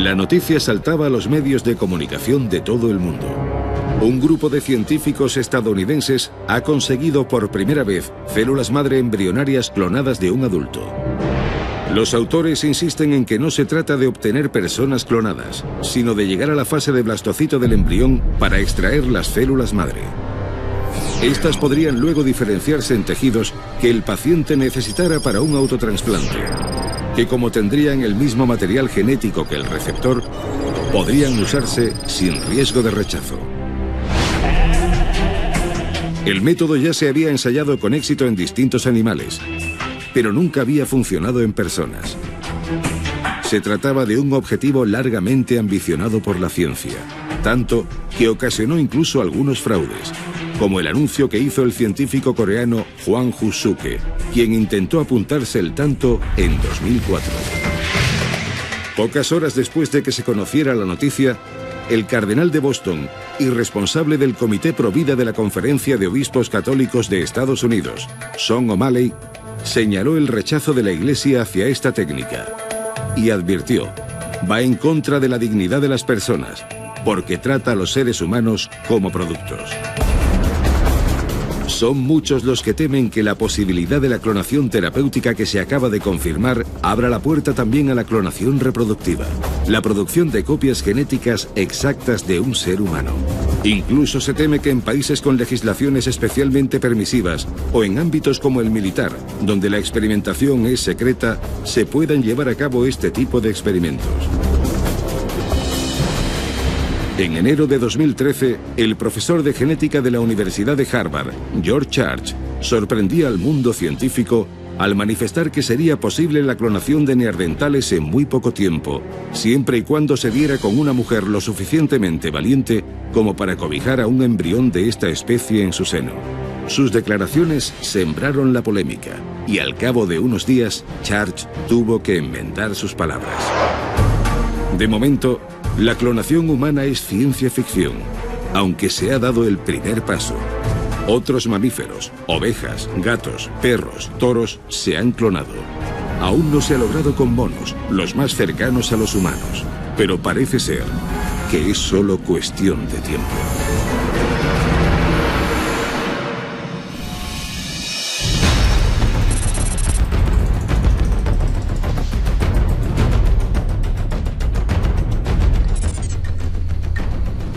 La noticia saltaba a los medios de comunicación de todo el mundo. Un grupo de científicos estadounidenses ha conseguido por primera vez células madre embrionarias clonadas de un adulto. Los autores insisten en que no se trata de obtener personas clonadas, sino de llegar a la fase de blastocito del embrión para extraer las células madre. Estas podrían luego diferenciarse en tejidos que el paciente necesitara para un autotrasplante, que como tendrían el mismo material genético que el receptor, podrían usarse sin riesgo de rechazo. El método ya se había ensayado con éxito en distintos animales, pero nunca había funcionado en personas. Se trataba de un objetivo largamente ambicionado por la ciencia, tanto que ocasionó incluso algunos fraudes, como el anuncio que hizo el científico coreano Hwang Woo-suke, quien intentó apuntarse el tanto en 2004. Pocas horas después de que se conociera la noticia, el cardenal de Boston y responsable del Comité Pro Vida de la Conferencia de Obispos Católicos de Estados Unidos, Sean O'Malley, señaló el rechazo de la Iglesia hacia esta técnica y advirtió: va en contra de la dignidad de las personas, porque trata a los seres humanos como productos. Son muchos los que temen que la posibilidad de la clonación terapéutica que se acaba de confirmar abra la puerta también a la clonación reproductiva, la producción de copias genéticas exactas de un ser humano. Incluso se teme que en países con legislaciones especialmente permisivas o en ámbitos como el militar, donde la experimentación es secreta, se puedan llevar a cabo este tipo de experimentos. En enero de 2013, el profesor de genética de la Universidad de Harvard, George Church, sorprendía al mundo científico al manifestar que sería posible la clonación de neandertales en muy poco tiempo, siempre y cuando se diera con una mujer lo suficientemente valiente como para cobijar a un embrión de esta especie en su seno. Sus declaraciones sembraron la polémica y al cabo de unos días, Church tuvo que enmendar sus palabras. De momento, la clonación humana es ciencia ficción, aunque se ha dado el primer paso. Otros mamíferos, ovejas, gatos, perros, toros se han clonado. Aún no se ha logrado con monos, los más cercanos a los humanos, pero parece ser que es solo cuestión de tiempo.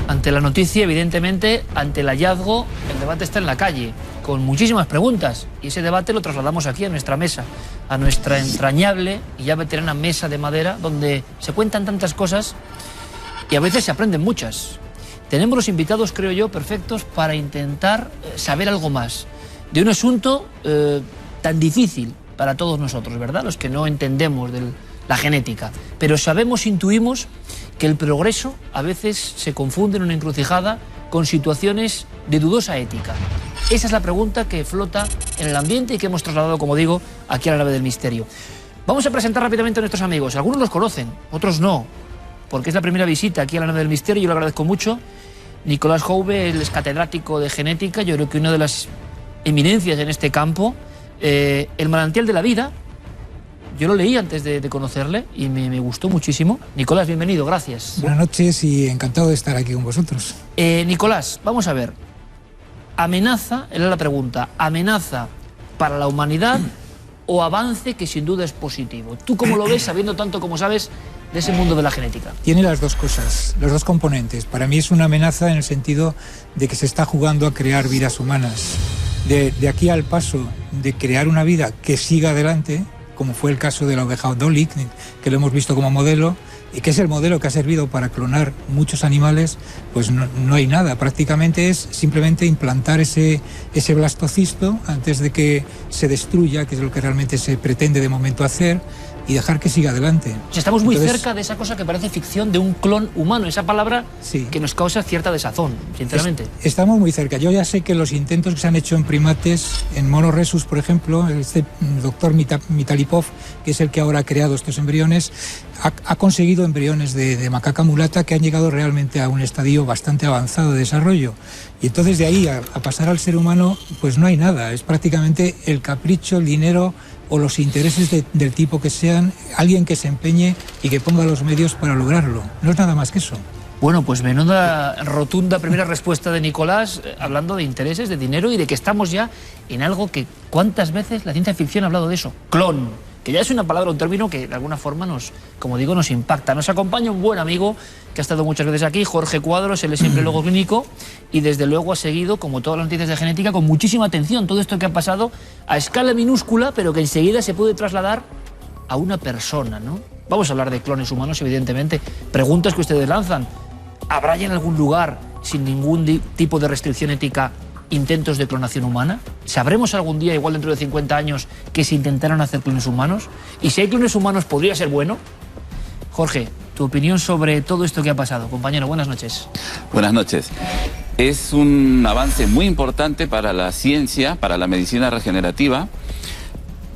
Ante la noticia, evidentemente, ante el hallazgo, el debate está en la calle, con muchísimas preguntas. Y ese debate lo trasladamos aquí a nuestra mesa, a nuestra entrañable y ya veterana mesa de madera, donde se cuentan tantas cosas y a veces se aprenden muchas. Tenemos los invitados, creo yo, perfectos para intentar saber algo más de un asunto tan difícil para todos nosotros, ¿verdad? Los que no entendemos de la genética. Pero sabemos, intuimos que el progreso a veces se confunde en una encrucijada con situaciones de dudosa ética. Esa es la pregunta que flota en el ambiente y que hemos trasladado, como digo, aquí a la nave del misterio. Vamos a presentar rápidamente a nuestros amigos. Algunos los conocen, otros no, porque es la primera visita aquí a la nave del misterio y yo lo agradezco mucho. Nicolás Jouve, él es catedrático de genética, yo creo que una de las eminencias en este campo. El manantial de la vida, yo lo leí antes de conocerle y me gustó muchísimo. Nicolás, bienvenido, gracias. Buenas noches y encantado de estar aquí con vosotros. Nicolás, vamos a ver. Amenaza, era la pregunta, amenaza para la humanidad o avance que sin duda es positivo. ¿Tú cómo lo ves, sabiendo tanto como sabes de ese mundo de la genética? Tiene las dos cosas, los dos componentes. Para mí es una amenaza en el sentido de que se está jugando a crear vidas humanas. De aquí al paso de crear una vida que siga adelante, como fue el caso de la oveja Dolly, que lo hemos visto como modelo, y que es el modelo que ha servido para clonar muchos animales, pues no hay nada. Prácticamente es simplemente implantar ese blastocisto antes de que se destruya, que es lo que realmente se pretende de momento hacer, y dejar que siga adelante. O sea, estamos muy cerca de esa cosa que parece ficción de un clon humano, esa palabra sí, que nos causa cierta desazón, sinceramente. Estamos muy cerca. Yo ya sé que los intentos que se han hecho en primates, en monos rhesus, por ejemplo, este doctor Mitalipov, que es el que ahora ha creado estos embriones, ha conseguido embriones de macaca mulata que han llegado realmente a un estadio bastante avanzado de desarrollo. Y entonces de ahí a pasar al ser humano, pues no hay nada. Es prácticamente el capricho, el dinero, o los intereses del tipo que sean, alguien que se empeñe y que ponga los medios para lograrlo. No es nada más que eso. Bueno, pues menuda rotunda primera respuesta de Nicolás, hablando de intereses, de dinero y de que estamos ya en algo que ¿cuántas veces la ciencia ficción ha hablado de eso? Clon, que ya es una palabra, un término que de alguna forma nos, como digo, nos impacta. Nos acompaña un buen amigo que ha estado muchas veces aquí, Jorge Cuadros, él es embriólogo clínico y desde luego ha seguido, como todas las noticias de genética, con muchísima atención todo esto que ha pasado a escala minúscula, pero que enseguida se puede trasladar a una persona, ¿no? Vamos a hablar de clones humanos, evidentemente. Preguntas que ustedes lanzan. ¿Habrá ya en algún lugar, sin ningún tipo de restricción ética, intentos de clonación humana? ¿Sabremos algún día, igual dentro de 50 años, que se intentaron hacer clones humanos? Y si hay clones humanos, ¿podría ser bueno? Jorge, tu opinión sobre todo esto que ha pasado. Compañero, buenas noches. Buenas noches. Es un avance muy importante para la ciencia, para la medicina regenerativa.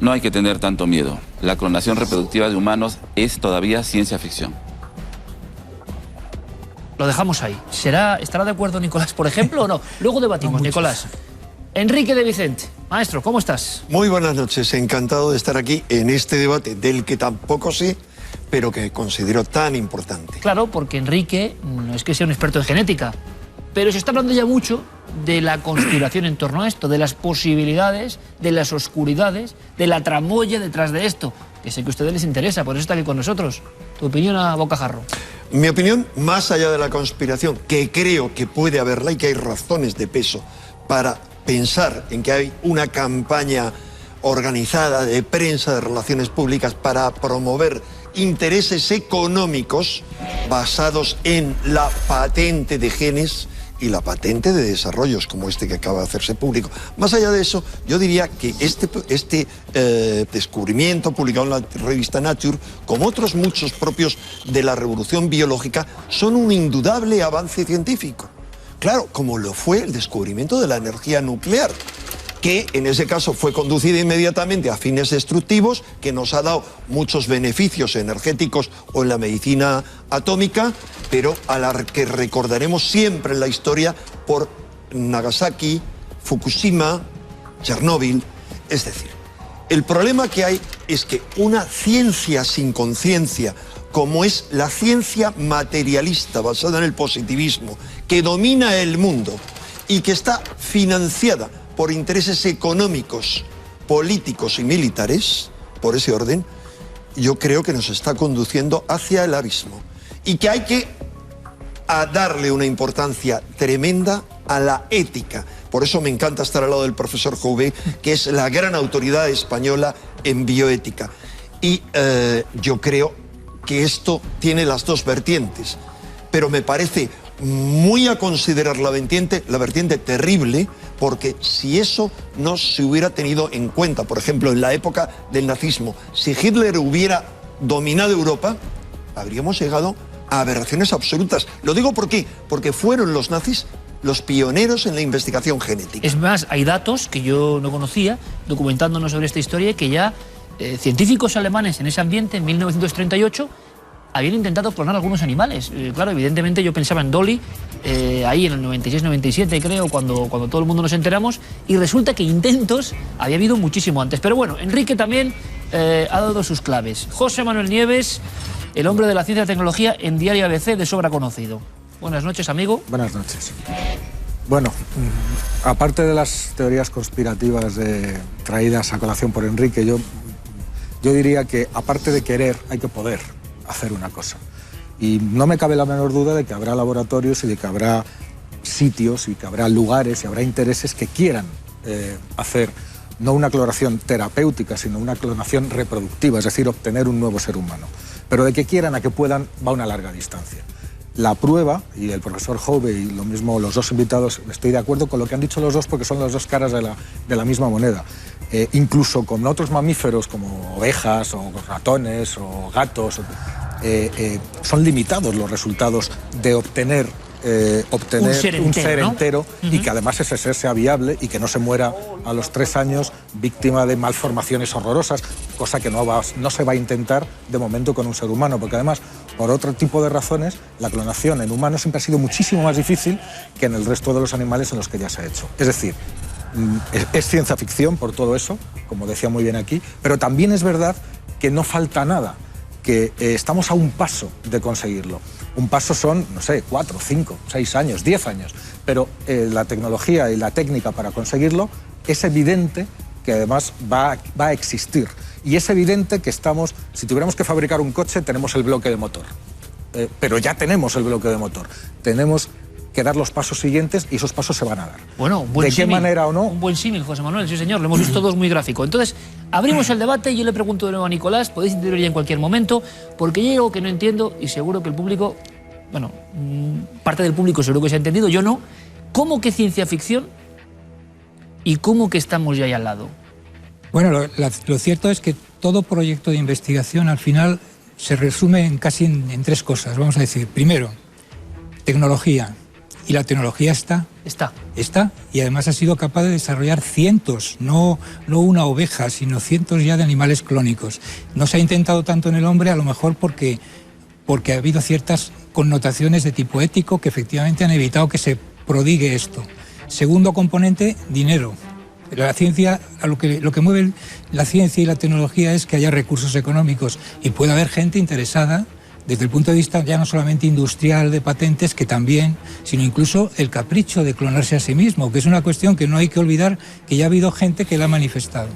No hay que tener tanto miedo. La clonación reproductiva de humanos es todavía ciencia ficción. Lo dejamos ahí. ¿Estará de acuerdo Nicolás, por ejemplo, o no? Luego debatimos, no, Nicolás. Enrique de Vicente, maestro, ¿cómo estás? Muy buenas noches, encantado de estar aquí en este debate del que tampoco sé, pero que considero tan importante. Claro, porque Enrique no es que sea un experto en genética, pero se está hablando ya mucho de la conspiración en torno a esto, de las posibilidades, de las oscuridades, de la tramoya detrás de esto, que sé que a ustedes les interesa, por eso está aquí con nosotros. Tu opinión a bocajarro. Mi opinión, más allá de la conspiración, que creo que puede haberla y que hay razones de peso para pensar en que hay una campaña organizada de prensa, de relaciones públicas, para promover intereses económicos basados en la patente de genes y la patente de desarrollos como este que acaba de hacerse público. Más allá de eso, yo diría que este descubrimiento publicado en la revista Nature, como otros muchos propios de la revolución biológica, son un indudable avance científico. Claro, como lo fue el descubrimiento de la energía nuclear, que en ese caso fue conducida inmediatamente a fines destructivos, que nos ha dado muchos beneficios energéticos o en la medicina atómica, pero a la que recordaremos siempre en la historia por Nagasaki, Fukushima, Chernóbil. Es decir, el problema que hay es que una ciencia sin conciencia, como es la ciencia materialista basada en el positivismo, que domina el mundo y que está financiada por intereses económicos, políticos y militares, por ese orden, yo creo que nos está conduciendo hacia el abismo. Y que hay que darle una importancia tremenda a la ética. Por eso me encanta estar al lado del profesor Jouvet, que es la gran autoridad española en bioética. Y yo creo que esto tiene las dos vertientes, pero me parece muy a considerar la vertiente terrible, porque si eso no se hubiera tenido en cuenta, por ejemplo, en la época del nazismo, si Hitler hubiera dominado Europa, habríamos llegado a aberraciones absolutas. Lo digo ¿por qué? Porque fueron los nazis los pioneros en la investigación genética. Es más, hay datos que yo no conocía, documentándonos sobre esta historia, que ya científicos alemanes en ese ambiente, en 1938, habían intentado clonar algunos animales. Claro, evidentemente yo pensaba en Dolly, ahí en el 96-97 creo, cuando todo el mundo nos enteramos, y resulta que intentos había habido muchísimo antes. Pero bueno, Enrique también ha dado sus claves. José Manuel Nieves, el hombre de la ciencia y tecnología en Diario ABC, de sobra conocido. Buenas noches, amigo. Buenas noches. Bueno, aparte de las teorías conspirativas traídas a colación por Enrique, yo diría que aparte de querer, hay que poder hacer una cosa. Y no me cabe la menor duda de que habrá laboratorios y de que habrá sitios y que habrá lugares y habrá intereses que quieran hacer no una clonación terapéutica, sino una clonación reproductiva, es decir, obtener un nuevo ser humano. Pero de que quieran a que puedan va a una larga distancia. La prueba, y el profesor Jouvet y lo mismo los dos invitados, estoy de acuerdo con lo que han dicho los dos porque son las dos caras de la misma moneda. Incluso con otros mamíferos como ovejas o ratones o gatos, son limitados los resultados de obtener un ser entero, ¿no? Y que además ese ser sea viable y que no se muera a los 3 años víctima de malformaciones horrorosas, cosa que no se va a intentar de momento con un ser humano, porque además, por otro tipo de razones, la clonación en humanos siempre ha sido muchísimo más difícil que en el resto de los animales en los que ya se ha hecho. Es decir, es ciencia ficción por todo eso, como decía muy bien aquí, pero también es verdad que no falta nada, que estamos a un paso de conseguirlo. Un paso son, no sé, 4, 5, 6 años, 10 años, pero la tecnología y la técnica para conseguirlo es evidente que además va a existir. Y es evidente que estamos, si tuviéramos que fabricar un coche, tenemos el bloque de motor. Pero ya tenemos el bloque de motor. Tenemos que dar los pasos siguientes y esos pasos se van a dar. Bueno, un buen ¿de qué manera o no? Un buen símil, José Manuel, sí señor, lo hemos visto todos muy gráfico. Entonces, abrimos el debate y yo le pregunto de nuevo a Nicolás, podéis intervenir ya en cualquier momento, porque hay algo que no entiendo y seguro que el público, bueno, parte del público seguro que se ha entendido, yo no. ¿Cómo que ciencia ficción y cómo que estamos ya ahí al lado? Bueno, lo cierto es que todo proyecto de investigación al final se resume casi en 3 cosas, vamos a decir. Primero, tecnología. Y la tecnología está, y además ha sido capaz de desarrollar cientos, no una oveja, sino cientos ya de animales clónicos. No se ha intentado tanto en el hombre, a lo mejor porque ha habido ciertas connotaciones de tipo ético que efectivamente han evitado que se prodigue esto. Segundo componente, dinero. La ciencia, lo que mueve la ciencia y la tecnología es que haya recursos económicos y puede haber gente interesada desde el punto de vista ya no solamente industrial de patentes, que también, sino incluso el capricho de clonarse a sí mismo, que es una cuestión que no hay que olvidar que ya ha habido gente que la ha manifestado.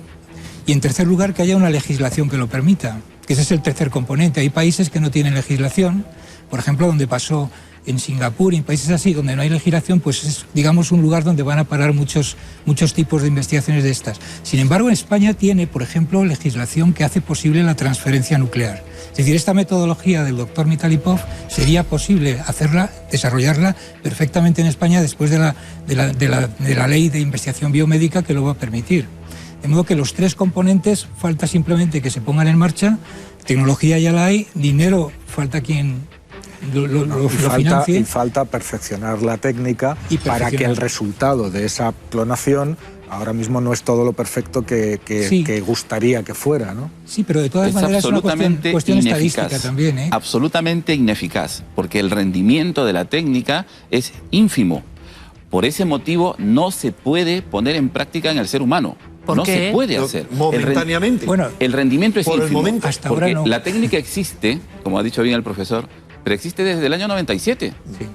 Y en tercer lugar, que haya una legislación que lo permita, que ese es el tercer componente. Hay países que no tienen legislación, por ejemplo, donde pasó en Singapur y en países así, donde no hay legislación, pues es, digamos, un lugar donde van a parar muchos tipos de investigaciones de estas. Sin embargo, en España tiene, por ejemplo, legislación que hace posible la transferencia nuclear. Es decir, esta metodología del doctor Mitalipov sería posible desarrollarla perfectamente en España después de la ley de investigación biomédica que lo va a permitir. De modo que los 3 componentes falta simplemente que se pongan en marcha, tecnología ya la hay, dinero falta quien lo financie. Y falta perfeccionar la técnica para que el resultado de esa clonación ahora mismo no es todo lo perfecto que gustaría que fuera, ¿no? Sí, pero de todas maneras es una cuestión estadística también, ¿eh? Absolutamente ineficaz, porque el rendimiento de la técnica es ínfimo. Por ese motivo no se puede poner en práctica en el ser humano. No se puede hacer. Momentáneamente. El rendimiento es ínfimo. Por el momento. Hasta ahora no. La técnica existe, como ha dicho bien el profesor, pero existe desde el año 97. Sí.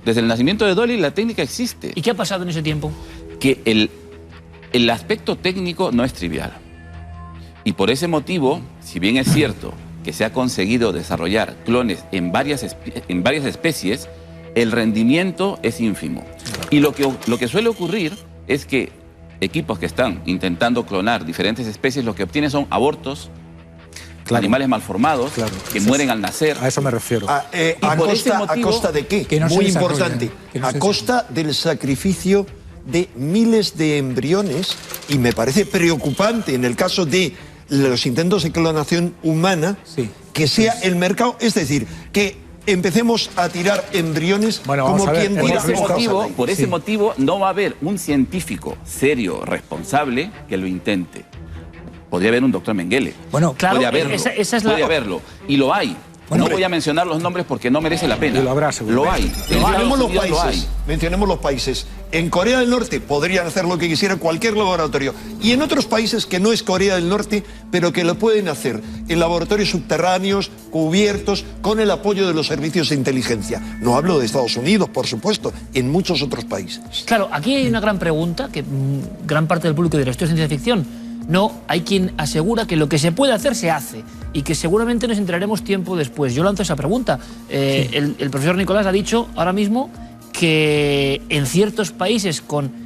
Desde el nacimiento de Dolly la técnica existe. ¿Y qué ha pasado en ese tiempo? Que el aspecto técnico no es trivial. Y por ese motivo, si bien es cierto que se ha conseguido desarrollar clones en varias especies, el rendimiento es ínfimo. Y lo que suele ocurrir es que equipos que están intentando clonar diferentes especies, lo que obtienen son abortos, animales malformados, que mueren al nacer. A eso me refiero. ¿A costa de qué? Que no Muy se importante. A costa del sacrificio de miles de embriones, y me parece preocupante en el caso de los intentos de clonación humana, que sea el mercado, es decir, que empecemos a tirar embriones como quien tira. Por ese motivo no va a haber un científico serio, responsable, que lo intente. Podría haber un doctor Mengele. Bueno, claro, puede haberlo, esa es puede haberlo. Y lo hay. No voy a mencionar los nombres porque no merece la pena. Y lo habrá, seguro. Lo hay. Mencionemos los países. En Corea del Norte podrían hacer lo que quisiera cualquier laboratorio. Y en otros países que no es Corea del Norte, pero que lo pueden hacer en laboratorios subterráneos, cubiertos, con el apoyo de los servicios de inteligencia. No hablo de Estados Unidos, por supuesto, en muchos otros países. Claro, aquí hay una gran pregunta que gran parte del público dirá, ¿esto es ciencia ficción? No, hay quien asegura que lo que se puede hacer se hace y que seguramente nos enteraremos tiempo después. Yo lanzo esa pregunta. El profesor Nicolás ha dicho ahora mismo que en ciertos países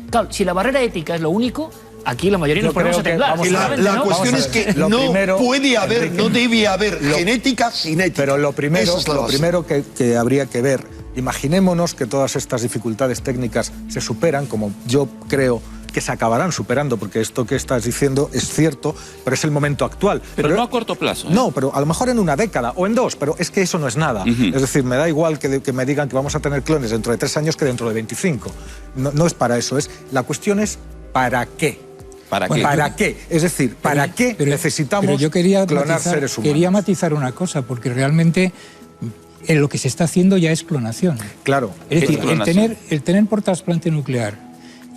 Claro, si la barrera ética es lo único, aquí la mayoría nos ponemos a temblar. La cuestión es que no puede haber, no debe haber genética sin ética. Pero lo primero que habría que ver, imaginémonos que todas estas dificultades técnicas se superan, como yo creo que se acabarán superando, porque esto que estás diciendo es cierto, pero es el momento actual. Pero no a corto plazo. No, pero a lo mejor en una década o en 2, pero es que eso no es nada. Es decir, me da igual que me digan que vamos a tener clones dentro de 3 años que dentro de 25. No es para eso, la cuestión es ¿para qué? ¿Para qué? Es decir, ¿para qué necesitamos clonar seres humanos? Quería matizar una cosa, porque realmente lo que se está haciendo ya es clonación. Claro. Es decir, el tener por trasplante nuclear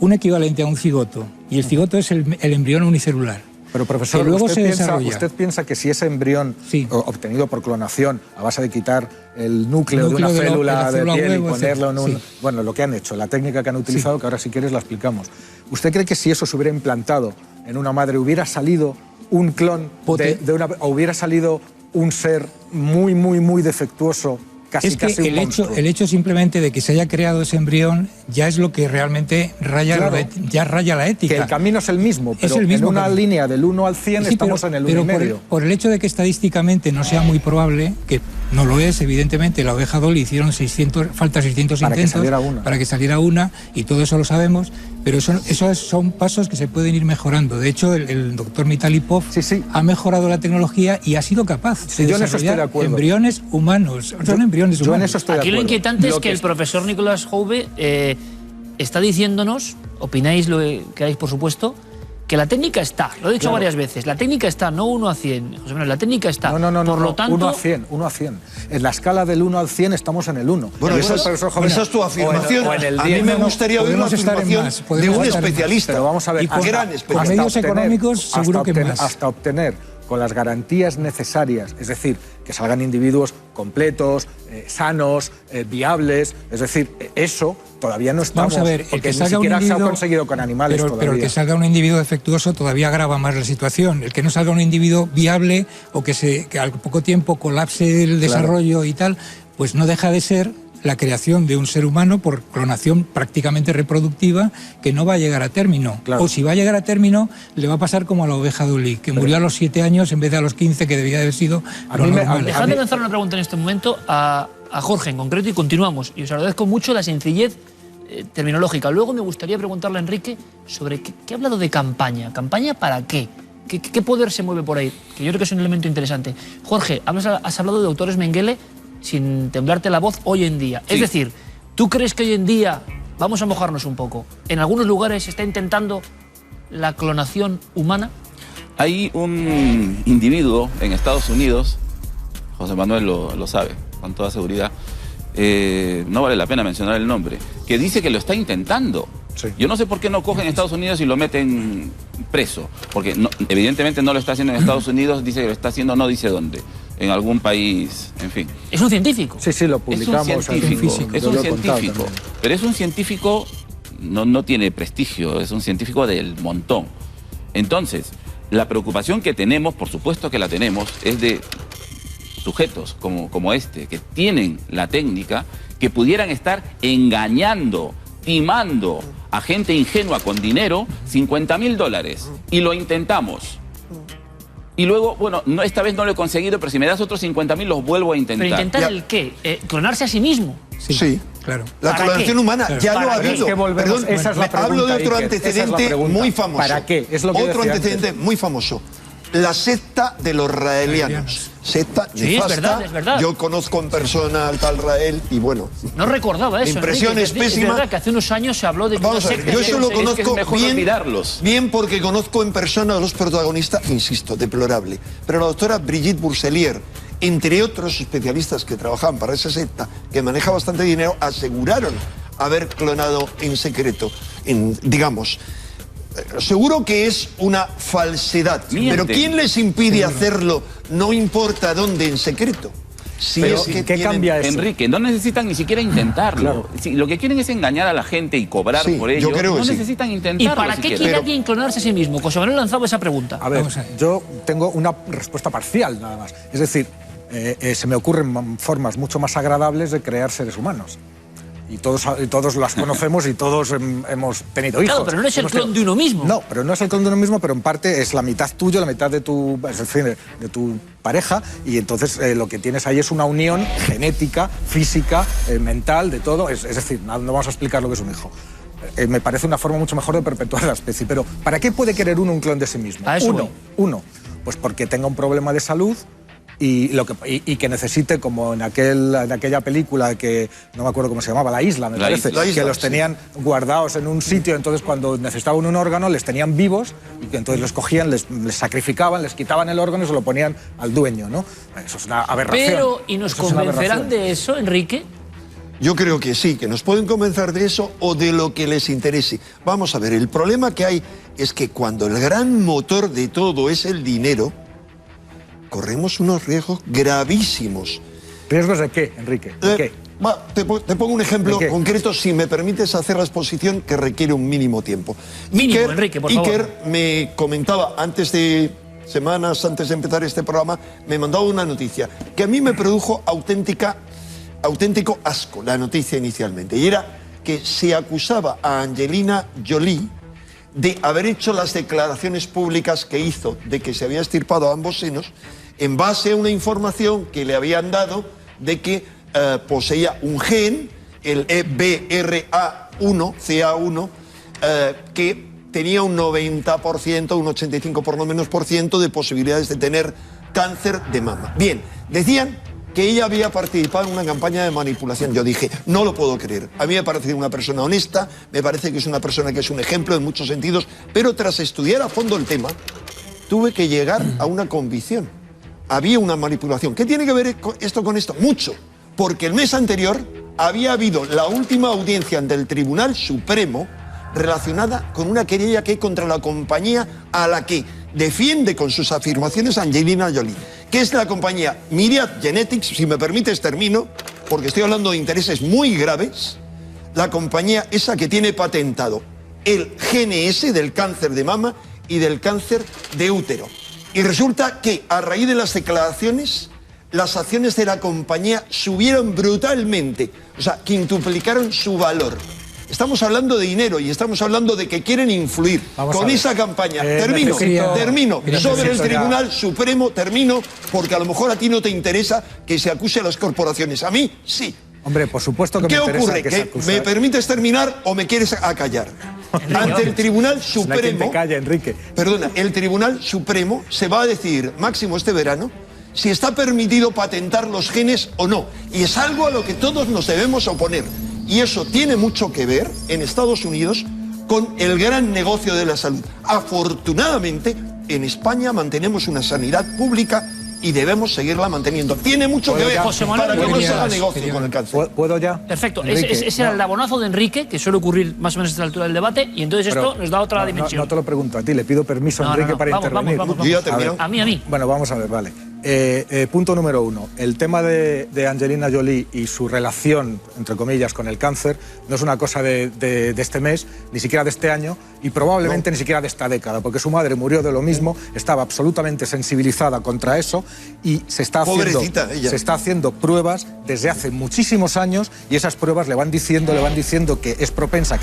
un equivalente a un cigoto, y el cigoto es el embrión unicelular. Pero profesor, que luego ¿usted piensa que si ese embrión obtenido por clonación, a base de quitar el núcleo de una célula de piel y ponerlo en un... Bueno, lo que han hecho, la técnica que han utilizado, que ahora si quieres la explicamos. ¿Usted cree que si eso se hubiera implantado en una madre, hubiera salido un clon o hubiera salido un ser muy, muy, muy defectuoso? Es que el hecho simplemente de que se haya creado ese embrión ya es lo que realmente raya la ética. Que el camino es el mismo, pero en una línea del 1 al 100 estamos en el 1,5. Por el hecho de que estadísticamente no sea muy probable, que no lo es, evidentemente, la oveja Dolly hicieron 600 intentos para que saliera una, y todo eso lo sabemos, pero esos son pasos que se pueden ir mejorando. De hecho, el doctor Mitalipov ha mejorado la tecnología y ha sido capaz de desarrollar embriones humanos. Son embriones humanos. Aquí lo inquietante es que el profesor Nicolás Jouve está diciéndonos, opináis lo que queráis por supuesto, que la técnica está, lo he dicho varias veces, la técnica está, no 1 a 100, José Manuel, la técnica está. No, por lo tanto, 1 a 100. En la escala del 1 al 100 estamos en el 1. Bueno, esa es tu afirmación. A mí me gustaría oír una afirmación de un especialista. Pero vamos a ver, gran especialista. A medios económicos seguro que más. Hasta obtener con las garantías necesarias, es decir, que salgan individuos completos, sanos, viables, es decir, eso todavía no estamos. Vamos a ver, porque ni siquiera se ha conseguido con animales todavía. Pero el que salga un individuo defectuoso todavía agrava más la situación. El que no salga un individuo viable o que al poco tiempo colapse el desarrollo y tal, pues no deja de ser la creación de un ser humano por clonación prácticamente reproductiva que no va a llegar a término. O si va a llegar a término, le va a pasar como a la oveja Dolly, que murió a los 7 años en vez de a los 15, que debía haber sido lo normal. Dejadme lanzar una pregunta en este momento a Jorge en concreto y continuamos. Y os agradezco mucho la sencillez terminológica. Luego me gustaría preguntarle a Enrique sobre qué ha hablado de campaña. ¿Campaña para qué? ¿Qué poder se mueve por ahí? Que yo creo que es un elemento interesante. Jorge, has hablado de autores Mengele sin temblarte la voz hoy en día. Sí. Es decir, ¿tú crees que hoy en día, vamos a mojarnos un poco, en algunos lugares se está intentando la clonación humana? Hay un individuo en Estados Unidos, José Manuel lo sabe con toda seguridad, no vale la pena mencionar el nombre, que dice que lo está intentando. Sí. Yo no sé por qué no cogen en Estados Unidos y lo meten preso, porque evidentemente no lo está haciendo en Estados Unidos, dice que lo está haciendo, no dice dónde, en algún país, en fin. ¿Es un científico? Sí, lo publicamos. Es un científico, pero es un científico, no tiene prestigio, es un científico del montón. Entonces, la preocupación que tenemos, por supuesto que la tenemos, es de sujetos como este, que tienen la técnica, que pudieran estar engañando, timando a gente ingenua con dinero, $50.000, y lo intentamos. Y luego, bueno, esta vez no lo he conseguido, pero si me das otros 50.000 los vuelvo a intentar. ¿Pero intentar el qué? ¿Clonarse a sí mismo? Sí. Claro. La clonación humana ya lo ha habido. Perdón, esa es la pregunta, hablo de otro antecedente muy famoso. ¿Para qué? Es lo que otro antecedente antes. Muy famoso. La secta de los raelianos. Secta nefasta. Es verdad. Yo conozco en persona al tal Rael y bueno. No recordaba eso. Impresión es pésima. Es verdad que hace unos años se habló de una secta. Yo eso lo conozco bien porque conozco en persona a los protagonistas, insisto, deplorable. Pero la doctora Brigitte Boursellier, entre otros especialistas que trabajaban para esa secta, que maneja bastante dinero, aseguraron haber clonado en secreto, digamos. Seguro que es una falsedad, pero ¿quién les impide hacerlo? No importa dónde, en secreto. ¿Qué cambia eso? Enrique, no necesitan ni siquiera intentarlo. Si lo que quieren es engañar a la gente y cobrar por ello, no necesitan intentarlo. ¿Y para qué quiere alguien clonarse a sí mismo? José Manuel lanzaba esa pregunta. A ver, yo tengo una respuesta parcial nada más. Es decir, se me ocurren formas mucho más agradables de crear seres humanos. Y todos las conocemos y todos hemos tenido hijos. Claro, pero no es el clon de uno mismo. No, pero no es el clon de uno mismo, pero en parte es la mitad tuyo, la mitad de tu pareja, y entonces lo que tienes ahí es una unión genética, física, mental, de todo. Es decir, no vamos a explicar lo que es un hijo. Me parece una forma mucho mejor de perpetuar la especie. Pero ¿para qué puede querer uno un clon de sí mismo? Uno, pues porque tenga un problema de salud, y que necesite, como en aquella película que no me acuerdo cómo se llamaba, La Isla, me parece, que los tenían guardados en un sitio, entonces cuando necesitaban un órgano les tenían vivos y que entonces los cogían, les sacrificaban, les quitaban el órgano y se lo ponían al dueño, ¿no? Eso es una aberración. Pero, ¿y nos convencerán de eso, Enrique? Yo creo que sí, que nos pueden convencer de eso o de lo que les interese. Vamos a ver, el problema que hay es que cuando el gran motor de todo es el dinero, corremos unos riesgos gravísimos. ¿Riesgos de qué, Enrique? ¿De qué? Te pongo un ejemplo concreto, si me permites hacer la exposición, que requiere un mínimo tiempo. Mínimo, Enrique, por favor. Iker me comentaba semanas antes de empezar este programa, me mandaba una noticia que a mí me produjo auténtico asco, la noticia inicialmente, y era que se acusaba a Angelina Jolie de haber hecho las declaraciones públicas que hizo de que se había extirpado ambos senos en base a una información que le habían dado de que poseía un gen, el EBRA1, que tenía un 90%, un 85% por lo menos de posibilidades de tener cáncer de mama. Bien, decían que ella había participado en una campaña de manipulación. Yo dije, no lo puedo creer. A mí me parece una persona honesta, me parece que es una persona que es un ejemplo en muchos sentidos, pero tras estudiar a fondo el tema, tuve que llegar a una convicción. Había una manipulación. ¿Qué tiene que ver esto con esto? Mucho. Porque el mes anterior había habido la última audiencia ante el Tribunal Supremo relacionada con una querella que hay contra la compañía a la que defiende con sus afirmaciones Angelina Jolie, que es la compañía Myriad Genetics, si me permites termino, porque estoy hablando de intereses muy graves, la compañía esa que tiene patentado el GNS del cáncer de mama y del cáncer de útero. Y resulta que a raíz de las declaraciones, las acciones de la compañía subieron brutalmente, o sea, quintuplicaron su valor. Estamos hablando de dinero y estamos hablando de que quieren influir con esa campaña. Termino sobre el Tribunal Supremo, porque a lo mejor a ti no te interesa que se acuse a las corporaciones. A mí, sí. Hombre, por supuesto que me interesa. ¿Qué ocurre? ¿Que me permites terminar o me quieres acallar? Ante el Tribunal Supremo... Calla, Enrique. Perdona, el Tribunal Supremo se va a decidir, máximo este verano, si está permitido patentar los genes o no. Y es algo a lo que todos nos debemos oponer. Y eso tiene mucho que ver en Estados Unidos con el gran negocio de la salud. Afortunadamente, en España mantenemos una sanidad pública y debemos seguirla manteniendo. Tiene mucho que ver para que no se haga negocio con el cáncer. ¿Puedo ya? Perfecto. Ese era el abonazo de Enrique, que suele ocurrir más o menos a esta altura del debate, y entonces esto nos da otra dimensión. No te lo pregunto a ti, le pido permiso a Enrique para intervenir. Vamos. A mí. Bueno, vamos a ver, vale. Punto número 1. El tema de Angelina Jolie y su relación, entre comillas, con el cáncer no es una cosa de este mes, ni siquiera de este año, y probablemente ni siquiera de esta década, porque su madre murió de lo mismo, estaba absolutamente sensibilizada contra eso y se está haciendo pruebas desde hace muchísimos años, y esas pruebas le van diciendo que es propensa,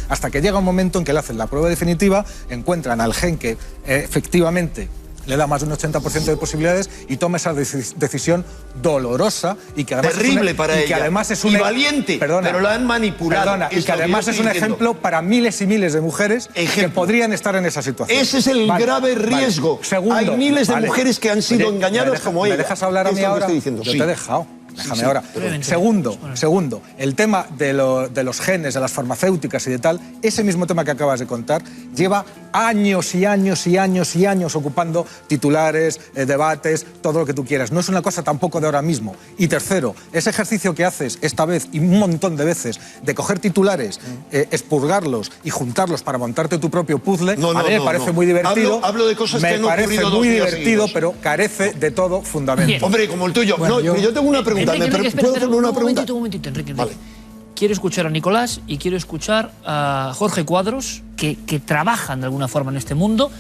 hasta que llega un momento en que le hacen la prueba definitiva, encuentran al gen que efectivamente le da más de un 80% de posibilidades y toma esa decisión dolorosa y que además terrible para ella, que además es y valiente, pero la han manipulado. Y que además es un ejemplo para miles y miles de mujeres que podrían estar en esa situación. Ese es el grave riesgo. Segundo, hay miles de mujeres que han sido engañadas como ella. ¿Me dejas hablar a mí ahora? Yo te he dejado. Déjame ahora. Segundo, el tema de los genes, de las farmacéuticas y de tal, ese mismo tema que acabas de contar, lleva años y años y años y años ocupando titulares, debates, todo lo que tú quieras. No es una cosa tampoco de ahora mismo. Y tercero, ese ejercicio que haces esta vez y un montón de veces de coger titulares, expurgarlos y juntarlos para montarte tu propio puzzle, a mí me parece muy divertido. Hablo de cosas que no han ocurrido 2 días seguidos. Me parece muy divertido, pero carece de todo fundamento. Bien. Hombre, como el tuyo. Bueno, yo tengo una pregunta. Enrique, ¿Puedo hacerle una pregunta? Un momentito, Enrique. Vale. Quiero escuchar a Nicolás y quiero escuchar a Jorge Cuadros, que trabajan de alguna forma en este mundo,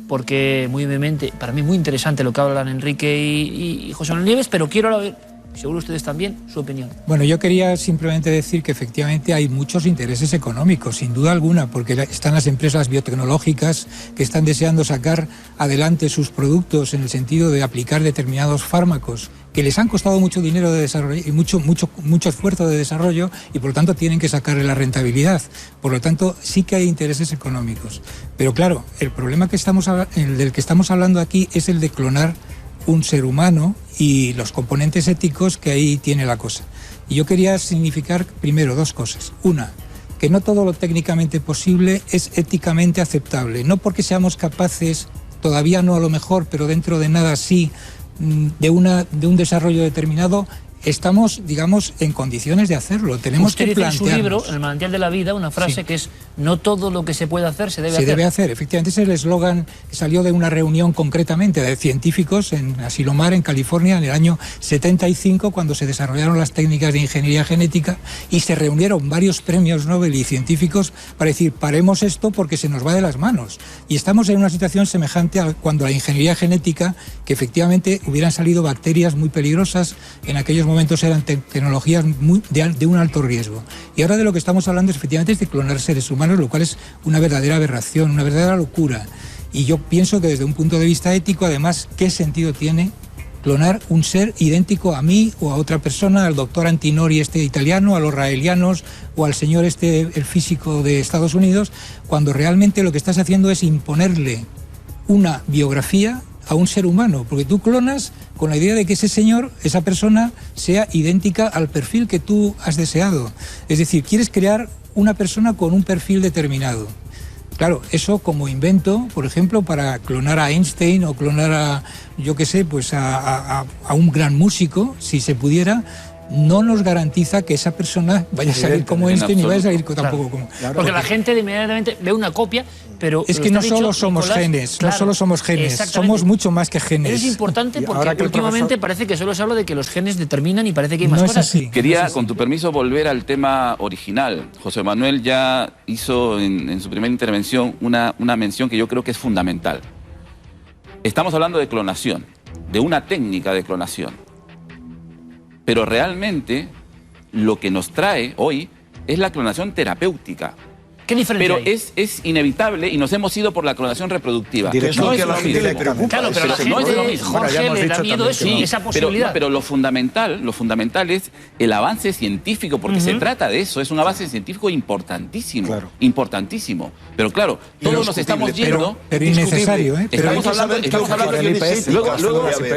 porque muy brevemente, para mí muy interesante lo que hablan Enrique y José Manuel Nieves, pero quiero ver, seguro ustedes también, su opinión. Bueno, yo quería simplemente decir que efectivamente hay muchos intereses económicos, sin duda alguna, porque están las empresas biotecnológicas que están deseando sacar adelante sus productos en el sentido de aplicar determinados fármacos que les han costado mucho dinero de desarrollo y mucho esfuerzo de desarrollo, y por lo tanto tienen que sacarle la rentabilidad. Por lo tanto, sí que hay intereses económicos. Pero claro, el problema del que estamos hablando aquí es el de clonar un ser humano y los componentes éticos que ahí tiene la cosa. Y yo quería significar primero 2 cosas. Una, que no todo lo técnicamente posible es éticamente aceptable. No porque seamos capaces, todavía no a lo mejor, pero dentro de nada sí, de un desarrollo determinado, estamos, digamos, en condiciones de hacerlo. Tenemos Usted que dice en su plantearnos. libro, en el Manantial de la Vida, una frase que es: no todo lo que se puede hacer se debe hacer. Se debe hacer, efectivamente. Es el eslogan que salió de una reunión concretamente de científicos en Asilomar, en California, en el año 75, cuando se desarrollaron las técnicas de ingeniería genética y se reunieron varios premios Nobel y científicos para decir, paremos esto porque se nos va de las manos. Y estamos en una situación semejante a cuando la ingeniería genética, que efectivamente hubieran salido bacterias muy peligrosas, en aquellos momentos eran tecnologías de un alto riesgo. Y ahora de lo que estamos hablando es, efectivamente, es de clonar seres humanos, lo cual es una verdadera aberración, una verdadera locura. Y yo pienso que desde un punto de vista ético, además, ¿qué sentido tiene clonar un ser idéntico a mí o a otra persona, al doctor Antinori italiano, a los raelianos o al señor el físico de Estados Unidos, cuando realmente lo que estás haciendo es imponerle una biografía a un ser humano? Porque tú clonas con la idea de que ese señor, esa persona, sea idéntica al perfil que tú has deseado. Es decir, quieres crear una persona con un perfil determinado. Claro, eso como invento, por ejemplo, para clonar a Einstein o clonar a, yo qué sé, pues a un gran músico, si se pudiera, no nos garantiza que esa persona vaya a salir como Einstein y vaya a salir tampoco como... Claro, porque la gente inmediatamente ve una copia, pero... Es que no solo somos genes, no solo somos genes, somos mucho más que genes. Es importante porque últimamente parece que solo se habla de que los genes determinan y parece que hay más cosas. Así. Quería, con tu permiso, volver al tema original. José Manuel ya hizo en su primera intervención una mención que yo creo que es fundamental. Estamos hablando de clonación, de una técnica de clonación. Pero realmente lo que nos trae hoy es la clonación terapéutica. ¿Qué diferencia Pero hay? es inevitable y nos hemos ido por la clonación reproductiva. No es que a la gente le preocupa. Claro, pero a la no es lo gente, mismo. Jorge, le da miedo eso, esa posibilidad. Pero lo fundamental es el avance científico, porque se trata de eso, es un avance científico importantísimo. Claro. Importantísimo. Pero claro, todos nos estamos yendo... Pero innecesario, ¿eh? Pero Estamos hablando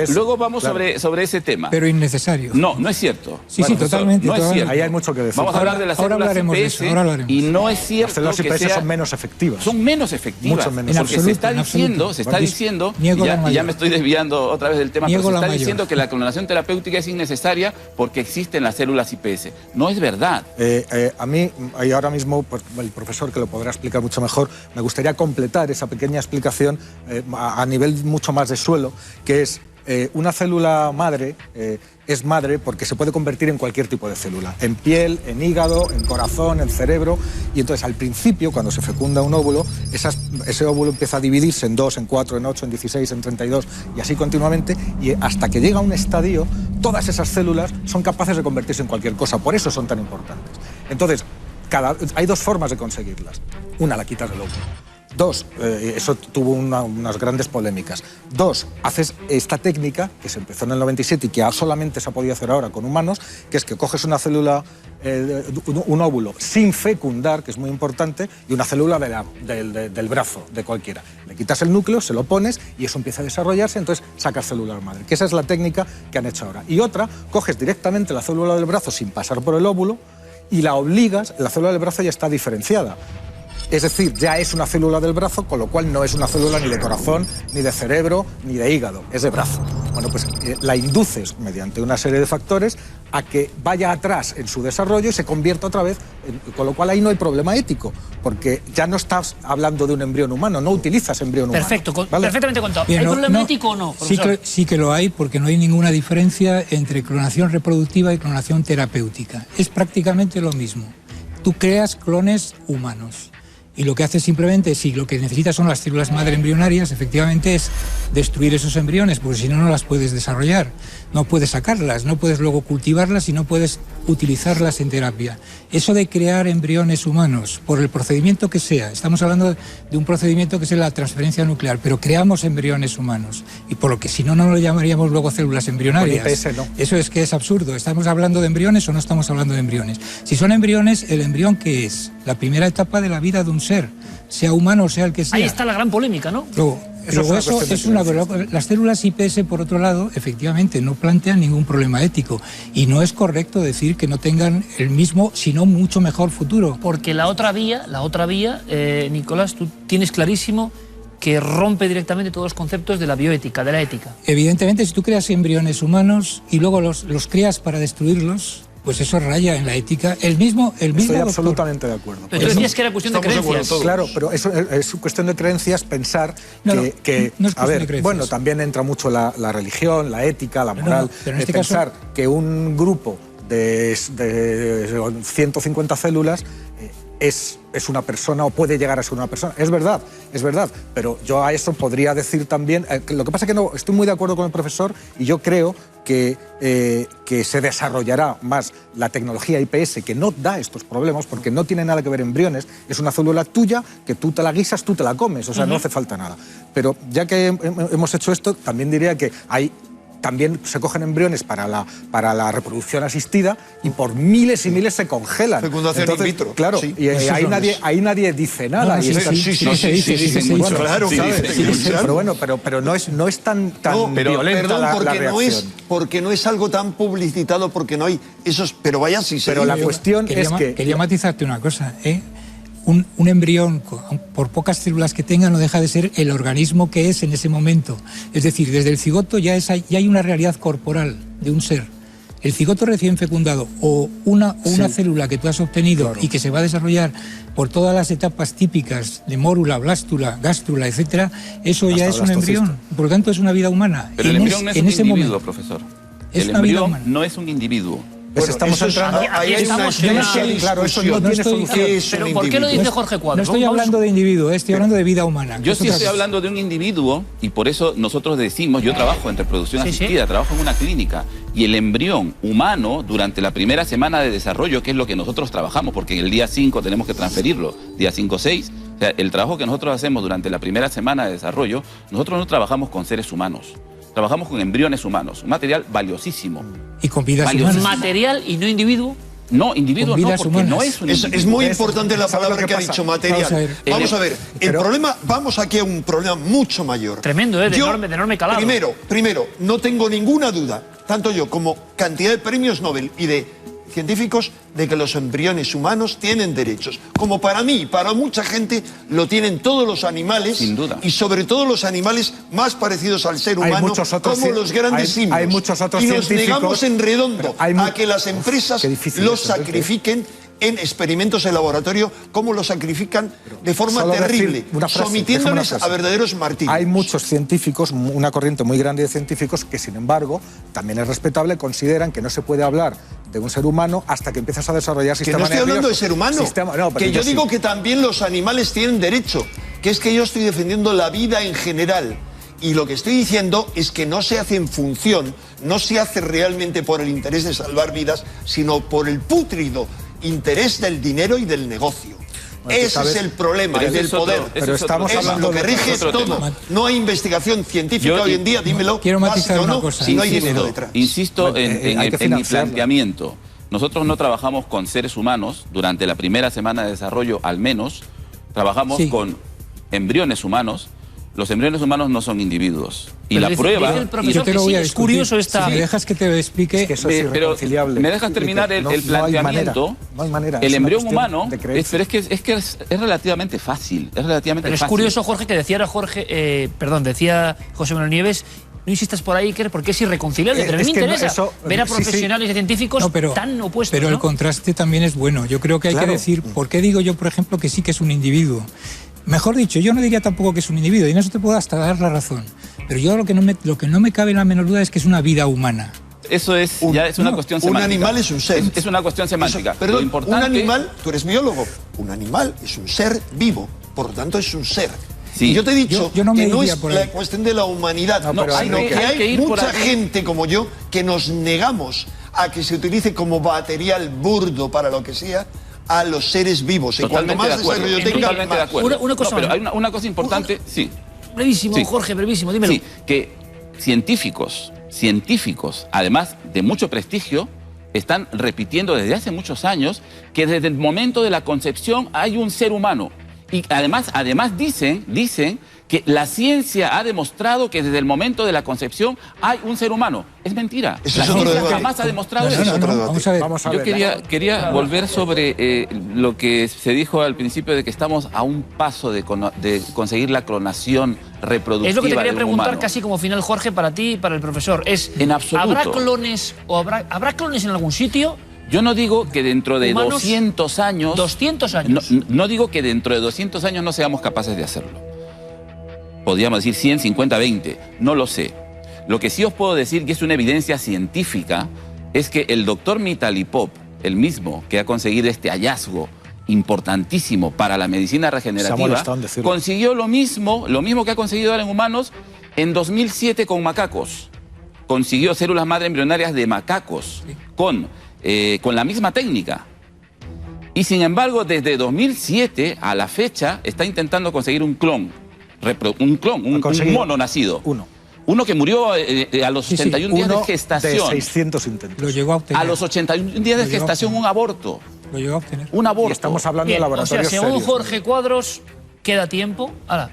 luego vamos sobre ese tema. Pero innecesario. No es cierto. Sí, totalmente. No es cierto. Ahí hay mucho que decir. Vamos a hablar de las Ahora células hablaremos de IPS eso, ahora hablaremos. y no es cierto Las células que IPS sea... son menos efectivas. Son menos efectivas. Mucho menos. Porque se está diciendo, y ya me estoy desviando otra vez del tema, pero se está diciendo que la clonación terapéutica es innecesaria porque existen las células IPS. No es verdad. A mí, y ahora mismo, el profesor que lo podrá explicar mucho mejor, me gustaría completar esa pequeña explicación a nivel mucho más de suelo, que es una célula madre es madre porque se puede convertir en cualquier tipo de célula, en piel, en hígado, en corazón, en cerebro, y entonces al principio, cuando se fecunda un óvulo, ese óvulo empieza a dividirse en 2, en 4, en 8, en 16, en 32, y así continuamente, y hasta que llega a un estadio, todas esas células son capaces de convertirse en cualquier cosa, por eso son tan importantes. Entonces, hay dos formas de conseguirlas. Una, la quitas del óvulo. Dos, eso tuvo unas grandes polémicas. Dos, haces esta técnica, que se empezó en el 97 y que solamente se ha podido hacer ahora con humanos, que es que coges una célula, un óvulo sin fecundar, que es muy importante, y una célula del brazo, de cualquiera. Le quitas el núcleo, se lo pones y eso empieza a desarrollarse, entonces sacas célula madre, que esa es la técnica que han hecho ahora. Y otra, coges directamente la célula del brazo sin pasar por el óvulo y la obligas, la célula del brazo ya está diferenciada. Es decir, ya es una célula del brazo, con lo cual no es una célula ni de corazón, ni de cerebro, ni de hígado, es de brazo. Bueno, pues la induces mediante una serie de factores a que vaya atrás en su desarrollo y se convierta otra vez, con lo cual ahí no hay problema ético, porque ya no estás hablando de un embrión humano, no utilizas embrión humano. Perfecto, ¿vale? Perfectamente contado. Bien, ¿Hay problema ético o no, profesor? Sí que lo hay, porque no hay ninguna diferencia entre clonación reproductiva y clonación terapéutica. Es prácticamente lo mismo. Tú creas clones humanos. Y lo que hace simplemente, si lo que necesitas son las células madre embrionarias, efectivamente es destruir esos embriones, porque si no, no las puedes desarrollar. No puedes sacarlas, no puedes luego cultivarlas y no puedes utilizarlas en terapia. Eso de crear embriones humanos, por el procedimiento que sea, estamos hablando de un procedimiento que es la transferencia nuclear, pero creamos embriones humanos. Y por lo que si no, no lo llamaríamos luego células embrionarias. Con IPS, no. Eso es que es absurdo. ¿Estamos hablando de embriones o no estamos hablando de embriones? Si son embriones, ¿el embrión qué es? La primera etapa de la vida de un ser, sea humano o sea el que sea. Ahí está la gran polémica, ¿no? Luego eso es una... Las células IPS, por otro lado, efectivamente, no plantean ningún problema ético. Y no es correcto decir que no tengan el mismo, sino mucho mejor futuro. Porque la otra vía, Nicolás, tú tienes clarísimo que rompe directamente todos los conceptos de la bioética, de la ética. Evidentemente, si tú creas embriones humanos y luego los creas para destruirlos, pues eso raya en la ética. El mismo Estoy doctor, absolutamente de acuerdo. Pero tú decías que era cuestión de creencias. Claro, pero eso es cuestión de creencias, pensar que no es a ver, de creencias. bueno, también entra mucho la religión, la ética, la moral, pero en este pensar caso, que un grupo de 150 células es una persona o puede llegar a ser una persona. Es verdad, pero yo a eso podría decir también... lo que pasa es que no estoy muy de acuerdo con el profesor y yo creo que se desarrollará más la tecnología IPS, que no da estos problemas porque no tiene nada que ver embriones, es una célula tuya que tú te la guisas, tú te la comes, o sea, no hace falta nada. Pero ya que hemos hecho esto, también diría que también se cogen embriones para la reproducción asistida y por miles y miles se congelan. Fecundación in vitro. Claro, sí. y ahí nadie dice nada. Pero bueno, pero no es tan violenta la reacción. Porque no es algo tan publicitado, porque no hay esos... Pero vaya si se... Pero la cuestión es que... Quería matizarte una cosa, Un embrión, por pocas células que tenga, no deja de ser el organismo que es en ese momento. Es decir, desde el cigoto ya hay una realidad corporal de un ser. El cigoto recién fecundado o una célula que tú has obtenido y que se va a desarrollar por todas las etapas típicas de mórula, blástula, gástrula, etcétera, eso ya es un embrión. Por lo tanto, es una vida humana. Pero el embrión no es un individuo, profesor. El embrión no es un individuo. Pues estamos entrando... Claro, eso no tiene solución. Pero ¿por qué lo dice Jorge Cuadro? No estoy hablando de individuo, estoy hablando de vida humana. Yo sí estoy hablando de un individuo y por eso nosotros decimos, yo trabajo en reproducción asistida, trabajo en una clínica y el embrión humano durante la primera semana de desarrollo, que es lo que nosotros trabajamos, porque el día 5 tenemos que transferirlo, día 5-6, o sea, el trabajo que nosotros hacemos durante la primera semana de desarrollo, nosotros no trabajamos con seres humanos. Trabajamos con embriones humanos, un material valiosísimo. Y con vidas humanas. ¿Material y no individuo? No, individuo no, porque no es un individuo. Es muy importante la palabra que ha dicho, material. Vamos a ver, el problema, vamos aquí a un problema mucho mayor. Tremendo, de enorme calado. Primero, no tengo ninguna duda, tanto yo como cantidad de premios Nobel y de científicos, de que los embriones humanos tienen derechos. Como para mí y para mucha gente lo tienen todos los animales. Sin duda. Y sobre todo los animales más parecidos al ser humano, como los grandes simios. Hay muchos otros y nos científicos, negamos en redondo a que las empresas los sacrifiquen en experimentos en laboratorio, como los sacrifican de forma terrible, sometiéndoles a verdaderos martirios. Hay muchos científicos, una corriente muy grande de científicos que, sin embargo, también es respetable, consideran que no se puede hablar de un ser humano hasta que empiezas a desarrollar sistemas nerviosos. Que no estoy hablando de ser humano, que yo digo que también los animales tienen derecho, que es que yo estoy defendiendo la vida en general. Y lo que estoy diciendo es que no se hace en función, no se hace realmente por el interés de salvar vidas, sino por el pútrido interés del dinero y del negocio. Ese es el problema, y del poder. Pero estamos hablando lo que rige todo. No hay investigación científica hoy en día, dímelo, quiero matizar una cosa. Si no hay dinero detrás. Insisto en mi planteamiento. Nosotros no trabajamos con seres humanos durante la primera semana de desarrollo, al menos. Trabajamos con embriones humanos. Los embriones humanos no son individuos. Y pero la prueba... el profesor que sí, es curioso esta... Si me dejas que te explique... Es que eso es irreconciliable. Me dejas terminar el planteamiento. No hay manera. El embrión humano, pero es que es relativamente fácil. Es relativamente fácil. Es curioso, Jorge, que decía José Manuel Nieves, no insistas por ahí, Iker, porque es irreconciliable. Pero a mí me interesa ver a profesionales y científicos tan opuestos. Pero el contraste también es bueno. Yo creo que hay que decir, ¿por qué digo yo, por ejemplo, que sí que es un individuo? Mejor dicho, yo no diría tampoco que es un individuo, y en eso te puedo hasta dar la razón. Pero yo lo que no me cabe la menor duda es que es una vida humana. Eso es una cuestión semántica. Un animal es un ser. Es una cuestión semántica. Perdón, importante... un animal, tú eres biólogo, un animal es un ser vivo, por lo tanto es un ser. Sí. Y yo te he dicho yo no que no es por la cuestión de la humanidad, sino que hay mucha gente como yo que nos negamos a que se utilice como material burdo para lo que sea a los seres vivos. Totalmente y cuanto más desarrollo tengan, totalmente de acuerdo. Una cosa, pero hay una cosa importante, brevísimo, Jorge, brevísimo, dímelo. Sí, que científicos, además de mucho prestigio, están repitiendo desde hace muchos años que desde el momento de la concepción hay un ser humano. Y además dicen que la ciencia ha demostrado que desde el momento de la concepción hay un ser humano. Es mentira. Eso La es otro ciencia debate. jamás ha demostrado Ese eso. es otro debate. Vamos a Yo ver. quería volver sobre lo que se dijo al principio de que estamos a un paso de conseguir la clonación reproductiva. Es lo que te quería de un preguntar humano. casi como final, Jorge, para ti y para el profesor. En absoluto. ¿Habrá clones o habrá clones en algún sitio? Yo no digo que dentro de Humanos, 200 años... 200 años. No digo que dentro de 200 años no seamos capaces de hacerlo. Podríamos decir 100, 50, 20. No lo sé. Lo que sí os puedo decir, que es una evidencia científica, es que el doctor Mitalipov, el mismo que ha conseguido este hallazgo importantísimo para la medicina regenerativa, consiguió lo mismo que ha conseguido ahora en humanos en 2007 con macacos. Consiguió células madre embrionarias de macacos con la misma técnica. Y sin embargo, desde 2007 a la fecha está intentando conseguir un clon, un mono nacido. Uno que murió a los 81 días de gestación. De 600 intentos. Lo llegó a obtener. A los 81 días de gestación, un aborto. Lo llegó a obtener. Un aborto. Y estamos hablando Bien, de o laboratorios sea, según serios. Jorge Cuadros, queda tiempo. Ahora,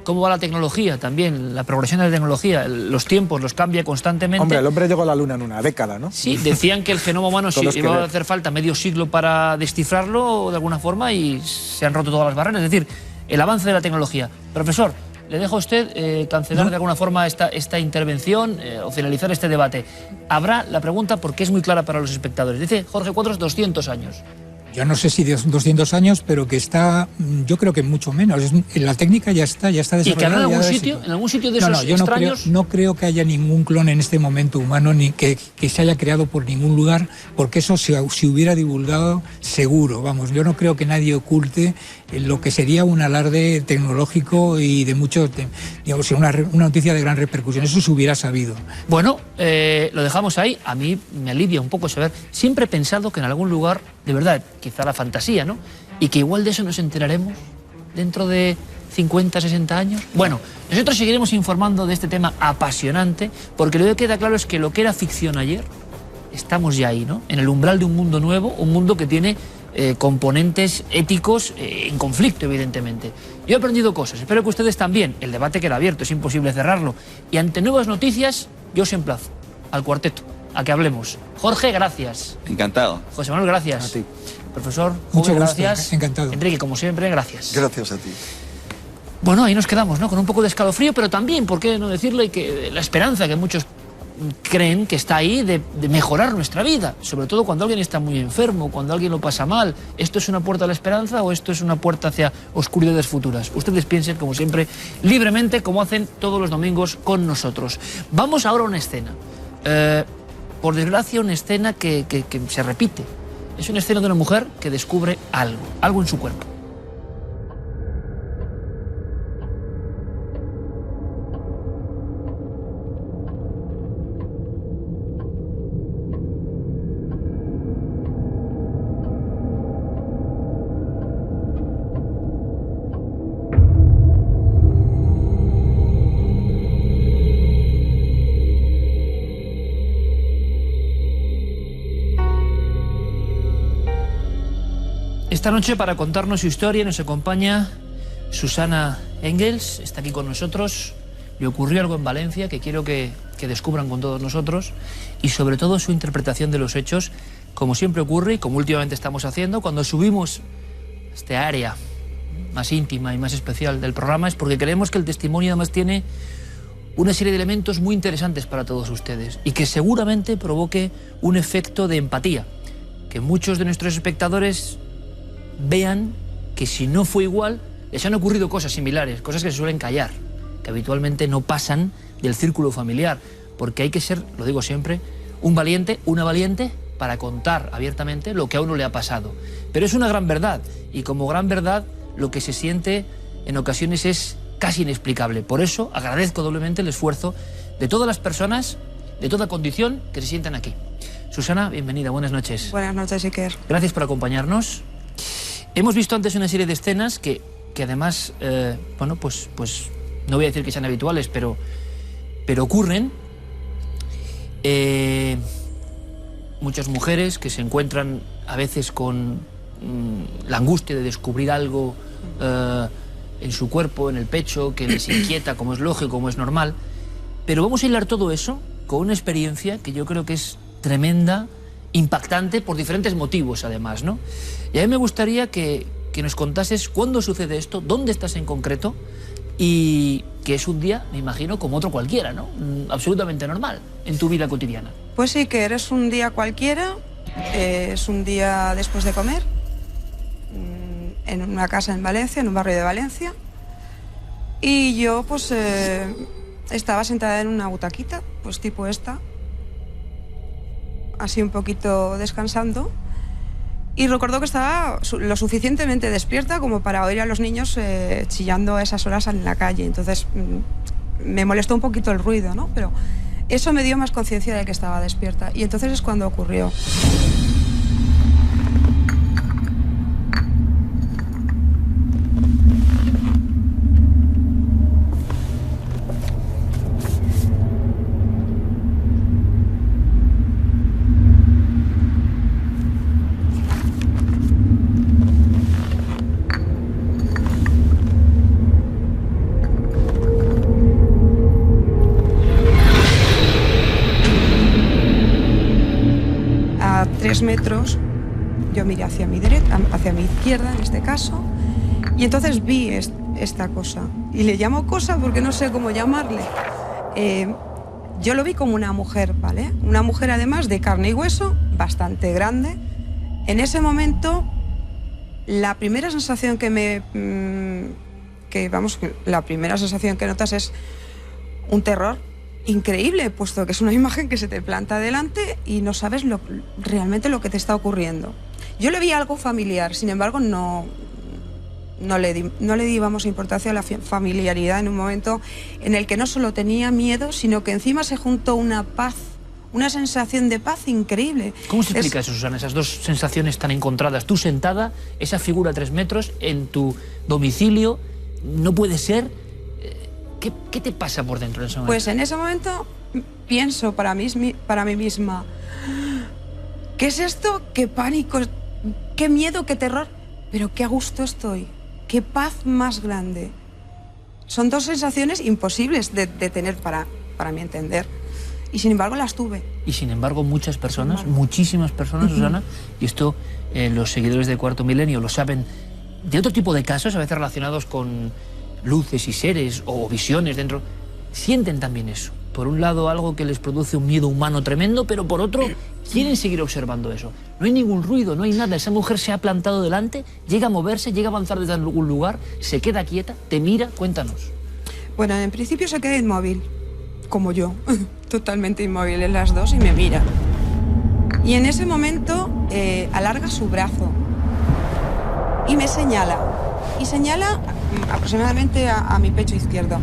¿cómo va la tecnología también? La progresión de la tecnología, los tiempos los cambia constantemente. Hombre, el hombre llegó a la luna en una década, ¿no? Sí, decían que el genoma humano sí Todos iba a querer. hacer falta medio siglo para descifrarlo de alguna forma y se han roto todas las barreras. Es decir, el avance de la tecnología. Profesor, le dejo a usted cancelar de alguna forma esta intervención o finalizar este debate. Habrá la pregunta, porque es muy clara para los espectadores. Dice Jorge Cuadros 200 años. Yo no sé si de 200 años, pero que está, yo creo que mucho menos. La técnica ya está desarrollada. ¿Y que habrá ya en algún da sitio? éxito. ¿En algún sitio de esos yo extraños? no creo que haya ningún clon en este momento humano ni que se haya creado por ningún lugar, porque eso si hubiera divulgado, seguro. Vamos, yo no creo que nadie oculte lo que sería un alarde tecnológico y de mucho, digamos, una noticia de gran repercusión. Eso se hubiera sabido. Bueno, lo dejamos ahí. A mí me alivia un poco saber. Siempre he pensado que en algún lugar, de verdad, quizá la fantasía, ¿no? Y que igual de eso nos enteraremos dentro de 50, 60 años. Bueno, nosotros seguiremos informando de este tema apasionante, porque lo que queda claro es que lo que era ficción ayer, estamos ya ahí, ¿no? En el umbral de un mundo nuevo, un mundo que tiene componentes éticos en conflicto, evidentemente. Yo he aprendido cosas, espero que ustedes también. El debate queda abierto, es imposible cerrarlo. Y ante nuevas noticias, yo os emplazo al cuarteto, a que hablemos. Jorge, gracias. Encantado. José Manuel, gracias. A ti. Profesor, Mucho Julio, gusto, gracias. encantado. Enrique, como siempre, gracias. Gracias a ti. Bueno, ahí nos quedamos, ¿no? Con un poco de escalofrío, pero también, ¿por qué no decirlo? Y que la esperanza que muchos creen que está ahí de mejorar nuestra vida, sobre todo cuando alguien está muy enfermo, cuando alguien lo pasa mal. ¿Esto es una puerta a la esperanza o esto es una puerta hacia oscuridades futuras? Ustedes piensen, como siempre, libremente, como hacen todos los domingos con nosotros. Vamos ahora a una escena. Por desgracia, una escena que se repite. Es una escena de una mujer que descubre algo en su cuerpo. Esta noche, para contarnos su historia, nos acompaña Susana Engels. Está aquí con nosotros. Le ocurrió algo en Valencia que quiero que descubran con todos nosotros, y sobre todo su interpretación de los hechos, como siempre ocurre y como últimamente estamos haciendo cuando subimos a esta área más íntima y más especial del programa, es porque creemos que el testimonio además tiene una serie de elementos muy interesantes para todos ustedes y que seguramente provoque un efecto de empatía, que muchos de nuestros espectadores vean que si no fue igual, les han ocurrido cosas similares, cosas que se suelen callar, que habitualmente no pasan del círculo familiar, porque hay que ser, lo digo siempre, un valiente, una valiente para contar abiertamente lo que a uno le ha pasado. Pero es una gran verdad, y como gran verdad lo que se siente en ocasiones es casi inexplicable. Por eso agradezco doblemente el esfuerzo de todas las personas, de toda condición, que se sientan aquí. Susana, bienvenida, buenas noches. Buenas noches, Iker. Gracias por acompañarnos. Hemos visto antes una serie de escenas que además, bueno, pues no voy a decir que sean habituales, pero ocurren. Muchas mujeres que se encuentran a veces con la angustia de descubrir algo en su cuerpo, en el pecho, que les inquieta, como es lógico, como es normal. Pero vamos a hilar todo eso con una experiencia que yo creo que es tremenda, impactante, por diferentes motivos además, ¿no? Y a mí me gustaría que nos contases cuándo sucede esto, dónde estás en concreto, y que es un día, me imagino, como otro cualquiera, ¿no? Absolutamente normal en tu vida cotidiana. Pues sí, que eres un día cualquiera, es un día después de comer, en una casa en Valencia, en un barrio de Valencia, y yo pues estaba sentada en una butaquita, pues tipo esta, así un poquito descansando, y recuerdo que estaba lo suficientemente despierta como para oír a los niños chillando a esas horas en la calle. Entonces me molestó un poquito el ruido, ¿no? Pero eso me dio más conciencia de que estaba despierta. Y entonces es cuando ocurrió. A 3 metros, yo miré hacia mi derecha, hacia mi izquierda en este caso, y entonces vi esta cosa. Y le llamo cosa porque no sé cómo llamarle. Yo lo vi como una mujer, ¿vale? Una mujer además de carne y hueso, bastante grande. En ese momento, la primera sensación la primera sensación que notas es un terror increíble, puesto que es una imagen que se te planta delante y no sabes realmente lo que te está ocurriendo. Yo le vi algo familiar, sin embargo no le di vamos, importancia a la familiaridad en un momento en el que no solo tenía miedo, sino que encima se juntó una paz, una sensación de paz increíble. ¿Cómo se explica eso, Susana? Esas dos sensaciones tan encontradas. Tú sentada, esa figura a 3 metros en tu domicilio, no puede ser. ¿Qué te pasa por dentro en ese momento? Pues en ese momento pienso para mí misma, ¿qué es esto? ¿Qué pánico? ¿Qué miedo? ¿Qué terror? Pero qué a gusto estoy, qué paz más grande. Son dos sensaciones imposibles de tener para mi entender. Y sin embargo las tuve. Y sin embargo muchas personas, muchísimas personas, Susana, y esto los seguidores de Cuarto Milenio lo saben, de otro tipo de casos, a veces relacionados con luces y seres o visiones dentro, sienten también eso. Por un lado, algo que les produce un miedo humano tremendo, pero por otro, quieren seguir observando eso. No hay ningún ruido, no hay nada. Esa mujer se ha plantado delante, llega a moverse, llega a avanzar desde algún lugar, se queda quieta, te mira, cuéntanos. Bueno, en principio se queda inmóvil, como yo, totalmente inmóvil en las dos, y me mira. Y en ese momento alarga su brazo y me señala. Y señala aproximadamente a mi pecho izquierdo.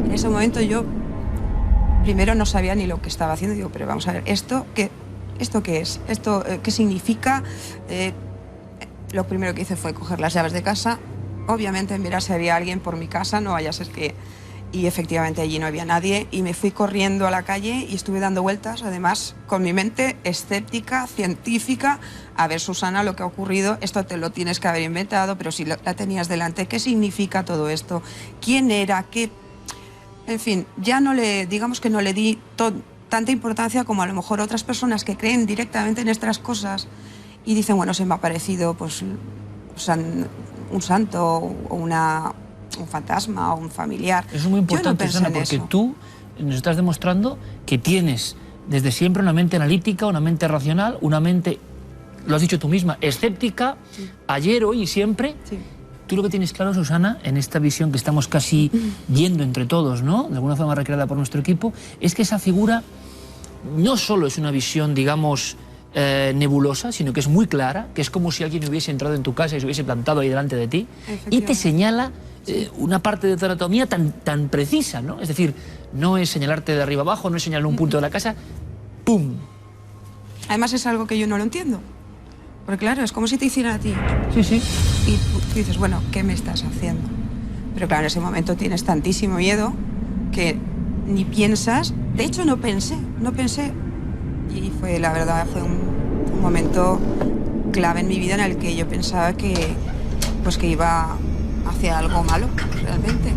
En ese momento yo primero no sabía ni lo que estaba haciendo. Digo, pero vamos a ver, ¿esto qué es? ¿Esto qué significa? Lo primero que hice fue coger las llaves de casa. Obviamente mirar si había alguien por mi casa, no vaya a ser que... Y efectivamente allí no había nadie y me fui corriendo a la calle y estuve dando vueltas, además con mi mente escéptica, científica, a ver, Susana, lo que ha ocurrido, esto te lo tienes que haber inventado, pero si la tenías delante, ¿qué significa todo esto? ¿Quién era? ¿Qué? En fin, ya no le, digamos que no le di tanta importancia como a lo mejor otras personas que creen directamente en estas cosas y dicen, bueno, se me ha parecido pues un santo o un fantasma o un familiar. Eso es muy importante, Susana, porque eso. tú nos estás demostrando que tienes desde siempre una mente analítica, una mente racional, una mente, lo has dicho tú misma, escéptica, sí. Ayer, hoy y siempre. Sí. Tú lo que tienes claro, Susana, en esta visión que estamos casi viendo entre todos, ¿no?, de alguna forma recreada por nuestro equipo, es que esa figura no solo es una visión, digamos, nebulosa, sino que es muy clara, que es como si alguien hubiese entrado en tu casa y se hubiese plantado ahí delante de ti y te señala una parte de tu anatomía tan precisa, ¿no? Es decir, no es señalarte de arriba abajo, no es señalar un punto de la casa, ¡pum! Además es algo que yo no lo entiendo. Porque claro, es como si te hicieran a ti. Sí, sí. Y tú dices, bueno, ¿qué me estás haciendo? Pero claro, en ese momento tienes tantísimo miedo que ni piensas. De hecho, no pensé. Y fue, la verdad, fue un momento clave en mi vida en el que yo pensaba que iba hacia algo malo, realmente.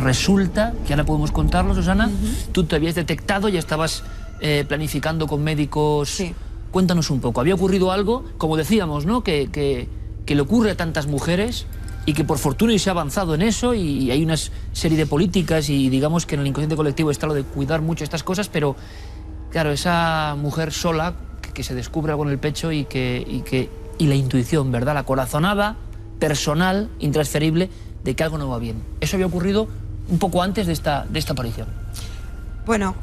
Resulta, que ahora podemos contarlo, Susana, tú te habías detectado, ya estabas planificando con médicos. Sí. Cuéntanos un poco, ¿había ocurrido algo? Como decíamos, ¿no? Que le ocurre a tantas mujeres y que por fortuna se ha avanzado en eso y hay una serie de políticas y digamos que en el inconsciente colectivo está lo de cuidar mucho estas cosas, pero claro, esa mujer sola que se descubre algo en el pecho y la intuición, ¿verdad? La corazonada, personal, intransferible, de que algo no va bien. Eso había ocurrido un poco antes de esta aparición. Bueno,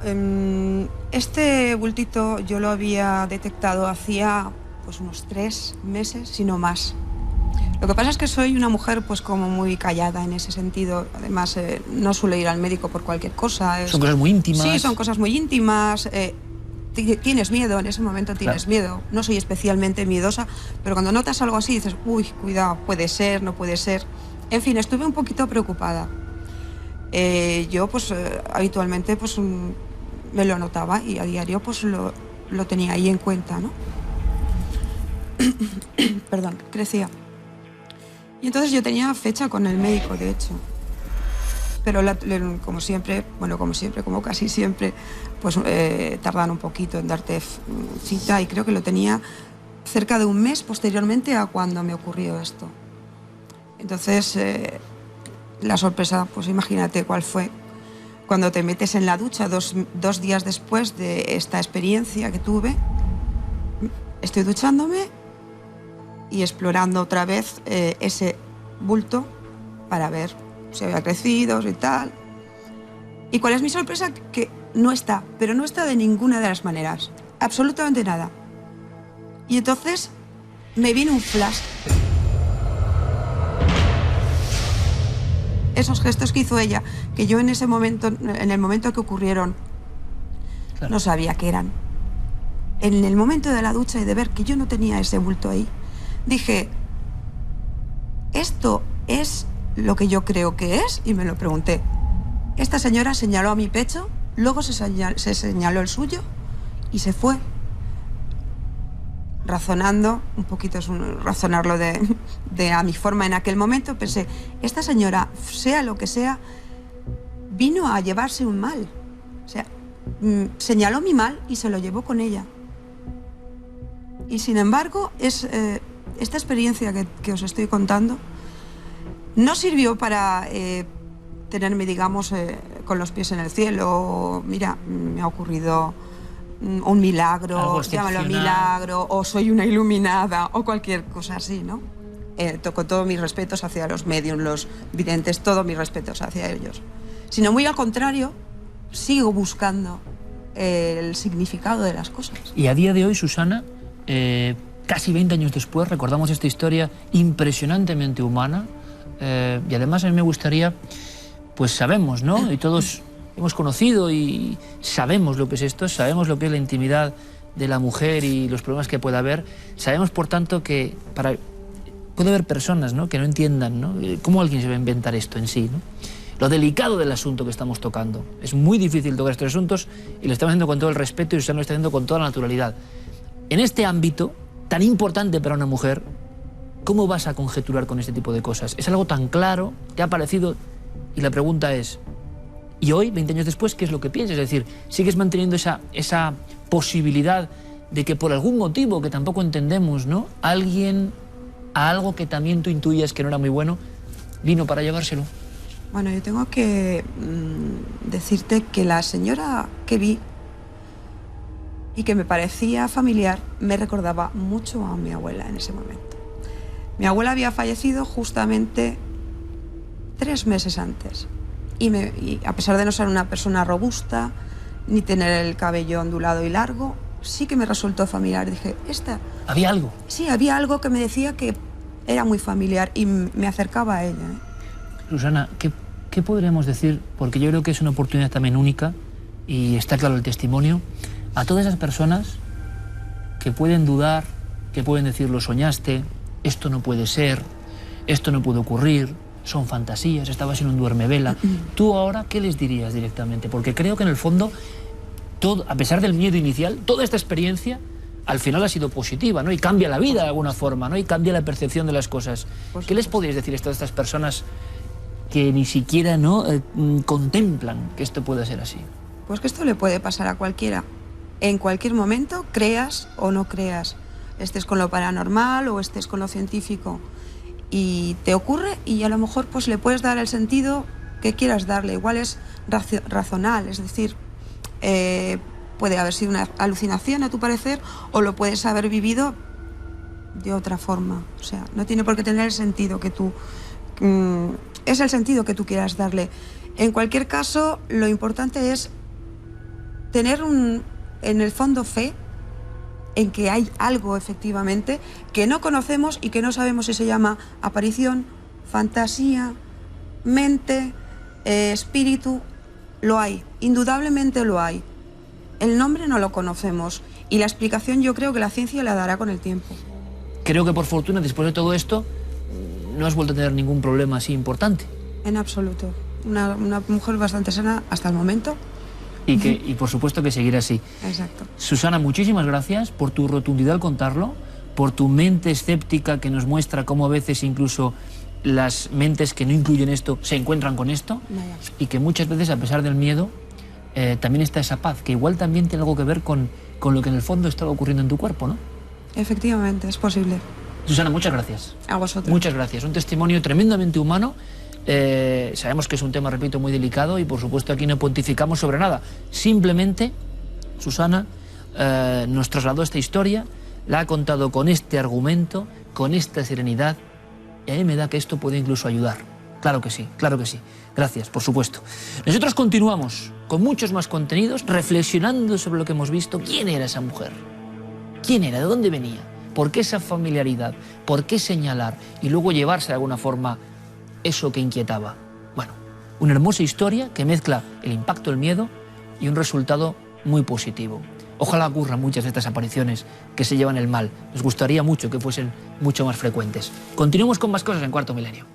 este bultito yo lo había detectado hacía pues unos 3 meses, si no más. Lo que pasa es que soy una mujer pues como muy callada en ese sentido. Además, no suelo ir al médico por cualquier cosa. Son cosas muy íntimas. Sí, son cosas muy íntimas. Tienes miedo, en ese momento tienes miedo. No soy especialmente miedosa, pero cuando notas algo así dices, uy, cuidado, puede ser, no puede ser. En fin, estuve un poquito preocupada. Yo pues habitualmente pues me lo notaba y a diario pues lo tenía ahí en cuenta, ¿no? Perdón, crecía. Y entonces yo tenía fecha con el médico, de hecho. Pero como siempre, como casi siempre, pues tardan un poquito en darte cita y creo que lo tenía cerca de un mes posteriormente a cuando me ocurrió esto. Entonces, la sorpresa, pues imagínate cuál fue. Cuando te metes en la ducha, dos días después de esta experiencia que tuve, estoy duchándome y explorando otra vez ese bulto para ver si había crecido y tal. ¿Y cuál es mi sorpresa? Que no está, pero no está de ninguna de las maneras. Absolutamente nada. Y entonces me vino un flash. Esos gestos que hizo ella, que yo en ese momento, en el momento que ocurrieron, claro, no sabía qué eran. En el momento de la ducha y de ver que yo no tenía ese bulto ahí, dije, ¿esto es lo que yo creo que es? Y me lo pregunté. Esta señora señaló a mi pecho, luego se señaló el suyo y se fue. Razonando, un poquito es razonarlo de a mi forma en aquel momento, pensé, esta señora, sea lo que sea, vino a llevarse un mal. O sea, señaló mi mal y se lo llevó con ella. Y sin embargo, esta experiencia que os estoy contando no sirvió para tenerme, digamos, con los pies en el cielo. Mira, me ha ocurrido un milagro, llámalo milagro, o soy una iluminada, o cualquier cosa así, ¿no? Con todos mis respetos hacia los mediums, los videntes, todos mis respetos hacia ellos. Sino muy al contrario, sigo buscando el significado de las cosas. Y a día de hoy, Susana, casi 20 años después, recordamos esta historia impresionantemente humana, y además a mí me gustaría, pues sabemos, ¿no? Y todos hemos conocido y sabemos lo que es esto, sabemos lo que es la intimidad de la mujer y los problemas que puede haber. Sabemos, por tanto, que puede haber personas, ¿no?, que no entiendan, ¿no?, cómo alguien se va a inventar esto en sí, ¿no? Lo delicado del asunto que estamos tocando. Es muy difícil tocar estos asuntos y lo estamos haciendo con todo el respeto y Susana lo está haciendo con toda la naturalidad. En este ámbito tan importante para una mujer, ¿cómo vas a conjeturar con este tipo de cosas? Es algo tan claro, te ha parecido, y la pregunta es, ¿y hoy, 20 años después, qué es lo que piensas? Es decir, ¿sigues manteniendo esa posibilidad de que por algún motivo que tampoco entendemos, ¿no?, alguien, a algo que también tú intuías que no era muy bueno, vino para llevárselo? Bueno, yo tengo que decirte que la señora que vi y que me parecía familiar me recordaba mucho a mi abuela en ese momento. Mi abuela había fallecido justamente 3 meses antes. Y a pesar de no ser una persona robusta, ni tener el cabello ondulado y largo, sí que me resultó familiar. Dije, ¿había algo? Sí, había algo que me decía que era muy familiar y me acercaba a ella. Susana, ¿qué podríamos decir? Porque yo creo que es una oportunidad también única, y está claro el testimonio, a todas esas personas que pueden dudar, que pueden decir, lo soñaste, esto no puede ser, esto no puede ocurrir, son fantasías, estabas en un duermevela. ¿Tú ahora qué les dirías directamente? Porque creo que en el fondo, todo, a pesar del miedo inicial, toda esta experiencia al final ha sido positiva, ¿no? Y cambia la vida de alguna forma, ¿no? Y cambia la percepción de las cosas. ¿Qué les podríais decir a todas estas personas que ni siquiera contemplan que esto pueda ser así? Pues que esto le puede pasar a cualquiera. En cualquier momento, creas o no creas. Estés con lo paranormal o estés con lo científico. Y te ocurre y a lo mejor pues le puedes dar el sentido que quieras darle. Igual es razonal, es decir, puede haber sido una alucinación a tu parecer o lo puedes haber vivido de otra forma. O sea, no tiene por qué tener el sentido que tú... es el sentido que tú quieras darle. En cualquier caso, lo importante es tener en el fondo fe en que hay algo efectivamente que no conocemos y que no sabemos si se llama aparición, fantasía, mente, espíritu. Lo hay, indudablemente lo hay. El nombre no lo conocemos y la explicación yo creo que la ciencia la dará con el tiempo. Creo que por fortuna, después de todo esto, no has vuelto a tener ningún problema así importante. En absoluto. Una mujer bastante sana hasta el momento. Y por supuesto que seguirá así. Exacto. Susana, muchísimas gracias por tu rotundidad al contarlo, por tu mente escéptica que nos muestra cómo a veces incluso las mentes que no incluyen esto se encuentran con esto. Vaya. Y que muchas veces, a pesar del miedo, también está esa paz, que igual también tiene algo que ver con lo que en el fondo está ocurriendo en tu cuerpo, ¿no? Efectivamente, es posible. Susana, muchas gracias. A vosotros. Muchas gracias. Un testimonio tremendamente humano. Sabemos que es un tema, repito, muy delicado y por supuesto aquí no pontificamos sobre nada. Simplemente, Susana nos trasladó esta historia, la ha contado con este argumento, con esta serenidad, y a mí me da que esto puede incluso ayudar. Claro que sí, claro que sí. Gracias, por supuesto. Nosotros continuamos con muchos más contenidos, reflexionando sobre lo que hemos visto. ¿Quién era esa mujer? ¿Quién era? ¿De dónde venía? ¿Por qué esa familiaridad? ¿Por qué señalar? Y luego llevarse de alguna forma eso que inquietaba. Bueno, una hermosa historia que mezcla el impacto, el miedo y un resultado muy positivo. Ojalá ocurran muchas de estas apariciones que se llevan el mal. Nos gustaría mucho que fuesen mucho más frecuentes. Continuemos con más cosas en Cuarto Milenio.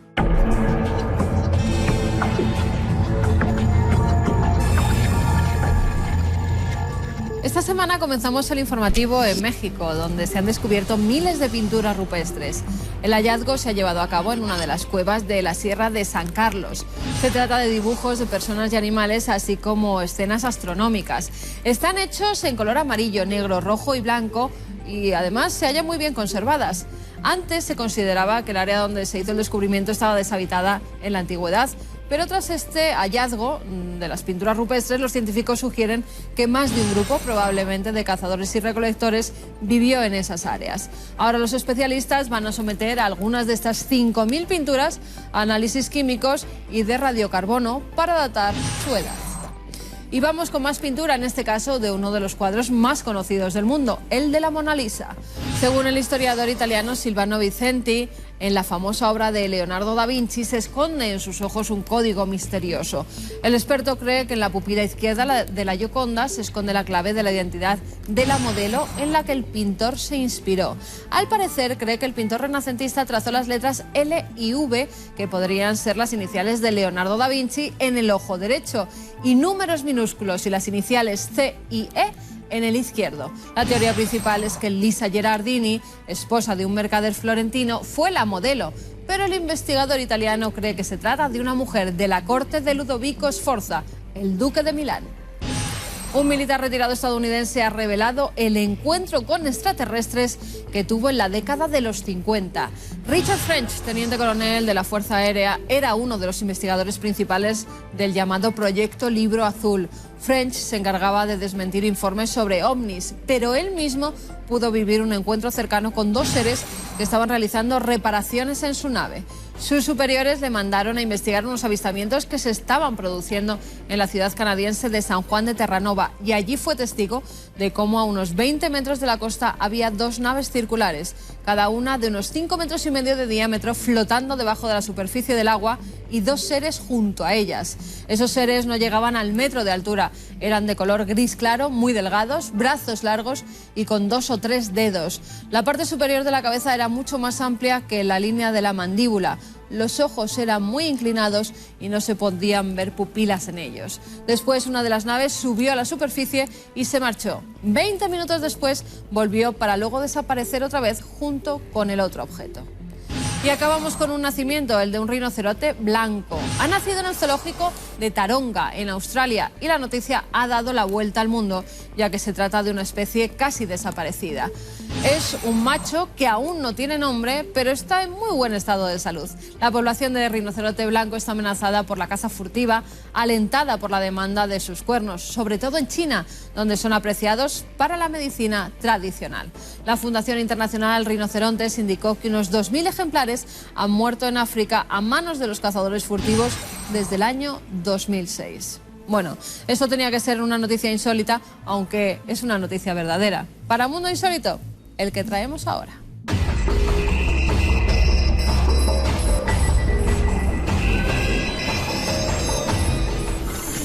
Esta semana comenzamos el informativo en México, donde se han descubierto miles de pinturas rupestres. El hallazgo se ha llevado a cabo en una de las cuevas de la Sierra de San Carlos. Se trata de dibujos de personas y animales, así como escenas astronómicas. Están hechos en color amarillo, negro, rojo y blanco y además se hallan muy bien conservadas. Antes se consideraba que el área donde se hizo el descubrimiento estaba deshabitada en la antigüedad. Pero tras este hallazgo de las pinturas rupestres, los científicos sugieren que más de un grupo, probablemente de cazadores y recolectores, vivió en esas áreas. Ahora los especialistas van a someter a algunas de estas 5.000 pinturas a análisis químicos y de radiocarbono para datar su edad. Y vamos con más pintura, en este caso de uno de los cuadros más conocidos del mundo, el de la Mona Lisa. Según el historiador italiano Silvano Vicenti, en la famosa obra de Leonardo da Vinci se esconde en sus ojos un código misterioso. El experto cree que en la pupila izquierda de la Gioconda se esconde la clave de la identidad de la modelo en la que el pintor se inspiró. Al parecer, cree que el pintor renacentista trazó las letras L y V, que podrían ser las iniciales de Leonardo da Vinci, en el ojo derecho, y números minúsculos y las iniciales C y E en el izquierdo. La teoría principal es que Lisa Gherardini, esposa de un mercader florentino, fue la modelo, pero el investigador italiano cree que se trata de una mujer de la corte de Ludovico Sforza, el duque de Milán. Un militar retirado estadounidense ha revelado el encuentro con extraterrestres que tuvo en la década de los 50. Richard French, teniente coronel de la Fuerza Aérea, era uno de los investigadores principales del llamado Proyecto Libro Azul. French se encargaba de desmentir informes sobre ovnis, pero él mismo pudo vivir un encuentro cercano con dos seres que estaban realizando reparaciones en su nave. Sus superiores le mandaron a investigar unos avistamientos que se estaban produciendo en la ciudad canadiense de San Juan de Terranova, y allí fue testigo de cómo a unos 20 metros de la costa había dos naves circulares cada una de unos 5,5 metros de diámetro, flotando debajo de la superficie del agua, y 2 seres junto a ellas. Esos seres no llegaban al metro de altura, eran de color gris claro, muy delgados, brazos largos y con 2 o 3 dedos. La parte superior de la cabeza era mucho más amplia que la línea de la mandíbula. Los ojos eran muy inclinados y no se podían ver pupilas en ellos. Después, una de las naves subió a la superficie y se marchó. 20 minutos después volvió para luego desaparecer otra vez junto con el otro objeto. Y acabamos con un nacimiento, el de un rinoceronte blanco. Ha nacido en el zoológico de Taronga, en Australia, y la noticia ha dado la vuelta al mundo, ya que se trata de una especie casi desaparecida. Es un macho que aún no tiene nombre, pero está en muy buen estado de salud. La población de rinoceronte blanco está amenazada por la caza furtiva, alentada por la demanda de sus cuernos, sobre todo en China, donde son apreciados para la medicina tradicional. La Fundación Internacional Rinocerontes indicó que unos 2.000 ejemplares han muerto en África a manos de los cazadores furtivos desde el año 2006. Bueno, esto tenía que ser una noticia insólita, aunque es una noticia verdadera. Para Mundo Insólito, el que traemos ahora.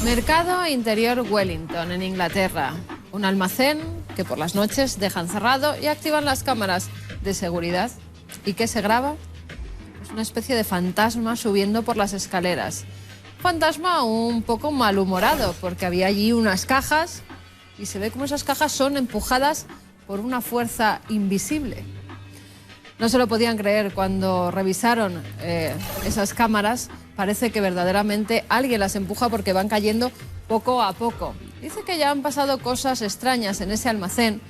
Mercado Interior Wellington, en Inglaterra. Un almacén que por las noches dejan cerrado y activan las cámaras de seguridad. ¿Y qué se graba? Es una especie de fantasma subiendo por las escaleras. Fantasma un poco malhumorado, porque había allí unas cajas y se ve como esas cajas son empujadas por una fuerza invisible. No se lo podían creer cuando revisaron esas cámaras. Parece que verdaderamente alguien las empuja porque van cayendo poco a poco. Dice que ya han pasado cosas extrañas en ese almacén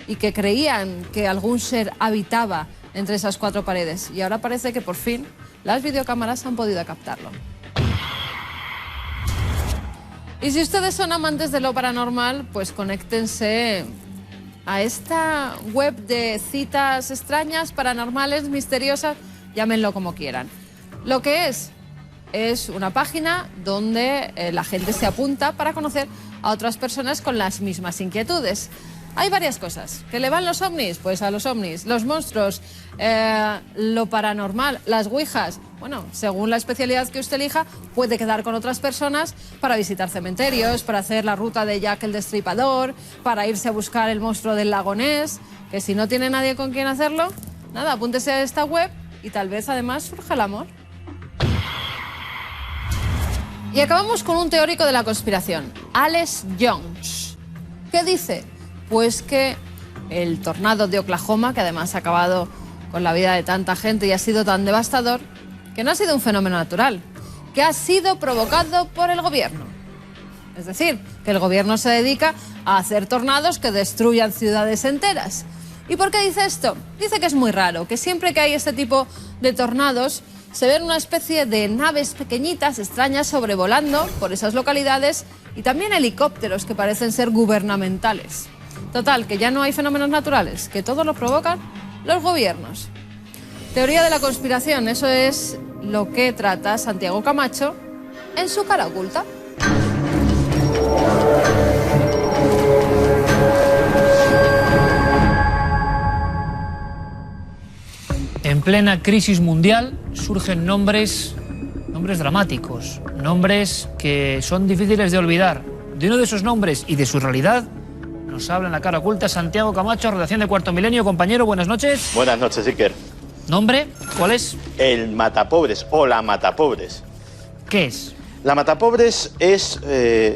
y que creían que algún ser habitaba entre esas 4 paredes. Y ahora parece que por fin las videocámaras han podido captarlo. Y si ustedes son amantes de lo paranormal, pues conéctense a esta web de citas extrañas, paranormales, misteriosas, llámenlo como quieran. Lo que es una página donde la gente se apunta para conocer a otras personas con las mismas inquietudes. Hay varias cosas. ¿Que le van los ovnis? Pues a los ovnis. Los monstruos, lo paranormal, las ouijas. Bueno, según la especialidad que usted elija, puede quedar con otras personas para visitar cementerios, para hacer la ruta de Jack el Destripador, para irse a buscar el monstruo del lago Ness. Que si no tiene nadie con quien hacerlo, nada, apúntese a esta web y tal vez además surja el amor. Y acabamos con un teórico de la conspiración, Alex Jones. ¿Qué dice? Pues que el tornado de Oklahoma, que además ha acabado con la vida de tanta gente y ha sido tan devastador, que no ha sido un fenómeno natural, que ha sido provocado por el gobierno. Es decir, que el gobierno se dedica a hacer tornados que destruyan ciudades enteras. ¿Y por qué dice esto? Dice que es muy raro, que siempre que hay este tipo de tornados se ven una especie de naves pequeñitas, extrañas, sobrevolando por esas localidades y también helicópteros que parecen ser gubernamentales. Total, que ya no hay fenómenos naturales, que todo lo provocan los gobiernos. Teoría de la conspiración, eso es lo que trata Santiago Camacho en su Cara Oculta. En plena crisis mundial surgen nombres dramáticos, nombres que son difíciles de olvidar. De uno de esos nombres y de su realidad nos habla en la Cara Oculta Santiago Camacho, redacción de Cuarto Milenio. Compañero, buenas noches. Buenas noches, Iker. ¿Nombre? ¿Cuál es? El matapobres o la matapobres. ¿Qué es? La matapobres es,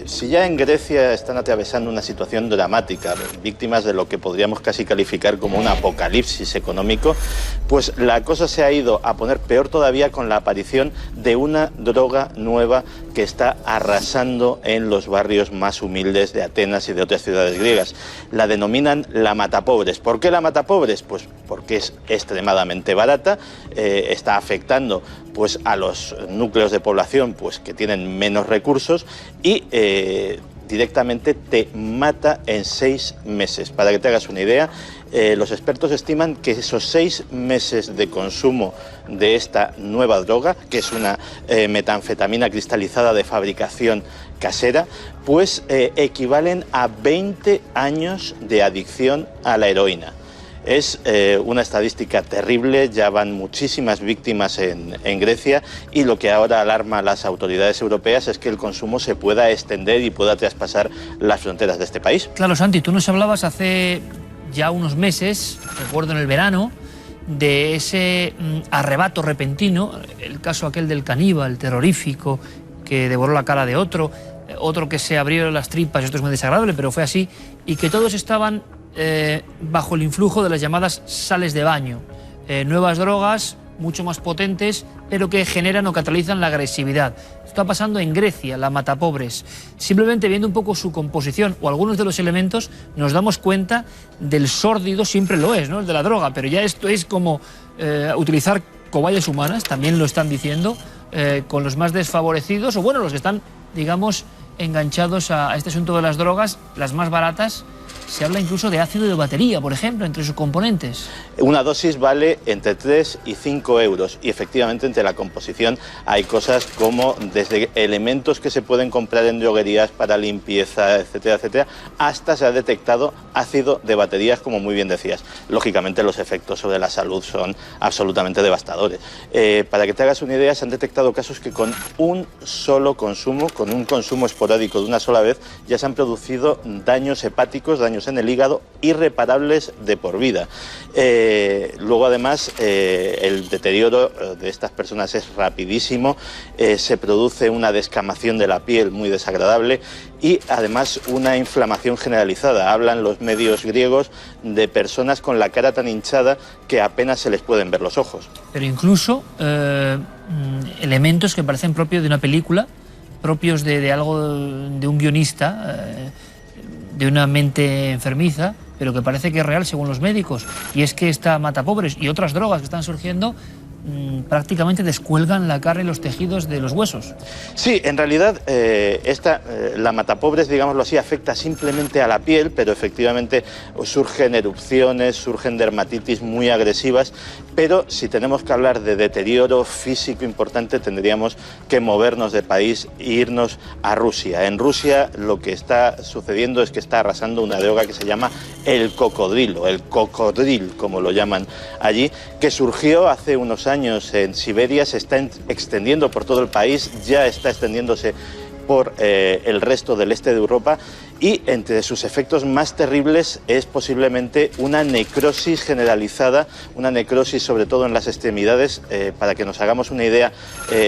si ya en Grecia están atravesando una situación dramática, víctimas de lo que podríamos casi calificar como un apocalipsis económico, pues la cosa se ha ido a poner peor todavía con la aparición de una droga nueva que está arrasando en los barrios más humildes de Atenas y de otras ciudades griegas. La denominan la matapobres. ¿Por qué la matapobres? Pues porque es extremadamente barata, está afectando pues a los núcleos de población pues que tienen menos recursos y directamente te mata en 6 meses. Para que te hagas una idea, los expertos estiman que esos 6 meses de consumo de esta nueva droga, que es una metanfetamina cristalizada de fabricación casera, pues equivalen a 20 años de adicción a la heroína. Es una estadística terrible, ya van muchísimas víctimas en Grecia, y lo que ahora alarma a las autoridades europeas es que el consumo se pueda extender y pueda traspasar las fronteras de este país. Claro, Santi, tú nos hablabas hace ya unos meses, recuerdo en el verano, de ese arrebato repentino, el caso aquel del caníbal terrorífico que devoró la cara de otro que se abrió las tripas, esto es muy desagradable, pero fue así, y que todos estaban bajo el influjo de las llamadas sales de baño, nuevas drogas mucho más potentes, pero que generan o catalizan la agresividad. Está pasando en Grecia, la matapobres. Simplemente viendo un poco su composición o algunos de los elementos, nos damos cuenta del sórdido, siempre lo es, ¿no?, el de la droga, pero ya esto es como utilizar cobayas humanas, también lo están diciendo, con los más desfavorecidos, o bueno, los que están, digamos, enganchados a este asunto de las drogas, las más baratas. Se habla incluso de ácido de batería, por ejemplo, entre sus componentes. Una dosis vale entre 3 y 5 euros y efectivamente entre la composición hay cosas como desde elementos que se pueden comprar en droguerías para limpieza, etcétera, etcétera, hasta se ha detectado ácido de baterías, como muy bien decías. Lógicamente los efectos sobre la salud son absolutamente devastadores. Para que te hagas una idea, se han detectado casos que con un solo consumo, con un consumo esporádico de una sola vez, ya se han producido daños hepáticos, daños en el hígado irreparables de por vida. Luego además el deterioro de estas personas es rapidísimo, se produce una descamación de la piel muy desagradable y además una inflamación generalizada. Hablan los medios griegos de personas con la cara tan hinchada que apenas se les pueden ver los ojos. Pero incluso elementos que parecen propios de una película, propios de algo de un guionista, de una mente enfermiza, pero que parece que es real según los médicos. Y es que esta matapobres y otras drogas que están surgiendo prácticamente descuelgan la carne y los tejidos de los huesos. Sí, en realidad la matapobres, digámoslo así, afecta simplemente a la piel, pero efectivamente surgen erupciones, surgen dermatitis muy agresivas, pero si tenemos que hablar de deterioro físico importante tendríamos que movernos de país e irnos a Rusia. En Rusia lo que está sucediendo es que está arrasando una droga que se llama el cocodrilo, el cocodril, como lo llaman allí, que surgió hace unos años en Siberia, se está extendiendo por todo el país, ya está extendiéndose por el resto del este de Europa y entre sus efectos más terribles es posiblemente una necrosis generalizada, una necrosis sobre todo en las extremidades. Para que nos hagamos una idea,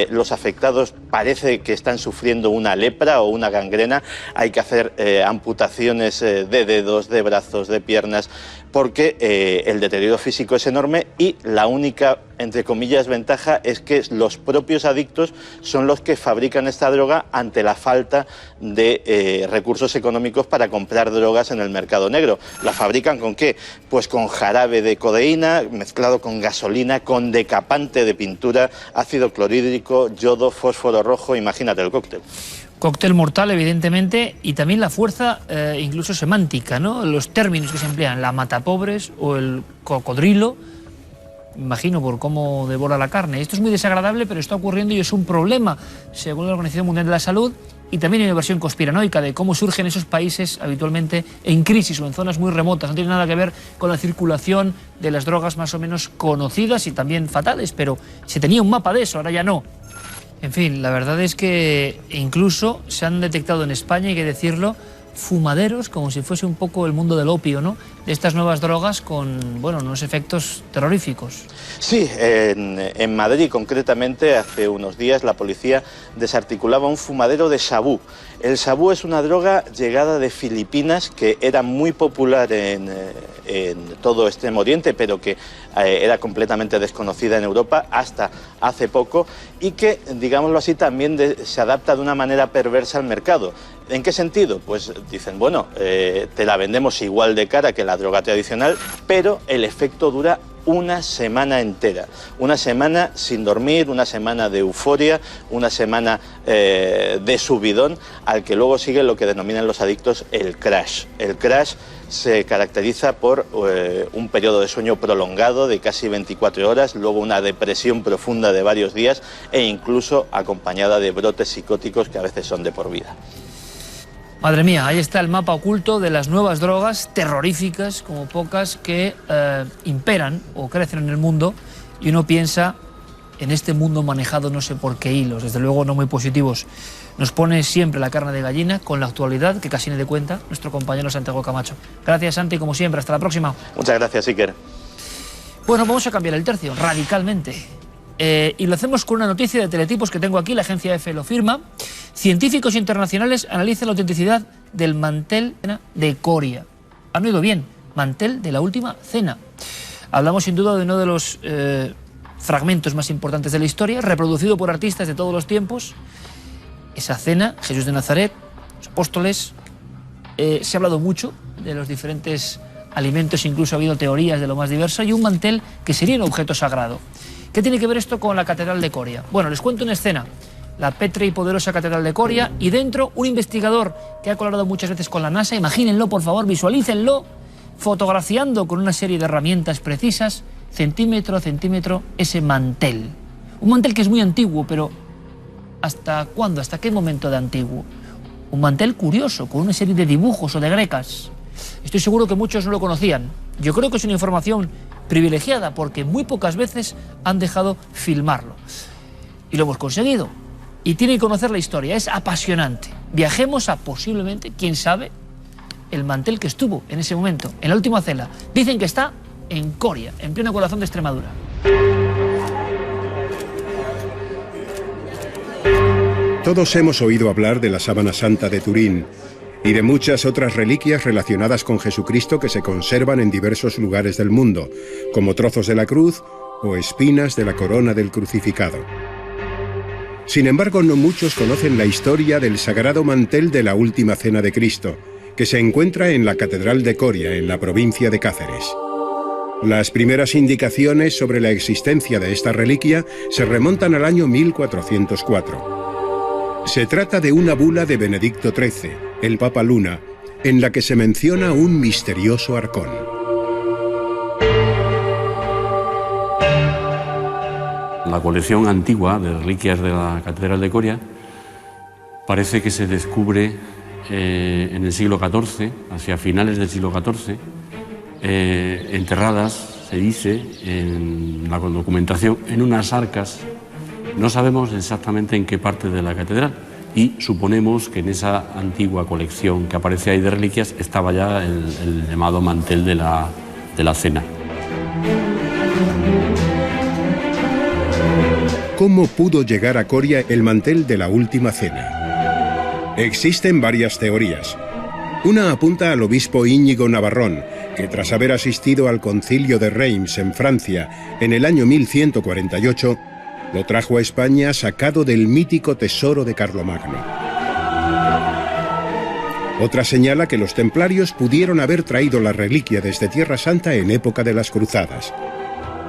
los afectados parece que están sufriendo una lepra o una gangrena, hay que hacer amputaciones de dedos, de brazos, de piernas, porque el deterioro físico es enorme y la única, entre comillas, ventaja es que los propios adictos son los que fabrican esta droga ante la falta de recursos económicos para comprar drogas en el mercado negro. ¿La fabrican con qué? Pues con jarabe de codeína mezclado con gasolina, con decapante de pintura, ácido clorhídrico, yodo, fósforo rojo, imagínate el cóctel. Cóctel mortal, evidentemente, y también la fuerza incluso semántica, ¿no? Los términos que se emplean, la matapobres o el cocodrilo, imagino por cómo devora la carne. Esto es muy desagradable, pero está ocurriendo y es un problema, según la Organización Mundial de la Salud, y también hay una versión conspiranoica de cómo surgen esos países habitualmente en crisis o en zonas muy remotas. No tiene nada que ver con la circulación de las drogas más o menos conocidas y también fatales, pero se tenía un mapa de eso, ahora ya no. En fin, la verdad es que incluso se han detectado en España, hay que decirlo, fumaderos, como si fuese un poco el mundo del opio, ¿no?, de estas nuevas drogas con, bueno, unos efectos terroríficos. Sí, en Madrid concretamente hace unos días la policía desarticulaba un fumadero de sabú. El sabú es una droga llegada de Filipinas que era muy popular en todo Extremo Oriente, pero que era completamente desconocida en Europa hasta hace poco y que, digámoslo así, también se adapta de una manera perversa al mercado. ¿En qué sentido? Pues dicen, bueno, te la vendemos igual de cara que la droga tradicional, pero el efecto dura una semana entera, una semana sin dormir, una semana de euforia, una semana de subidón, al que luego sigue lo que denominan los adictos el crash. El crash se caracteriza por un periodo de sueño prolongado de casi 24 horas, luego una depresión profunda de varios días e incluso acompañada de brotes psicóticos que a veces son de por vida. Madre mía, ahí está el mapa oculto de las nuevas drogas terroríficas, como pocas, que imperan o crecen en el mundo, y uno piensa en este mundo manejado no sé por qué hilos, desde luego no muy positivos. Nos pone siempre la carne de gallina con la actualidad, que casi ni de cuenta, nuestro compañero Santiago Camacho. Gracias, Santi, como siempre. Hasta la próxima. Muchas gracias, Iker. Bueno, vamos a cambiar el tercio, radicalmente. Y lo hacemos con una noticia de Teletipos que tengo aquí, la agencia EFE lo firma. Científicos internacionales analizan la autenticidad del mantel de Coria. Han oído bien, mantel de la última cena. Hablamos sin duda de uno de los fragmentos más importantes de la historia, reproducido por artistas de todos los tiempos. Esa cena, Jesús de Nazaret, los apóstoles. Se ha hablado mucho de los diferentes alimentos, incluso ha habido teorías de lo más diverso, y un mantel que sería un objeto sagrado. ¿Qué tiene que ver esto con la Catedral de Coria? Bueno, les cuento una escena. La pétrea y poderosa Catedral de Coria, y dentro un investigador que ha colaborado muchas veces con la NASA. Imagínenlo, por favor, visualícenlo, fotografiando con una serie de herramientas precisas, centímetro a centímetro, ese mantel. Un mantel que es muy antiguo, pero ¿hasta cuándo? ¿Hasta qué momento de antiguo? Un mantel curioso, con una serie de dibujos o de grecas. Estoy seguro que muchos no lo conocían. Yo creo que es una información privilegiada, porque muy pocas veces han dejado filmarlo. Y lo hemos conseguido. Y tienen que conocer la historia, es apasionante. Viajemos a posiblemente, quién sabe, el mantel que estuvo en ese momento, en la última cena. Dicen que está en Coria, en pleno corazón de Extremadura. Todos hemos oído hablar de la Sábana Santa de Turín y de muchas otras reliquias relacionadas con Jesucristo que se conservan en diversos lugares del mundo, como trozos de la cruz o espinas de la corona del crucificado. Sin embargo, no muchos conocen la historia del sagrado mantel de la última cena de Cristo, que se encuentra en la Catedral de Coria, en la provincia de Cáceres. Las primeras indicaciones sobre la existencia de esta reliquia se remontan al año 1404. Se trata de una bula de Benedicto XIII, el Papa Luna, en la que se menciona un misterioso arcón. La colección antigua de reliquias de la Catedral de Coria parece que se descubre en el siglo XIV, hacia finales del siglo XIV, enterradas, se dice, en la documentación, en unas arcas. No sabemos exactamente en qué parte de la catedral, y suponemos que en esa antigua colección que aparece ahí de reliquias estaba ya el llamado mantel de la cena. ¿Cómo pudo llegar a Coria el mantel de la última cena? Existen varias teorías. Una apunta al obispo Íñigo Navarrón, que tras haber asistido al concilio de Reims en Francia en el año 1148, lo trajo a España sacado del mítico tesoro de Carlomagno. Otra señala que los templarios pudieron haber traído la reliquia desde Tierra Santa en época de las cruzadas.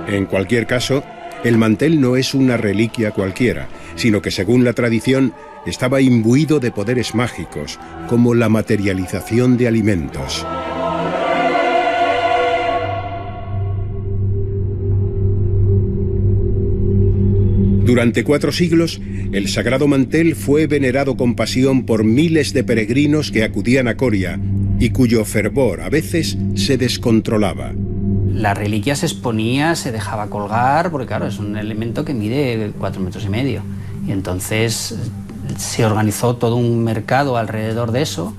En cualquier caso, el mantel no es una reliquia cualquiera, sino que según la tradición estaba imbuido de poderes mágicos, como la materialización de alimentos. Durante 4 siglos, el sagrado mantel fue venerado con pasión por miles de peregrinos que acudían a Coria y cuyo fervor a veces se descontrolaba. La reliquia se exponía, se dejaba colgar, porque claro, es un elemento que mide 4,5 metros. Y entonces se organizó todo un mercado alrededor de eso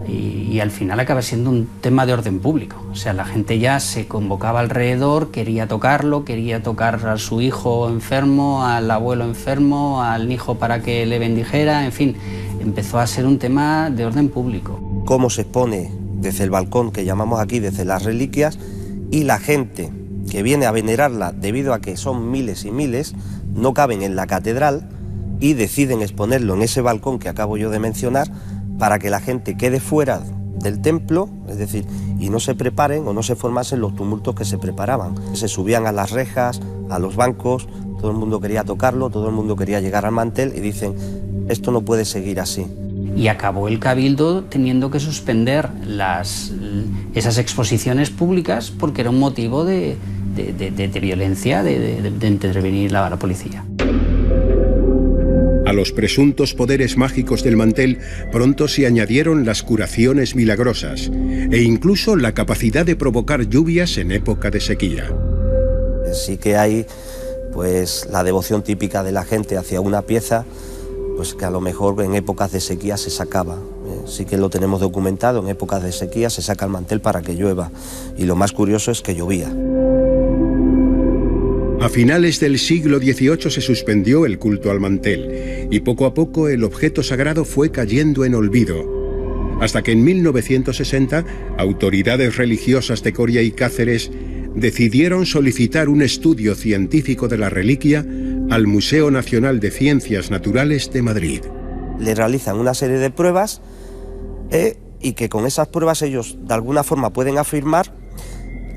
y al final acaba siendo un tema de orden público. O sea, la gente ya se convocaba alrededor, quería tocarlo, quería tocar a su hijo enfermo, al abuelo enfermo, al hijo para que le bendijera, en fin, empezó a ser un tema de orden público. Cómo se expone desde el balcón que llamamos aquí, desde las reliquias, y la gente que viene a venerarla, debido a que son miles y miles, no caben en la catedral y deciden exponerlo en ese balcón que acabo yo de mencionar para que la gente quede fuera del templo, es decir, y no se preparen o no se formasen los tumultos que se preparaban. Se subían a las rejas, a los bancos, todo el mundo quería tocarlo, todo el mundo quería llegar al mantel y dicen, esto no puede seguir así. Y acabó el Cabildo teniendo que suspender esas exposiciones públicas porque era un motivo de violencia, de intervenir la policía. A los presuntos poderes mágicos del mantel pronto se añadieron las curaciones milagrosas e incluso la capacidad de provocar lluvias en época de sequía. Sí que hay pues la devoción típica de la gente hacia una pieza, pues que a lo mejor en épocas de sequía se sacaba. Sí que lo tenemos documentado, en épocas de sequía se saca el mantel para que llueva, y lo más curioso es que llovía. A finales del siglo XVIII se suspendió el culto al mantel y poco a poco el objeto sagrado fue cayendo en olvido, hasta que en 1960 autoridades religiosas de Coria y Cáceres decidieron solicitar un estudio científico de la reliquia al Museo Nacional de Ciencias Naturales de Madrid. Le realizan una serie de pruebas y que con esas pruebas ellos de alguna forma pueden afirmar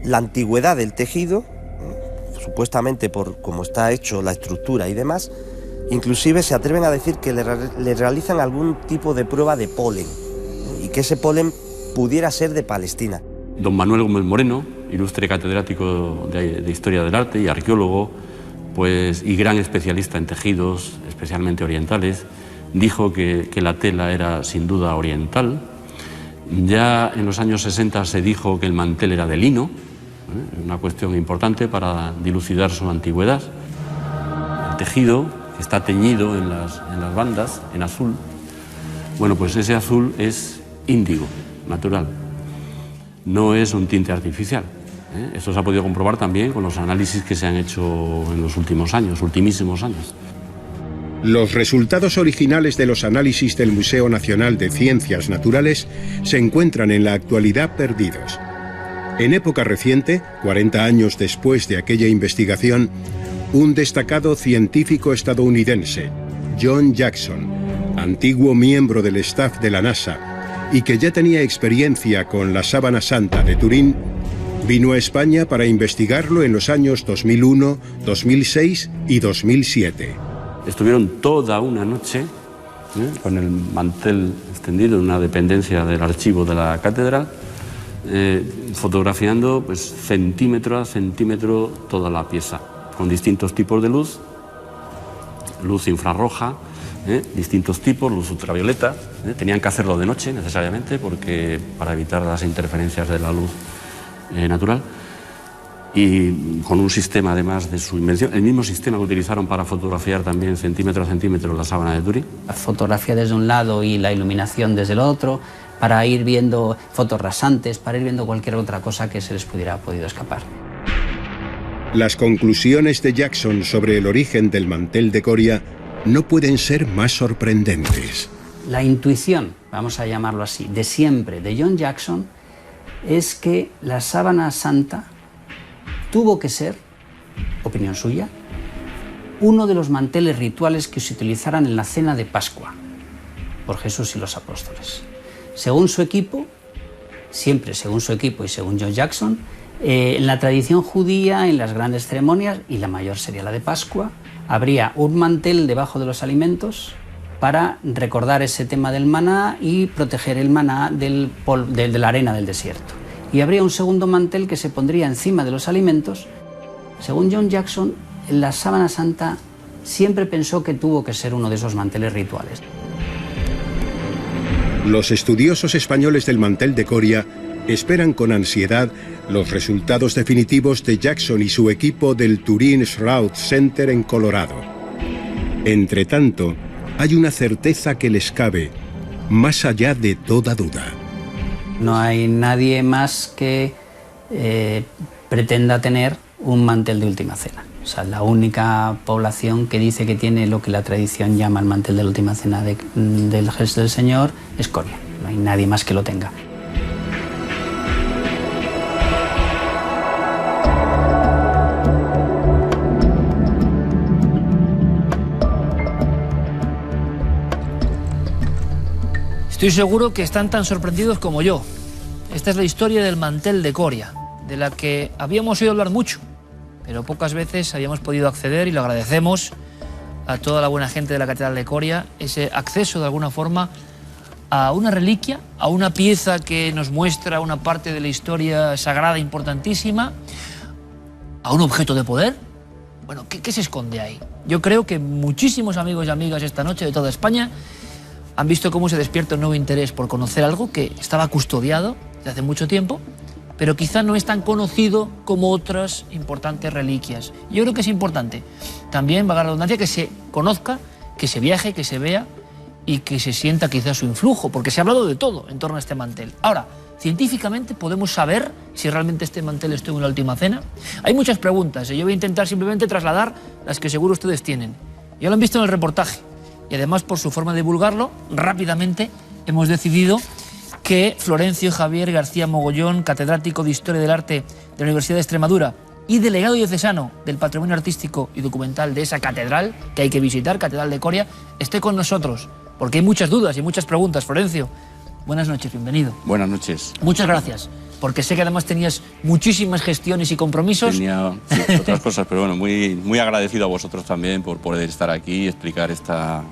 la antigüedad del tejido, supuestamente por cómo está hecho la estructura y demás. Inclusive se atreven a decir que le realizan algún tipo de prueba de polen y que ese polen pudiera ser de Palestina. Don Manuel Gómez Moreno, ilustre catedrático de Historia del Arte y arqueólogo, pues, y gran especialista en tejidos, especialmente orientales, dijo que la tela era sin duda oriental. Ya en los años 60 se dijo que el mantel era de lino, una cuestión importante para dilucidar su antigüedad. El tejido, que está teñido en las bandas, en azul, bueno, pues ese azul es índigo, natural. No es un tinte artificial. Esto se ha podido comprobar también con los análisis que se han hecho en los últimos años, ultimísimos años. Los resultados originales de los análisis del Museo Nacional de Ciencias Naturales se encuentran en la actualidad perdidos. En época reciente, 40 años después de aquella investigación, un destacado científico estadounidense, John Jackson, antiguo miembro del staff de la NASA y que ya tenía experiencia con la sábana santa de Turín, vino a España para investigarlo en los años 2001, 2006 y 2007. Estuvieron toda una noche con el mantel extendido en una dependencia del archivo de la catedral, fotografiando pues, centímetro a centímetro toda la pieza, con distintos tipos de luz infrarroja, distintos tipos, luz ultravioleta. Tenían que hacerlo de noche necesariamente porque para evitar las interferencias de la luz natural, y con un sistema además de su invención, el mismo sistema que utilizaron para fotografiar también centímetro a centímetro la sábana de Turín. La fotografía desde un lado y la iluminación desde el otro, para ir viendo fotos rasantes, para ir viendo cualquier otra cosa que se les pudiera podido escapar. Las conclusiones de Jackson sobre el origen del mantel de Coria no pueden ser más sorprendentes. La intuición, vamos a llamarlo así, de siempre, de John Jackson, es que la sábana santa tuvo que ser, opinión suya, uno de los manteles rituales que se utilizaran en la cena de Pascua por Jesús y los apóstoles. Según su equipo, siempre según su equipo y según John Jackson, en la tradición judía, en las grandes ceremonias, y la mayor sería la de Pascua, habría un mantel debajo de los alimentos para recordar ese tema del maná y proteger el maná de la arena del desierto. Y habría un segundo mantel que se pondría encima de los alimentos. Según John Jackson, la sábana santa siempre pensó que tuvo que ser uno de esos manteles rituales. Los estudiosos españoles del mantel de Coria esperan con ansiedad los resultados definitivos de Jackson y su equipo del Turín Shroud Center en Colorado. Entre tanto, hay una certeza que les cabe, más allá de toda duda. No hay nadie más que pretenda tener un mantel de última cena. O sea, la única población que dice que tiene lo que la tradición llama el mantel de la última cena del Gesto del Señor es Coria. No hay nadie más que lo tenga. Estoy seguro que están tan sorprendidos como yo. Esta es la historia del mantel de Coria, de la que habíamos oído hablar mucho, pero pocas veces habíamos podido acceder, y lo agradecemos a toda la buena gente de la Catedral de Coria, ese acceso de alguna forma a una reliquia, a una pieza que nos muestra una parte de la historia sagrada importantísima, a un objeto de poder, Bueno, ¿qué se esconde ahí? Yo creo que muchísimos amigos y amigas esta noche de toda España han visto cómo se despierta un nuevo interés por conocer algo que estaba custodiado desde hace mucho tiempo, pero quizá no es tan conocido como otras importantes reliquias. Yo creo que es importante también, valga la redundancia, que se conozca, que se viaje, que se vea y que se sienta quizá su influjo, porque se ha hablado de todo en torno a este mantel. Ahora, científicamente podemos saber si realmente este mantel estuvo en la última cena. Hay muchas preguntas y yo voy a intentar simplemente trasladar las que seguro ustedes tienen. Ya lo han visto en el reportaje y además por su forma de divulgarlo, rápidamente hemos decidido que Florencio Javier García Mogollón, catedrático de Historia del Arte de la Universidad de Extremadura y delegado diocesano del Patrimonio Artístico y Documental de esa catedral, que hay que visitar, Catedral de Coria, esté con nosotros, porque hay muchas dudas y muchas preguntas. Florencio, buenas noches, bienvenido. Buenas noches. Muchas gracias, porque sé que además tenías muchísimas gestiones y compromisos. Tenía otras cosas, pero bueno, muy agradecido a vosotros también por poder estar aquí y explicar esta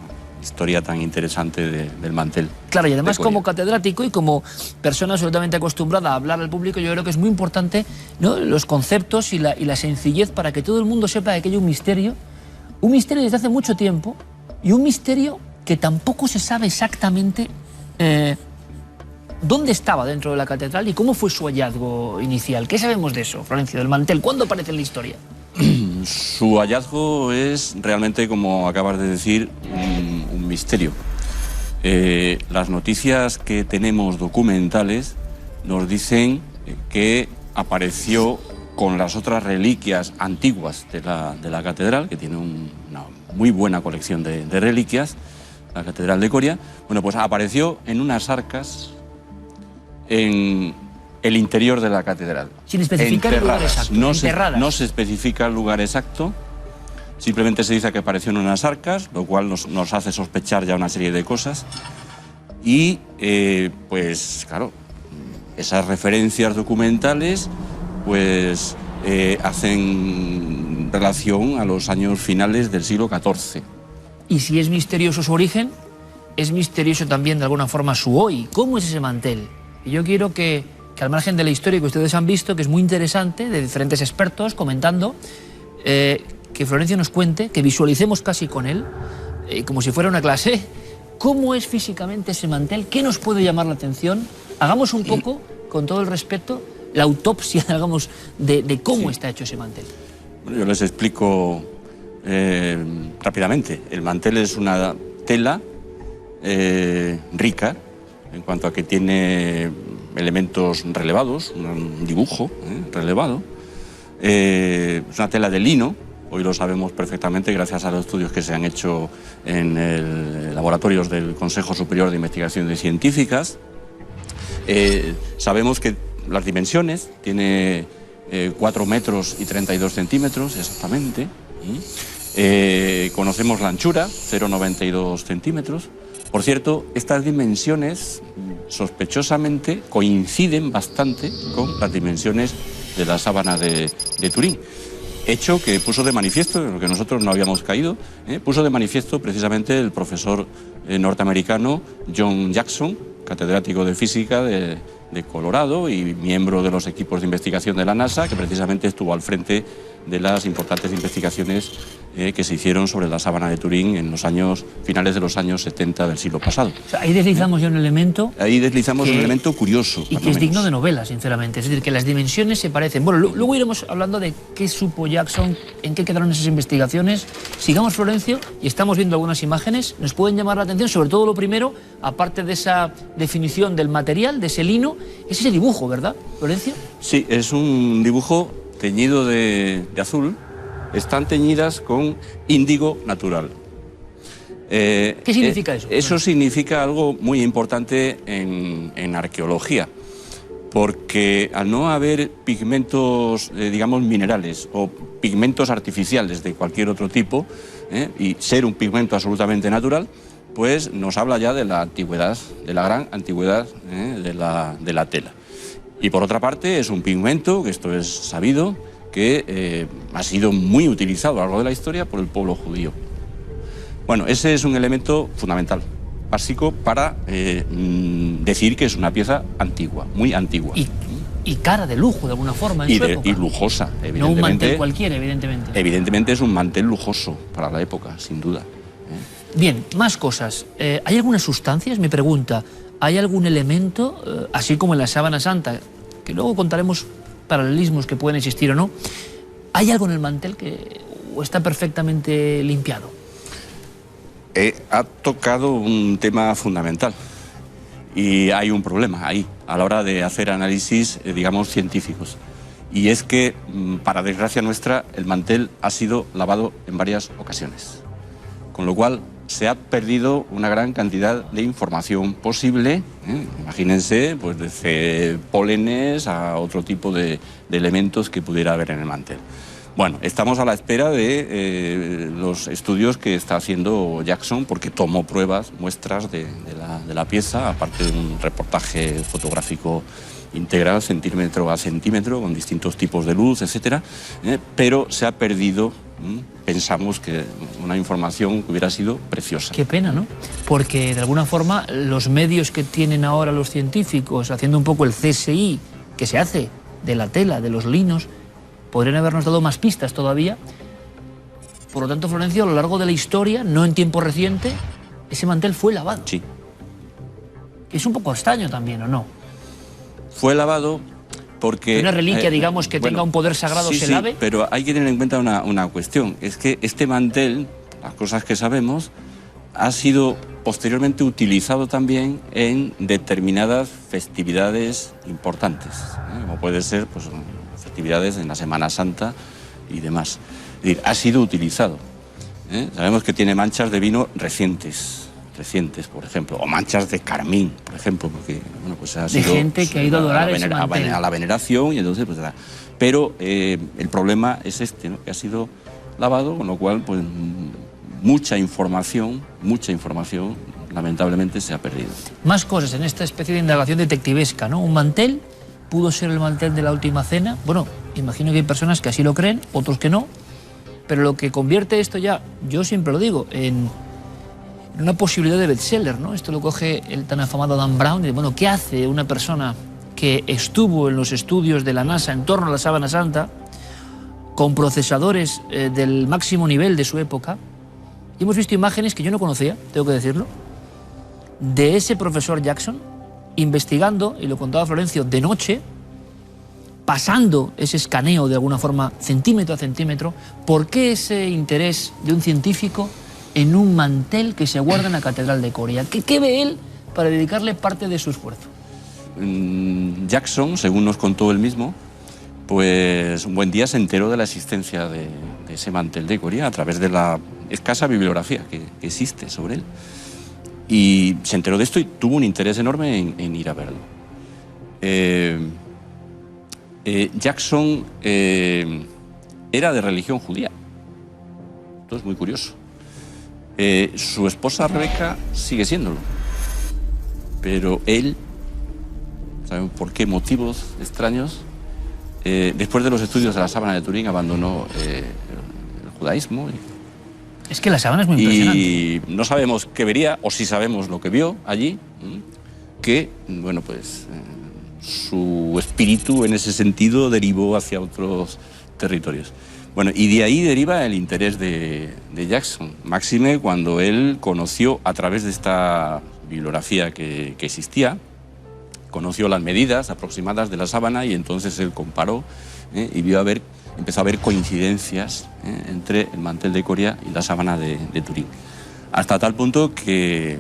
historia tan interesante del mantel. Claro, y además como catedrático y como persona absolutamente acostumbrada a hablar al público, yo creo que es muy importante, ¿no?, los conceptos y la sencillez para que todo el mundo sepa de que hay un misterio desde hace mucho tiempo y un misterio que tampoco se sabe exactamente dónde estaba dentro de la catedral y cómo fue su hallazgo inicial. ¿Qué sabemos de eso, Florencio, del mantel? ¿Cuándo aparece en la historia? Su hallazgo es realmente, como acabas de decir, un misterio. Las noticias que tenemos documentales nos dicen que apareció con las otras reliquias antiguas de la catedral, que tiene una muy buena colección de reliquias, la Catedral de Coria. Bueno, pues apareció en unas arcas en el interior de la catedral. Sin especificar el lugar exacto. No se especifica el lugar exacto, simplemente se dice que apareció en unas arcas, lo cual nos hace sospechar ya una serie de cosas. Y, pues, claro, esas referencias documentales, pues, hacen relación a los años finales del siglo XIV. Y si es misterioso su origen, es misterioso también de alguna forma su hoy. ¿Cómo es ese mantel? Y yo quiero que al margen de la historia que ustedes han visto, que es muy interesante, de diferentes expertos comentando, que Florencio nos cuente, que visualicemos casi con él, como si fuera una clase, cómo es físicamente ese mantel, qué nos puede llamar la atención. Hagamos un poco, con todo el respeto, la autopsia, digamos, de cómo está hecho ese mantel. Bueno, yo les explico rápidamente. El mantel es una tela rica, en cuanto a que tiene elementos relevados, un dibujo relevado. Es una tela de lino, hoy lo sabemos perfectamente gracias a los estudios que se han hecho en laboratorios del Consejo Superior de Investigaciones Científicas. Sabemos que las dimensiones, tiene 4 metros y 32 centímetros exactamente. Conocemos la anchura, 0,92 centímetros. Por cierto, estas dimensiones sospechosamente coinciden bastante con las dimensiones de la sábana de Turín. Hecho que puso de manifiesto, en lo que nosotros no habíamos caído, puso de manifiesto precisamente el profesor norteamericano John Jackson, catedrático de física de Colorado y miembro de los equipos de investigación de la NASA, que precisamente estuvo al frente de las importantes investigaciones que se hicieron sobre la sábana de Turín en los finales de los años 70 del siglo pasado. O sea, ahí deslizamos ya un elemento... Ahí deslizamos un elemento curioso. Y que es digno de novela, sinceramente. Es decir, que las dimensiones se parecen. Bueno, luego iremos hablando de qué supo Jackson, en qué quedaron esas investigaciones. Sigamos, Florencio, y estamos viendo algunas imágenes. Nos pueden llamar la atención, sobre todo lo primero, aparte de esa definición del material, de ese lino, es ese dibujo, ¿verdad, Florencio? Sí, es un dibujo teñido de azul. Están teñidas con índigo natural. ¿Qué significa eso? Eso significa algo muy importante en arqueología, porque al no haber pigmentos, digamos, minerales o pigmentos artificiales de cualquier otro tipo, y ser un pigmento absolutamente natural, pues nos habla ya de la antigüedad, de la gran antigüedad de la tela. Y por otra parte es un pigmento, que esto es sabido, que ha sido muy utilizado a lo largo de la historia por el pueblo judío. Bueno, ese es un elemento fundamental, básico, para decir que es una pieza antigua, muy antigua. y cara de lujo de alguna forma en su época. Y lujosa, evidentemente. No un mantel cualquiera, evidentemente. Evidentemente es un mantel lujoso para la época, sin duda. Bien, más cosas. ¿Hay algunas sustancias? Me pregunta. ¿Hay algún elemento, así como en la sábana santa, que luego contaremos paralelismos que pueden existir o no? ¿Hay algo en el mantel que o está perfectamente limpiado? Ha tocado un tema fundamental y hay un problema ahí a la hora de hacer análisis, digamos, científicos. Y es que, para desgracia nuestra, el mantel ha sido lavado en varias ocasiones. Con lo cual se ha perdido una gran cantidad de información posible, imagínense, pues desde pólenes a otro tipo de elementos que pudiera haber en el mantel. Bueno, estamos a la espera de los estudios que está haciendo Jackson, porque tomó pruebas, muestras de la pieza, aparte de un reportaje fotográfico integral, centímetro a centímetro, con distintos tipos de luz, etcétera, pero se ha perdido, pensamos que una información que hubiera sido preciosa. Qué pena, ¿no? Porque de alguna forma los medios que tienen ahora los científicos, haciendo un poco el CSI que se hace de la tela, de los linos, podrían habernos dado más pistas todavía. Por lo tanto, Florencio, a lo largo de la historia, no en tiempo reciente, ese mantel fue lavado. Sí. Es un poco extraño también, ¿o no? Fue lavado porque... Una reliquia, digamos, que tenga un poder sagrado se lave. Pero hay que tener en cuenta una cuestión. Es que este mantel, las cosas que sabemos, ha sido posteriormente utilizado también en determinadas festividades importantes, como puede ser, pues, festividades en la Semana Santa y demás. Es decir, ha sido utilizado. Sabemos que tiene manchas de vino recientes, por ejemplo, o manchas de carmín, por ejemplo, porque bueno, pues ha sido... De gente que ha ido a adorar ese mantel. A la veneración, y entonces, pues... Pero el problema es este, ¿no? Que ha sido lavado, con lo cual, pues, mucha información, lamentablemente, se ha perdido. Más cosas en esta especie de indagación detectivesca, ¿no? Un mantel... ¿Pudo ser el mantel de la última cena? Bueno, imagino que hay personas que así lo creen, otros que no, pero lo que convierte esto ya, yo siempre lo digo, en una posibilidad de bestseller, ¿no? Esto lo coge el tan afamado Dan Brown, y bueno, ¿qué hace una persona que estuvo en los estudios de la NASA en torno a la sábana santa, con procesadores del máximo nivel de su época? Y hemos visto imágenes que yo no conocía, tengo que decirlo, de ese profesor Jackson, investigando, y lo contaba Florencio, de noche, pasando ese escaneo de alguna forma centímetro a centímetro. ¿Por qué ese interés de un científico en un mantel que se guarda en la Catedral de Coria? ¿Qué ve él para dedicarle parte de su esfuerzo? Jackson, según nos contó él mismo, pues un buen día se enteró de la existencia de ese mantel de Coria a través de la escasa bibliografía que existe sobre él. Y se enteró de esto y tuvo un interés enorme en ir a verlo. Jackson era de religión judía. Esto es muy curioso. Su esposa Rebeca sigue siéndolo. Pero él, ¿saben por qué motivos extraños? Después de los estudios de la sábana de Turín abandonó el judaísmo. Es que la sábana es muy impresionante. Y no sabemos qué vería, o sí sabemos lo que vio allí, que, bueno, pues su espíritu en ese sentido derivó hacia otros territorios. Bueno, y de ahí deriva el interés de Jackson, máxime cuando él conoció, a través de esta bibliografía que existía, conoció las medidas aproximadas de la sábana, y entonces él comparó y empezó a ver coincidencias entre el mantel de Coria y la sábana de Turín. Hasta tal punto que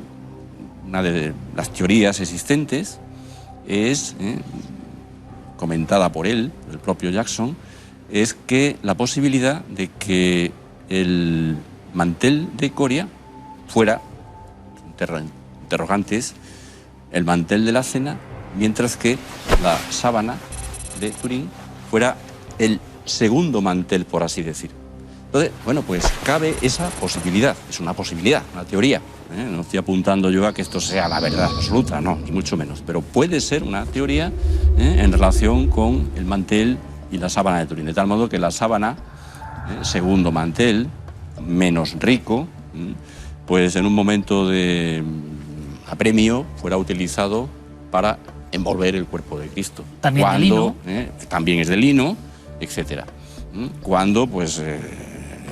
una de las teorías existentes es, comentada por él, el propio Jackson, es que la posibilidad de que el mantel de Coria fuera, interrogantes, el mantel de la cena, mientras que la sábana de Turín fuera el segundo mantel, por así decir. Entonces, bueno, pues cabe esa posibilidad. Es una posibilidad, una teoría. No estoy apuntando yo a que esto sea la verdad absoluta, no, ni mucho menos. Pero puede ser una teoría en relación con el mantel y la sábana de Turín. De tal modo que la sábana, segundo mantel, menos rico, pues en un momento de apremio fuera utilizado para envolver el cuerpo de Cristo. También de lino. También es de lino, etcétera. Cuando, pues,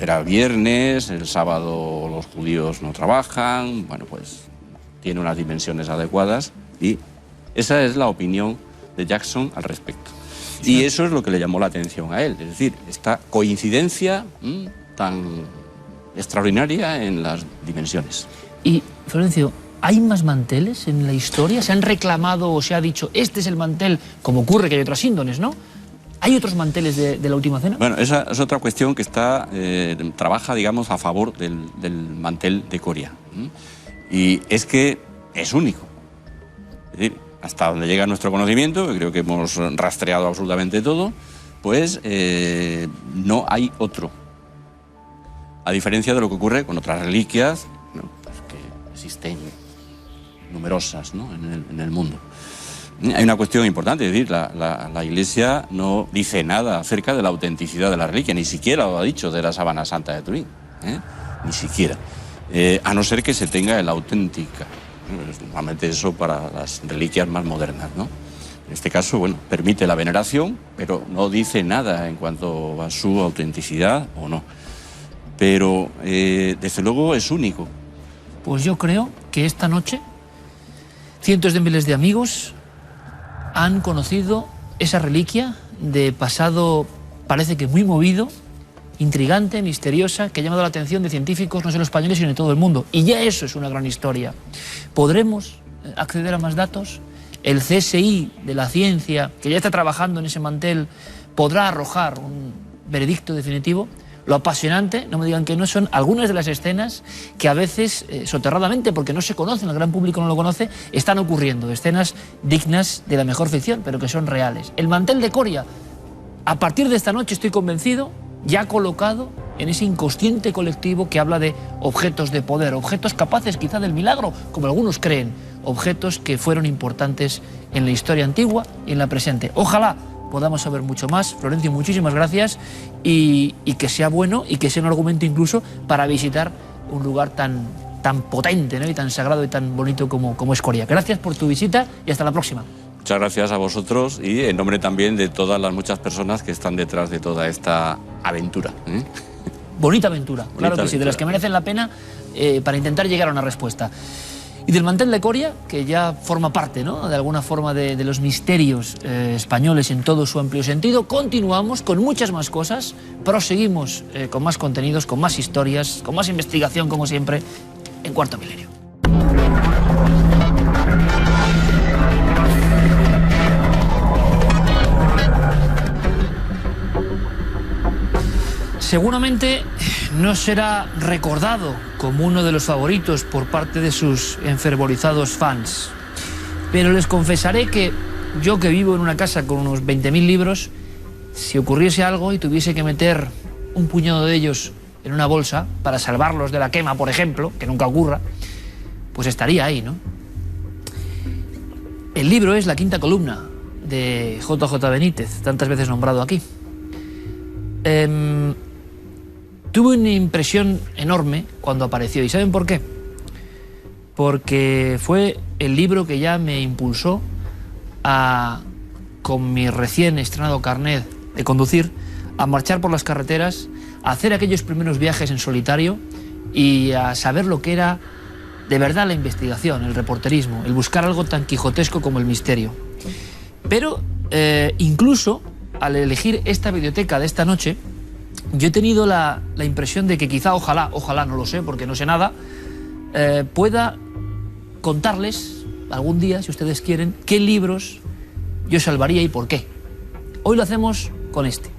era viernes, el sábado los judíos no trabajan, bueno, pues tiene unas dimensiones adecuadas y esa es la opinión de Jackson al respecto. Y eso es lo que le llamó la atención a él, es decir, esta coincidencia tan extraordinaria en las dimensiones. Y, Florencio, ¿hay más manteles en la historia? ¿Se han reclamado o se ha dicho, este es el mantel, como ocurre que hay otras índoles, ¿no? ¿Hay otros manteles de la Última Cena? Bueno, esa es otra cuestión que trabaja, digamos, a favor del mantel de Coria. Y es que es único. Es decir, hasta donde llega nuestro conocimiento, que creo que hemos rastreado absolutamente todo, pues no hay otro. A diferencia de lo que ocurre con otras reliquias, ¿no? Pues que existen numerosas, ¿no? en el mundo. Hay una cuestión importante, es decir, la Iglesia no dice nada acerca de la autenticidad de la reliquia, ni siquiera lo ha dicho de la sábana santa de Turín, ni siquiera, a no ser que se tenga la auténtica. Normalmente eso para las reliquias más modernas, ¿no? En este caso, bueno, permite la veneración, pero no dice nada en cuanto a su autenticidad o no. Pero, desde luego, es único. Pues yo creo que esta noche cientos de miles de amigos han conocido esa reliquia de pasado, parece que muy movido, intrigante, misteriosa, que ha llamado la atención de científicos no solo españoles, sino de todo el mundo. Y ya eso es una gran historia. ¿Podremos acceder a más datos? ¿El CSI de la ciencia, que ya está trabajando en ese mantel, podrá arrojar un veredicto definitivo? Lo apasionante, no me digan que no, son algunas de las escenas que a veces, soterradamente, porque no se conocen, el gran público no lo conoce, están ocurriendo. Escenas dignas de la mejor ficción, pero que son reales. El mantel de Coria, a partir de esta noche estoy convencido, ya colocado en ese inconsciente colectivo que habla de objetos de poder, objetos capaces quizá del milagro, como algunos creen, objetos que fueron importantes en la historia antigua y en la presente. Ojalá podamos saber mucho más. Florencio, muchísimas gracias y que sea bueno y que sea un argumento incluso para visitar un lugar tan potente, ¿no? Y tan sagrado y tan bonito como es Coria. Gracias por tu visita y hasta la próxima. Muchas gracias a vosotros y en nombre también de todas las muchas personas que están detrás de toda esta aventura. Bonita aventura, claro que sí, de las que merecen la pena para intentar llegar a una respuesta. Y del mantel de Coria, que ya forma parte, ¿no?, de alguna forma de los misterios españoles en todo su amplio sentido, continuamos con muchas más cosas, proseguimos con más contenidos, con más historias, con más investigación, como siempre, en Cuarto Milenio. Seguramente no será recordado como uno de los favoritos por parte de sus enfervorizados fans. Pero les confesaré que yo, que vivo en una casa con unos 20.000 libros, si ocurriese algo y tuviese que meter un puñado de ellos en una bolsa para salvarlos de la quema, por ejemplo, que nunca ocurra, pues estaría ahí, ¿no? El libro es La Quinta Columna, de J.J. Benítez, tantas veces nombrado aquí. Tuve una impresión enorme cuando apareció. ¿Y saben por qué? Porque fue el libro que ya me impulsó a, con mi recién estrenado carnet de conducir, a marchar por las carreteras, a hacer aquellos primeros viajes en solitario y a saber lo que era de verdad la investigación, el reporterismo, el buscar algo tan quijotesco como el misterio. Pero incluso al elegir esta biblioteca de esta noche, yo he tenido la impresión de que quizá, ojalá, no lo sé porque no sé nada, pueda contarles algún día, si ustedes quieren, qué libros yo salvaría y por qué. Hoy lo hacemos con este.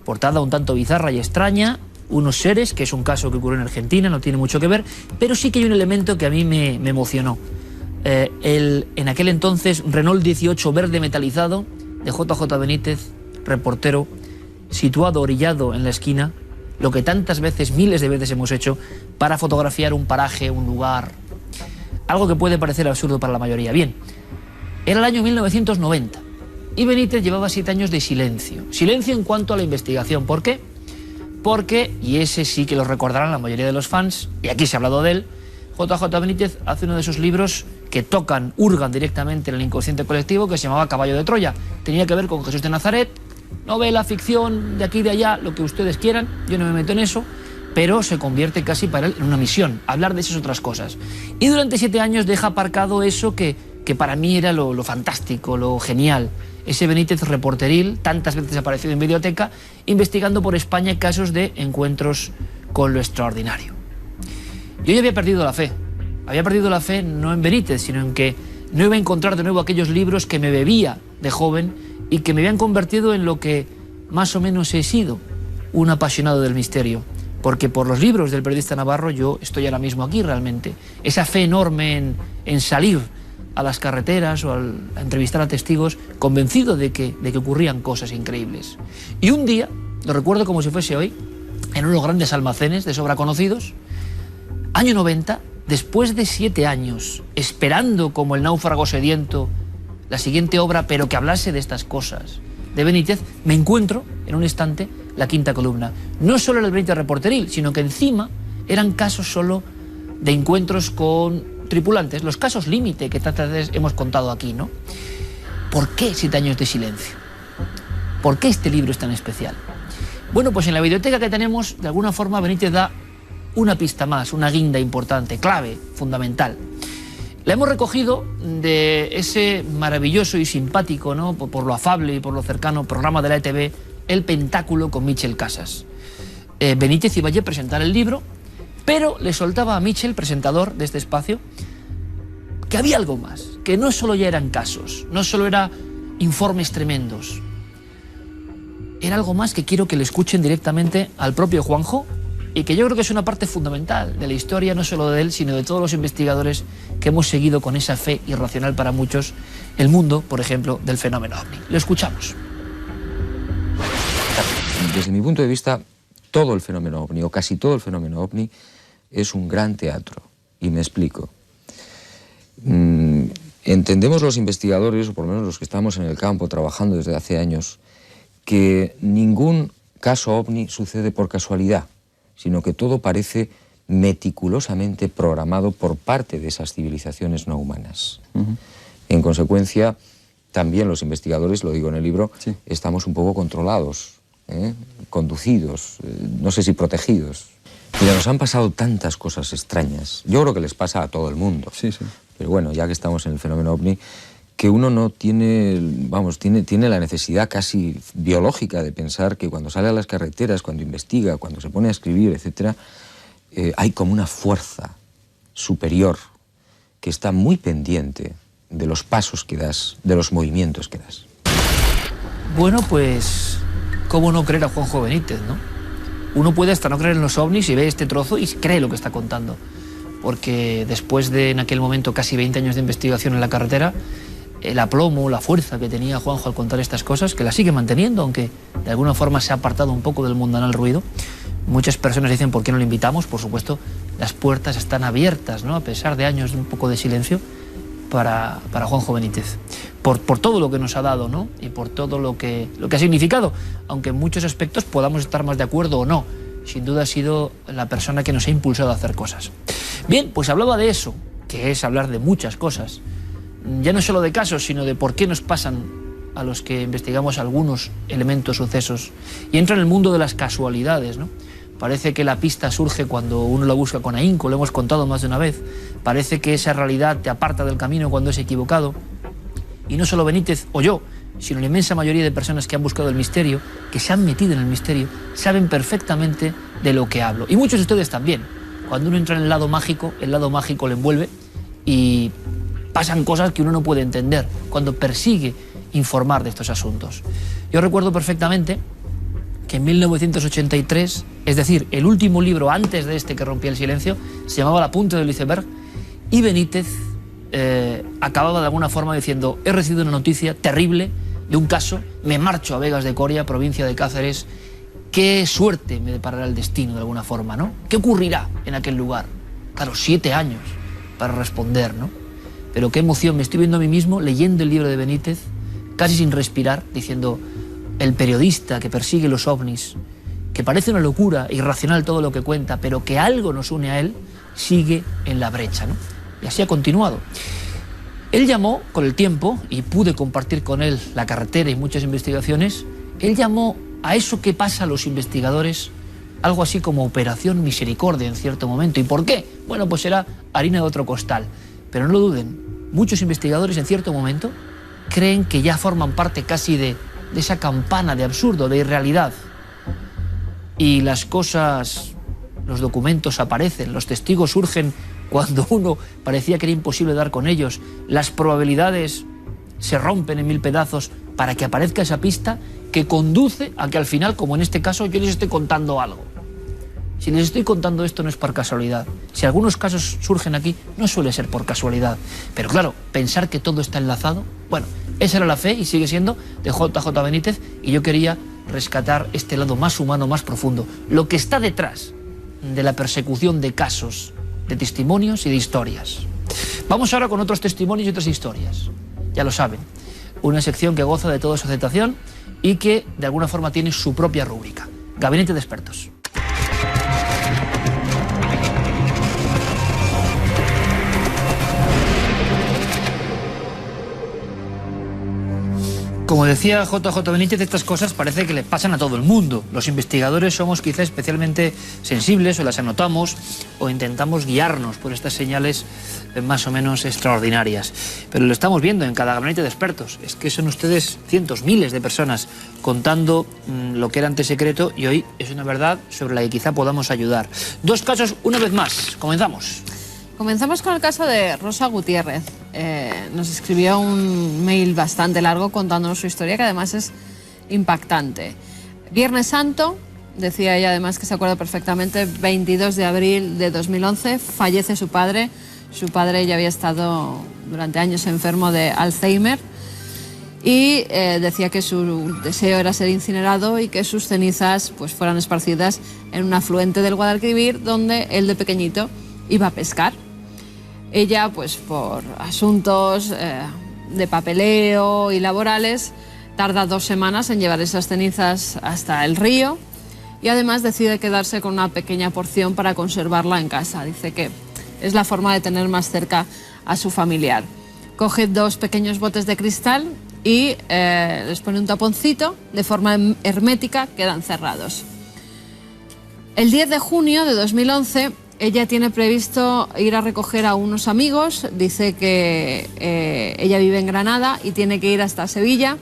Portada un tanto bizarra y extraña, unos seres, que es un caso que ocurrió en Argentina, no tiene mucho que ver, pero sí que hay un elemento que a mí me emocionó. En aquel entonces Renault 18 verde metalizado de J.J. Benítez, reportero, situado orillado en la esquina, lo que tantas veces, miles de veces hemos hecho para fotografiar un paraje, un lugar, algo que puede parecer absurdo para la mayoría. Bien, era el año 1990 y Benítez llevaba 7 años de silencio. Silencio en cuanto a la investigación. ¿Por qué? Porque, y ese sí que lo recordarán la mayoría de los fans, y aquí se ha hablado de él, J.J. Benítez hace uno de esos libros que tocan, hurgan directamente en el inconsciente colectivo, que se llamaba Caballo de Troya. Tenía que ver con Jesús de Nazaret, novela, ficción, de aquí y de allá, lo que ustedes quieran, yo no me meto en eso, pero se convierte casi para él en una misión, hablar de esas otras cosas. Y durante 7 años deja aparcado eso que para mí era lo fantástico, lo genial. Ese Benítez reporteril, tantas veces aparecido en Videoteca, investigando por España casos de encuentros con lo extraordinario. Yo ya había perdido la fe. Había perdido la fe no en Benítez, sino en que no iba a encontrar de nuevo aquellos libros que me bebía de joven y que me habían convertido en lo que más o menos he sido, un apasionado del misterio. Porque por los libros del periodista navarro yo estoy ahora mismo aquí realmente. Esa fe enorme en salir a las carreteras o a entrevistar a testigos, convencido de que ocurrían cosas increíbles. Y un día, lo recuerdo como si fuese hoy, en uno de los grandes almacenes de sobra conocidos, año 90, después de 7 años, esperando como el náufrago sediento la siguiente obra, pero que hablase de estas cosas, de Benítez, me encuentro en un estante la quinta columna. No solo era el Benítez reporteril, sino que encima eran casos solo de encuentros con tripulantes, los casos límite que tantas veces hemos contado aquí, ¿no? ¿Por qué 7 años de silencio? ¿Por qué este libro es tan especial? Bueno, pues en la biblioteca que tenemos, de alguna forma Benítez da una pista más, una guinda importante, clave, fundamental. La hemos recogido de ese maravilloso y simpático, ¿no?, por lo afable y por lo cercano programa de la ETV, El Pentáculo con Michel Casas. Benítez iba allí a presentar el libro, pero le soltaba a Michel, presentador de este espacio, que había algo más, que no solo ya eran casos, no solo eran informes tremendos. Era algo más que quiero que le escuchen directamente al propio Juanjo y que yo creo que es una parte fundamental de la historia, no solo de él, sino de todos los investigadores que hemos seguido con esa fe irracional para muchos el mundo, por ejemplo, del fenómeno OVNI. Lo escuchamos. Desde mi punto de vista, todo el fenómeno OVNI, o casi todo el fenómeno OVNI, es un gran teatro. Y me explico. Entendemos los investigadores, o por lo menos los que estamos en el campo trabajando desde hace años, que ningún caso OVNI sucede por casualidad, sino que todo parece meticulosamente programado por parte de esas civilizaciones no humanas. En consecuencia, también los investigadores, lo digo en el libro, estamos un poco controlados, conducidos, no sé si protegidos. Mira, nos han pasado tantas cosas extrañas. Yo creo que les pasa a todo el mundo. Pero bueno, ya que estamos en el fenómeno OVNI, que uno no tiene, vamos, tiene la necesidad casi biológica de pensar que cuando sale a las carreteras, cuando investiga, cuando se pone a escribir, etcétera, hay como una fuerza superior que está muy pendiente de los pasos que das, de los movimientos que das. Bueno, pues, ¿cómo no creer a Juanjo Benítez, no? Uno puede hasta no creer en los ovnis y ve este trozo y cree lo que está contando. Porque después de, en aquel momento, casi 20 años de investigación en la carretera, el aplomo, la fuerza que tenía Juanjo al contar estas cosas, que la sigue manteniendo, aunque de alguna forma se ha apartado un poco del mundanal ruido. Muchas personas dicen, ¿por qué no lo invitamos? Por supuesto, las puertas están abiertas, ¿no?, a pesar de años de un poco de silencio, para Juanjo Benítez. Por todo lo que nos ha dado, ¿no?, y por todo lo que ha significado, aunque en muchos aspectos podamos estar más de acuerdo o no. Sin duda ha sido la persona que nos ha impulsado a hacer cosas. Bien, pues hablaba de eso, que es hablar de muchas cosas. Ya no solo de casos, sino de por qué nos pasan a los que investigamos algunos elementos, sucesos. Y entra en el mundo de las casualidades, ¿no? Parece que la pista surge cuando uno la busca con ahínco, lo hemos contado más de una vez. Parece que esa realidad te aparta del camino cuando es equivocado. Y no solo Benítez o yo, sino la inmensa mayoría de personas que han buscado el misterio, que se han metido en el misterio, saben perfectamente de lo que hablo. Y muchos de ustedes también. Cuando uno entra en el lado mágico le envuelve y pasan cosas que uno no puede entender cuando persigue informar de estos asuntos. Yo recuerdo perfectamente que en 1983, es decir, el último libro antes de este que rompía el silencio, se llamaba La punta del iceberg, y Benítez acababa de alguna forma diciendo: he recibido una noticia terrible de un caso, me marcho a Vegas de Coria, provincia de Cáceres, qué suerte me deparará el destino de alguna forma, ¿no? ¿Qué ocurrirá en aquel lugar? Claro, 7 años para responder, ¿no? Pero qué emoción, me estoy viendo a mí mismo leyendo el libro de Benítez, casi sin respirar, diciendo: el periodista que persigue los ovnis, que parece una locura, irracional todo lo que cuenta, pero que algo nos une a él, sigue en la brecha, ¿no? Y así ha continuado. Él llamó, con el tiempo, y pude compartir con él la carretera y muchas investigaciones, él llamó a eso que pasa a los investigadores algo así como Operación Misericordia en cierto momento. ¿Y por qué? Bueno, pues era harina de otro costal. Pero no lo duden, muchos investigadores en cierto momento creen que ya forman parte casi de esa campana de absurdo, de irrealidad. Y las cosas, los documentos aparecen, los testigos surgen cuando uno parecía que era imposible dar con ellos. Las probabilidades se rompen en mil pedazos para que aparezca esa pista que conduce a que al final, como en este caso, yo les estoy contando algo. Si les estoy contando esto no es por casualidad. Si algunos casos surgen aquí, no suele ser por casualidad. Pero claro, pensar que todo está enlazado, bueno, esa era la fe y sigue siendo de JJ Benítez, y yo quería rescatar este lado más humano, más profundo, lo que está detrás de la persecución de casos, de testimonios y de historias. Vamos ahora con otros testimonios y otras historias. Ya lo saben, una sección que goza de toda su aceptación y que de alguna forma tiene su propia rúbrica. Gabinete de Expertos. Como decía JJ Benítez, estas cosas parece que le pasan a todo el mundo. Los investigadores somos quizá especialmente sensibles, o las anotamos, o intentamos guiarnos por estas señales más o menos extraordinarias. Pero lo estamos viendo en cada gabinete de expertos. Es que son ustedes cientos, miles de personas contando lo que era antes secreto, y hoy es una verdad sobre la que quizá podamos ayudar. Dos casos una vez más. Comenzamos. Comenzamos con el caso de Rosa Gutiérrez. Nos escribió un mail bastante largo contándonos su historia, que además es impactante. Viernes Santo, decía ella además que se acuerda perfectamente, 22 de abril de 2011, fallece su padre. Su padre ya había estado durante años enfermo de Alzheimer y decía que su deseo era ser incinerado y que sus cenizas pues fueran esparcidas en un afluente del Guadalquivir, donde él de pequeñito iba a pescar. Ella, pues por asuntos de papeleo y laborales, tarda 2 semanas en llevar esas cenizas hasta el río, y además decide quedarse con una pequeña porción para conservarla en casa. Dice que es la forma de tener más cerca a su familiar. Coge 2 pequeños botes de cristal y les pone un taponcito, de forma hermética quedan cerrados. El 10 de junio de 2011... ella tiene previsto ir a recoger a unos amigos. Dice que ella vive en Granada y tiene que ir hasta Sevilla.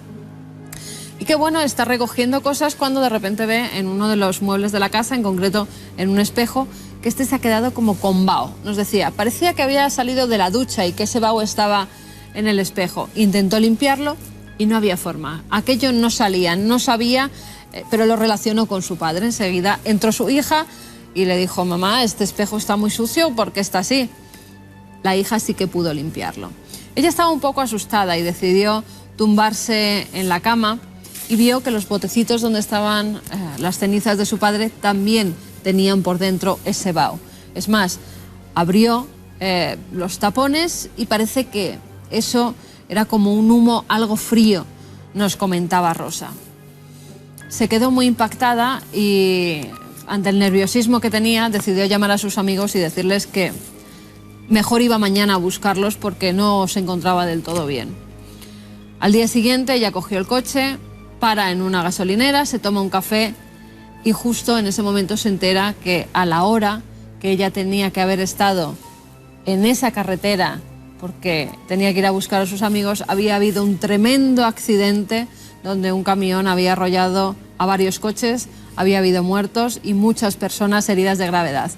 Y que bueno, está recogiendo cosas cuando de repente ve en uno de los muebles de la casa, en concreto en un espejo, que este se ha quedado como con vaho. Nos decía, parecía que había salido de la ducha y que ese vaho estaba en el espejo. Intentó limpiarlo y no había forma. Aquello no salía, no sabía, pero lo relacionó con su padre. Enseguida entró su hija y le dijo, mamá, este espejo está muy sucio, ¿por qué está así? La hija sí que pudo limpiarlo. Ella estaba un poco asustada y decidió tumbarse en la cama y vio que los botecitos donde estaban las cenizas de su padre también tenían por dentro ese vaho. Es más, abrió los tapones y parece que eso era como un humo algo frío, nos comentaba Rosa. Se quedó muy impactada y ante el nerviosismo que tenía, decidió llamar a sus amigos y decirles que mejor iba mañana a buscarlos porque no se encontraba del todo bien. Al día siguiente ella cogió el coche, para en una gasolinera, se toma un café y justo en ese momento se entera que a la hora que ella tenía que haber estado en esa carretera porque tenía que ir a buscar a sus amigos, había habido un tremendo accidente donde un camión había arrollado a varios coches, había habido muertos y muchas personas heridas de gravedad.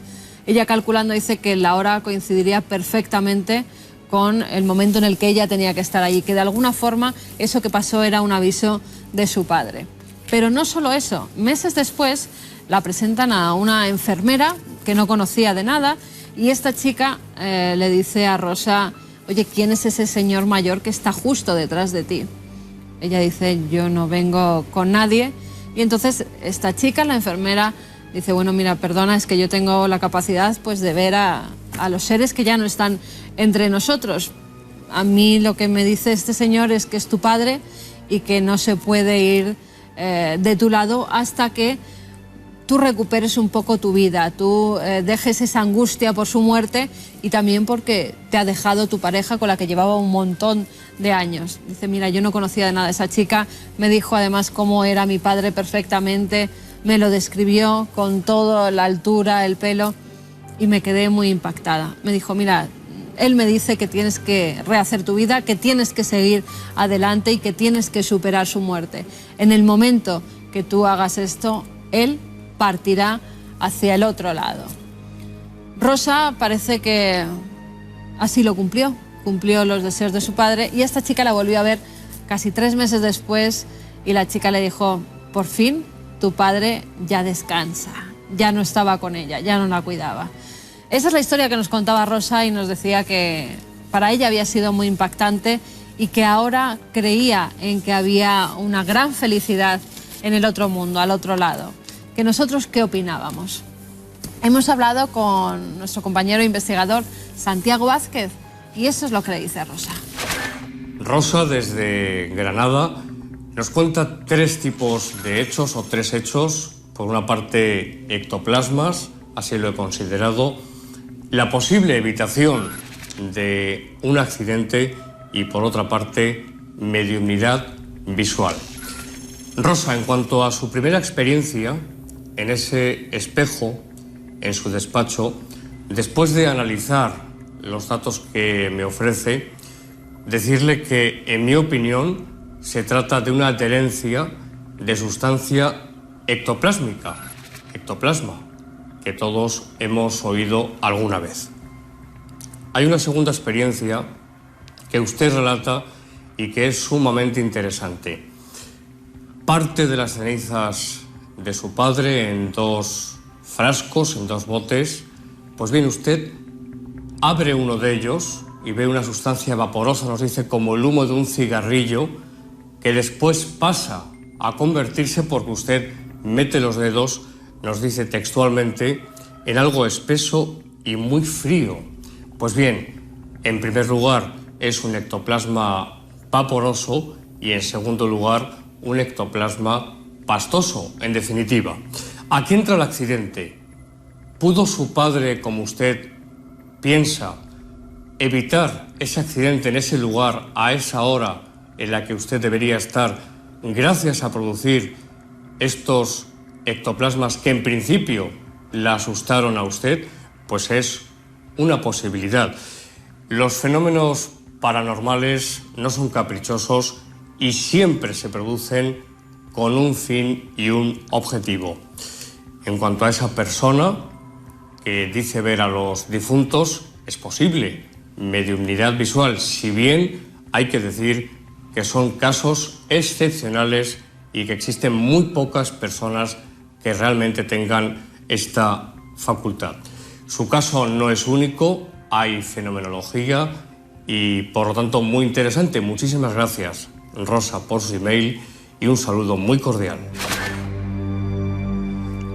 Ella, calculando, dice que la hora coincidiría perfectamente con el momento en el que ella tenía que estar allí, que de alguna forma eso que pasó era un aviso de su padre. Pero no solo eso, meses después la presentan a una enfermera que no conocía de nada y esta chica le dice a Rosa, oye, ¿quién es ese señor mayor que está justo detrás de ti? Ella dice, yo no vengo con nadie. Y entonces esta chica, la enfermera, dice, bueno, mira, perdona, es que yo tengo la capacidad pues de ver a los seres que ya no están entre nosotros. A mí lo que me dice este señor es que es tu padre y que no se puede ir de tu lado hasta que tú recuperes un poco tu vida, tú dejes esa angustia por su muerte y también porque te ha dejado tu pareja con la que llevaba un montón de años. Dice, mira, yo no conocía de nada a esa chica, me dijo además cómo era mi padre perfectamente, me lo describió con toda la altura, el pelo, y me quedé muy impactada. Me dijo, mira, él me dice que tienes que rehacer tu vida, que tienes que seguir adelante y que tienes que superar su muerte. En el momento que tú hagas esto, él partirá hacia el otro lado. Rosa parece que así lo cumplió los deseos de su padre, y esta chica la volvió a ver casi 3 meses después y la chica le dijo, por fin tu padre ya descansa, ya no estaba con ella, ya no la cuidaba. Esa es la historia que nos contaba Rosa y nos decía que para ella había sido muy impactante y que ahora creía en que había una gran felicidad en el otro mundo, al otro lado. ¿Que nosotros qué opinábamos? Hemos hablado con nuestro compañero investigador Santiago Vázquez y eso es lo que le dice Rosa. Rosa, desde Granada, nos cuenta 3 tipos de hechos o 3 hechos. Por una parte, ectoplasmas, así lo he considerado, la posible evitación de un accidente y, por otra parte, mediunidad visual. Rosa, en cuanto a su primera experiencia, en ese espejo, en su despacho, después de analizar los datos que me ofrece, decirle que, en mi opinión, se trata de una adherencia de sustancia ectoplásmica, ectoplasma, que todos hemos oído alguna vez. Hay una segunda experiencia que usted relata y que es sumamente interesante. Parte de las cenizas de su padre en 2 frascos, en 2 botes, pues bien, usted abre uno de ellos y ve una sustancia vaporosa, nos dice, como el humo de un cigarrillo, que después pasa a convertirse, porque usted mete los dedos, nos dice textualmente, en algo espeso y muy frío. Pues bien, en primer lugar es un ectoplasma vaporoso y en segundo lugar un ectoplasma pastoso, en definitiva. Aquí entra el accidente. ¿Pudo su padre, como usted piensa, evitar ese accidente en ese lugar, a esa hora en la que usted debería estar, gracias a producir estos ectoplasmas que en principio la asustaron a usted? Pues es una posibilidad. Los fenómenos paranormales no son caprichosos y siempre se producen con un fin y un objetivo. En cuanto a esa persona que dice ver a los difuntos, es posible mediunidad visual, si bien hay que decir que son casos excepcionales y que existen muy pocas personas que realmente tengan esta facultad. Su caso no es único, hay fenomenología y por lo tanto muy interesante. Muchísimas gracias, Rosa, por su email y un saludo muy cordial.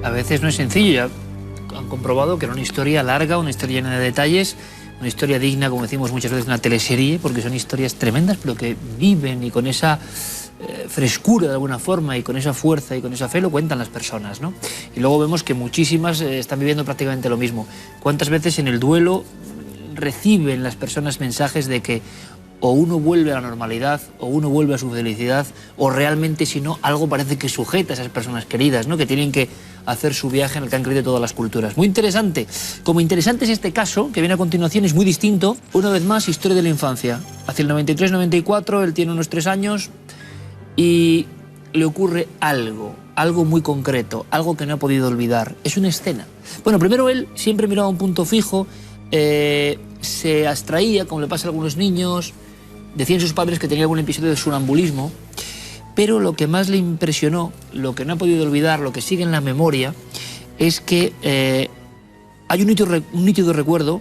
A veces no es sencillo, ya han comprobado que era una historia larga, una historia llena de detalles, una historia digna, como decimos muchas veces, una teleserie, porque son historias tremendas, pero que viven y con esa frescura de alguna forma y con esa fuerza y con esa fe lo cuentan las personas, ¿no? Y luego vemos que muchísimas están viviendo prácticamente lo mismo. ¿Cuántas veces en el duelo reciben las personas mensajes de que o uno vuelve a la normalidad, o uno vuelve a su felicidad, o realmente, si no, algo parece que sujeta a esas personas queridas, ¿no? Que tienen que hacer su viaje en el que han creído todas las culturas. Muy interesante. Como interesante es este caso, que viene a continuación, es muy distinto. Una vez más, historia de la infancia. Hacia el 93-94, él tiene unos 3 años y le ocurre algo muy concreto, algo que no ha podido olvidar. Es una escena. Bueno, primero él siempre miraba un punto fijo, se abstraía, como le pasa a algunos niños. Decían sus padres que tenía algún episodio de sonambulismo, pero lo que más le impresionó, lo que no ha podido olvidar, lo que sigue en la memoria, es que hay un nítido recuerdo,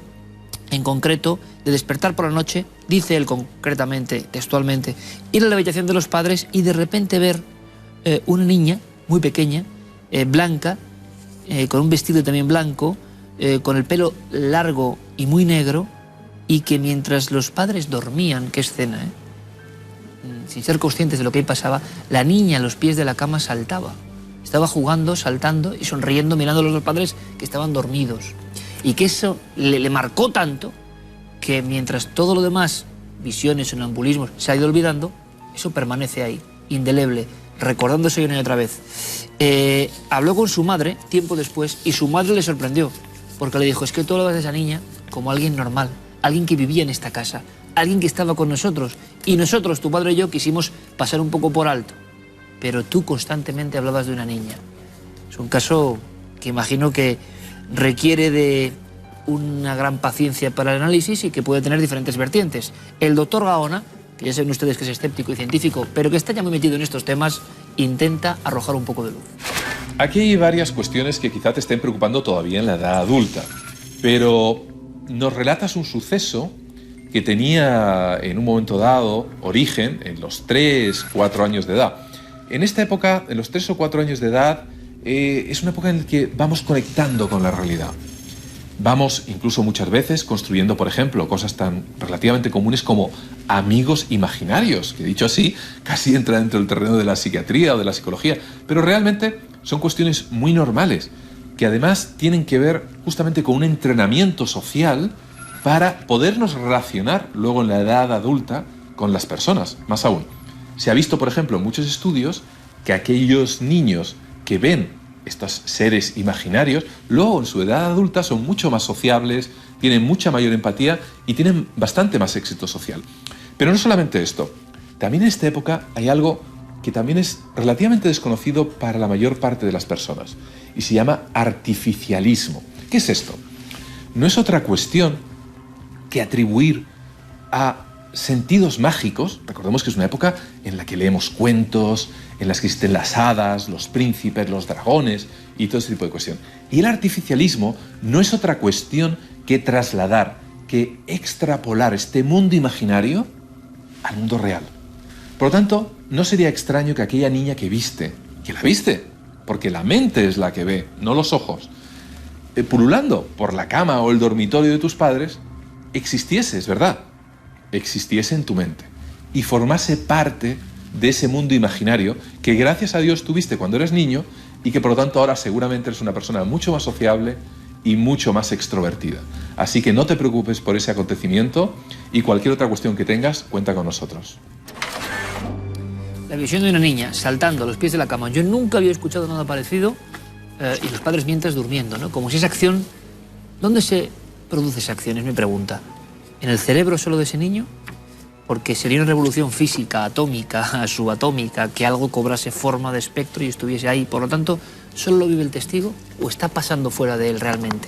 en concreto, de despertar por la noche, dice él concretamente, textualmente, ir a la habitación de los padres y de repente ver una niña muy pequeña, blanca, con un vestido también blanco, con el pelo largo y muy negro, y que mientras los padres dormían, qué escena, sin ser conscientes de lo que ahí pasaba, la niña a los pies de la cama saltaba estaba jugando, saltando y sonriendo, mirando a los dos padres que estaban dormidos. Y que eso le marcó tanto que mientras todo lo demás, visiones, sonambulismos, se ha ido olvidando, eso permanece ahí, indeleble, recordándose una y otra vez. Habló con su madre tiempo después y su madre le sorprendió, porque le dijo, es que tú hablabas de esa niña como alguien normal, alguien que vivía en esta casa, alguien que estaba con nosotros, y nosotros, tu padre y yo, quisimos pasar un poco por alto, pero tú constantemente hablabas de una niña. Es un caso que imagino que requiere de una gran paciencia para el análisis y que puede tener diferentes vertientes. El doctor Gaona, que ya saben ustedes que es escéptico y científico, pero que está ya muy metido en estos temas, intenta arrojar un poco de luz. Aquí hay varias cuestiones que quizá te estén preocupando todavía en la edad adulta, pero nos relatas un suceso que tenía en un momento dado origen en los 3, 4 años de edad. En esta época, en los 3 o 4 años de edad, es una época en la que vamos conectando con la realidad. Vamos incluso muchas veces construyendo, por ejemplo, cosas tan relativamente comunes como amigos imaginarios, que dicho así, casi entra dentro del terreno de la psiquiatría o de la psicología, pero realmente son cuestiones muy normales, que además tienen que ver justamente con un entrenamiento social para podernos relacionar luego en la edad adulta con las personas. Más aún, se ha visto, por ejemplo, en muchos estudios que aquellos niños que ven estos seres imaginarios, luego en su edad adulta son mucho más sociables, tienen mucha mayor empatía y tienen bastante más éxito social. Pero no solamente esto, también en esta época hay algo que también es relativamente desconocido para la mayor parte de las personas y se llama artificialismo. ¿Qué es esto? No es otra cuestión que atribuir a sentidos mágicos. Recordemos que es una época en la que leemos cuentos, en las que existen las hadas, los príncipes, los dragones y todo ese tipo de cuestión. Y el artificialismo no es otra cuestión que trasladar, que extrapolar este mundo imaginario al mundo real. Por lo tanto, no sería extraño que aquella niña que viste, que la viste, porque la mente es la que ve, no los ojos, pululando por la cama o el dormitorio de tus padres, existiese, es verdad, existiese en tu mente y formase parte de ese mundo imaginario que gracias a Dios tuviste cuando eres niño y que por lo tanto ahora seguramente eres una persona mucho más sociable y mucho más extrovertida. Así que no te preocupes por ese acontecimiento y cualquier otra cuestión que tengas, cuenta con nosotros. La visión de una niña saltando a los pies de la cama. Yo nunca había escuchado nada parecido y los padres mientras durmiendo, ¿no? Como si esa acción... ¿Dónde se produce esa acción? Es mi pregunta. ¿En el cerebro solo de ese niño? Porque sería una revolución física, atómica, subatómica, que algo cobrase forma de espectro y estuviese ahí. Por lo tanto, ¿solo lo vive el testigo o está pasando fuera de él realmente?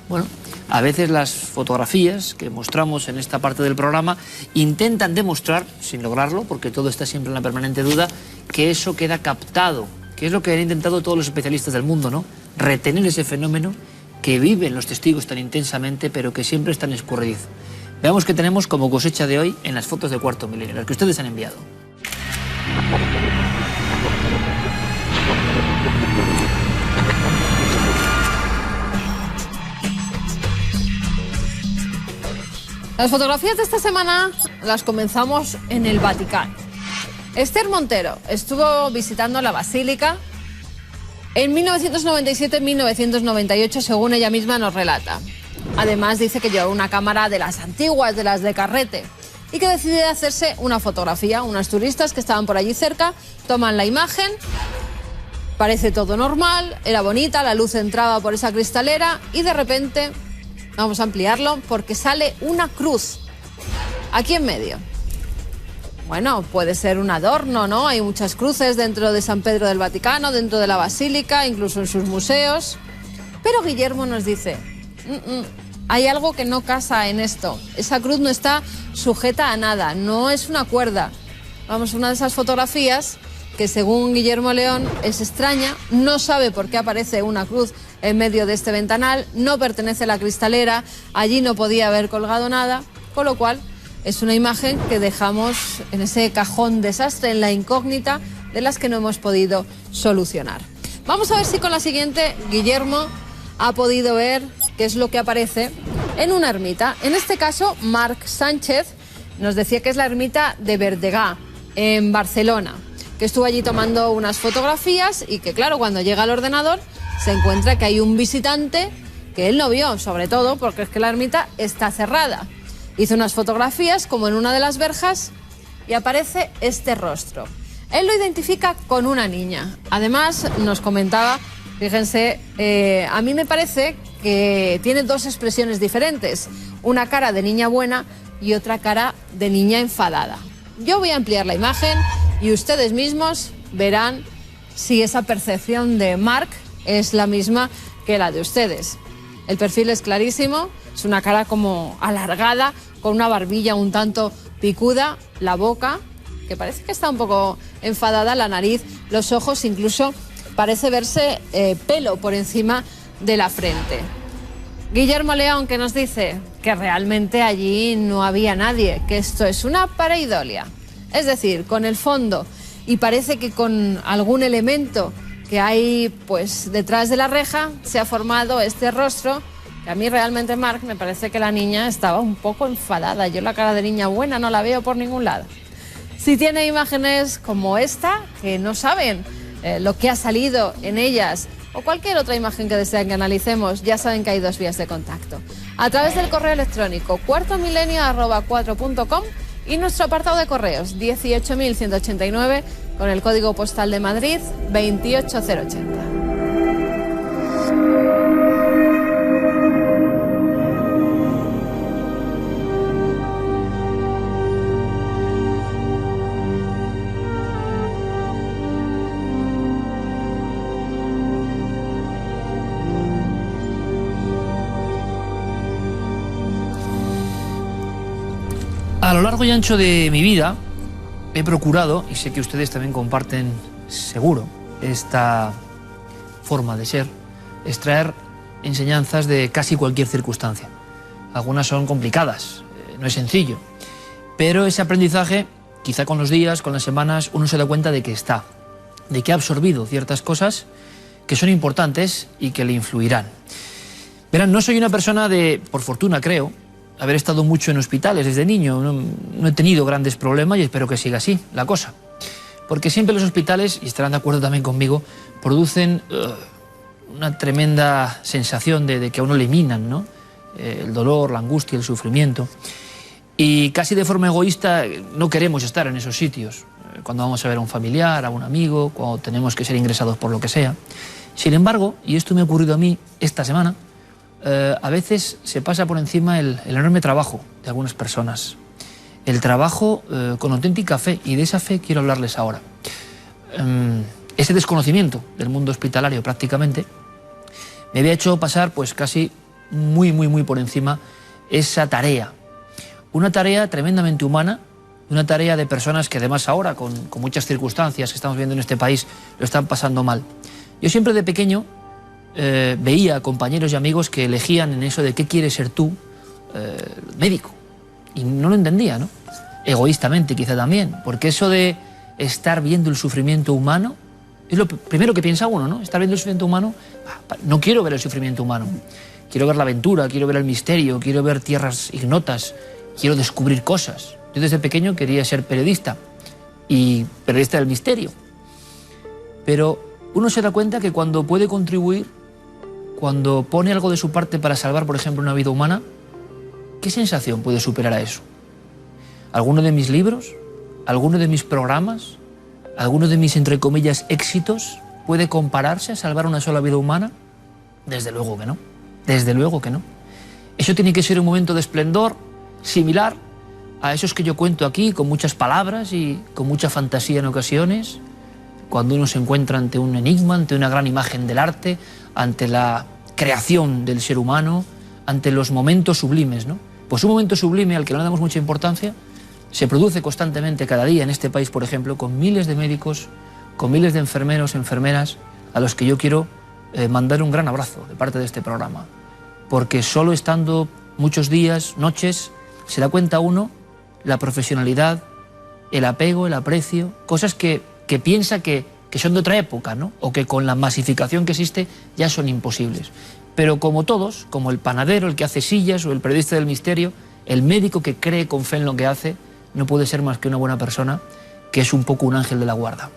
Bueno, a veces las fotografías que mostramos en esta parte del programa intentan demostrar, sin lograrlo, porque todo está siempre en la permanente duda, que eso queda captado, que es lo que han intentado todos los especialistas del mundo, ¿no? Retener ese fenómeno que viven los testigos tan intensamente, pero que siempre es tan escurridizo. Veamos qué tenemos como cosecha de hoy en las fotos de Cuarto Milenio, las que ustedes han enviado. Las fotografías de esta semana las comenzamos en el Vaticano. Esther Montero estuvo visitando la Basílica en 1997-1998, según ella misma nos relata. Además dice que llevaba una cámara de las antiguas, de las de carrete, y que decide hacerse una fotografía. Unas turistas que estaban por allí cerca toman la imagen, parece todo normal, era bonita, la luz entraba por esa cristalera y de repente, vamos a ampliarlo, porque sale una cruz aquí en medio. Bueno, puede ser un adorno, ¿no? Hay muchas cruces dentro de San Pedro del Vaticano, dentro de la Basílica, incluso en sus museos. Pero Guillermo nos dice, hay algo que no casa en esto. Esa cruz no está sujeta a nada, no es una cuerda. Vamos, una de esas fotografías que según Guillermo León es extraña, no sabe por qué aparece una cruz en medio de este ventanal, no pertenece a la cristalera, allí no podía haber colgado nada, con lo cual es una imagen que dejamos en ese cajón desastre, en la incógnita de las que no hemos podido solucionar. Vamos a ver si con la siguiente Guillermo ha podido ver qué es lo que aparece en una ermita. En este caso, Marc Sánchez nos decía que es la ermita de Verdegà, en Barcelona, que estuvo allí tomando unas fotografías y que, claro, cuando llega al ordenador se encuentra que hay un visitante que él no vio, sobre todo porque es que la ermita está cerrada. Hizo unas fotografías como en una de las verjas y aparece este rostro. Él lo identifica con una niña. Además, nos comentaba, fíjense, a mí me parece que tiene dos expresiones diferentes. Una cara de niña buena y otra cara de niña enfadada. Yo voy a ampliar la imagen y ustedes mismos verán si esa percepción de Mark es la misma que la de ustedes. El perfil es clarísimo, es una cara como alargada, con una barbilla un tanto picuda, la boca, que parece que está un poco enfadada, la nariz, los ojos, incluso parece verse pelo por encima de la frente. Guillermo León, que nos dice que realmente allí no había nadie, que esto es una pareidolia. Es decir, con el fondo y parece que con algún elemento que hay pues detrás de la reja se ha formado este rostro, que a mí realmente, Marc, me parece que la niña estaba un poco enfadada. Yo la cara de niña buena no la veo por ningún lado. Si tiene imágenes como esta, que no saben lo que ha salido en ellas, o cualquier otra imagen que deseen que analicemos, ya saben que hay dos vías de contacto. A través del correo electrónico cuartomilenio@4.com y nuestro apartado de correos 18.189 con el código postal de Madrid 28080. A lo largo y ancho de mi vida he procurado, y sé que ustedes también comparten seguro esta forma de ser, extraer enseñanzas de casi cualquier circunstancia. Algunas son complicadas, no es sencillo, pero ese aprendizaje, quizá con los días, con las semanas, uno se da cuenta de que está, de que ha absorbido ciertas cosas que son importantes y que le influirán. Verán, no soy una persona de, por fortuna creo, haber estado mucho en hospitales desde niño. No he tenido grandes problemas y espero que siga así la cosa. Porque siempre los hospitales, y estarán de acuerdo también conmigo, producen una tremenda sensación de que a uno le minan, ¿no? El dolor, la angustia, el sufrimiento. Y casi de forma egoísta no queremos estar en esos sitios. Cuando vamos a ver a un familiar, a un amigo, cuando tenemos que ser ingresados por lo que sea. Sin embargo, y esto me ha ocurrido a mí esta semana, a veces se pasa por encima el enorme trabajo de algunas personas. El trabajo con auténtica fe, y de esa fe quiero hablarles ahora. Ese desconocimiento del mundo hospitalario prácticamente me había hecho pasar pues casi muy por encima esa tarea. Una tarea tremendamente humana, una tarea de personas que además ahora, con muchas circunstancias que estamos viendo en este país, lo están pasando mal. Yo siempre de pequeño veía compañeros y amigos que elegían en eso de qué quieres ser tú, médico. Y no lo entendía, ¿no? Egoístamente quizá también, porque eso de estar viendo el sufrimiento humano es lo primero que piensa uno, ¿no? Estar viendo el sufrimiento humano, no quiero ver el sufrimiento humano, quiero ver la aventura, quiero ver el misterio, quiero ver tierras ignotas, quiero descubrir cosas. Yo desde pequeño quería ser periodista, y periodista del misterio. Pero uno se da cuenta que cuando puede contribuir, cuando pone algo de su parte para salvar, por ejemplo, una vida humana, ¿qué sensación puede superar a eso? ¿Alguno de mis libros? ¿Alguno de mis programas? ¿Alguno de mis, entre comillas, éxitos puede compararse a salvar una sola vida humana? Desde luego que no. Desde luego que no. Eso tiene que ser un momento de esplendor similar a esos que yo cuento aquí, con muchas palabras y con mucha fantasía en ocasiones, cuando uno se encuentra ante un enigma, ante una gran imagen del arte, ante la creación del ser humano, ante los momentos sublimes, ¿no? Pues un momento sublime al que no le damos mucha importancia se produce constantemente cada día en este país, por ejemplo, con miles de médicos, con miles de enfermeros, enfermeras, a los que yo quiero mandar un gran abrazo de parte de este programa. Porque solo estando muchos días, noches, se da cuenta uno la profesionalidad, el apego, el aprecio, cosas que piensa que son de otra época, ¿no? O que con la masificación que existe ya son imposibles. Pero como todos, como el panadero, el que hace sillas, o el periodista del misterio, el médico que cree con fe en lo que hace, no puede ser más que una buena persona, que es un poco un ángel de la guarda.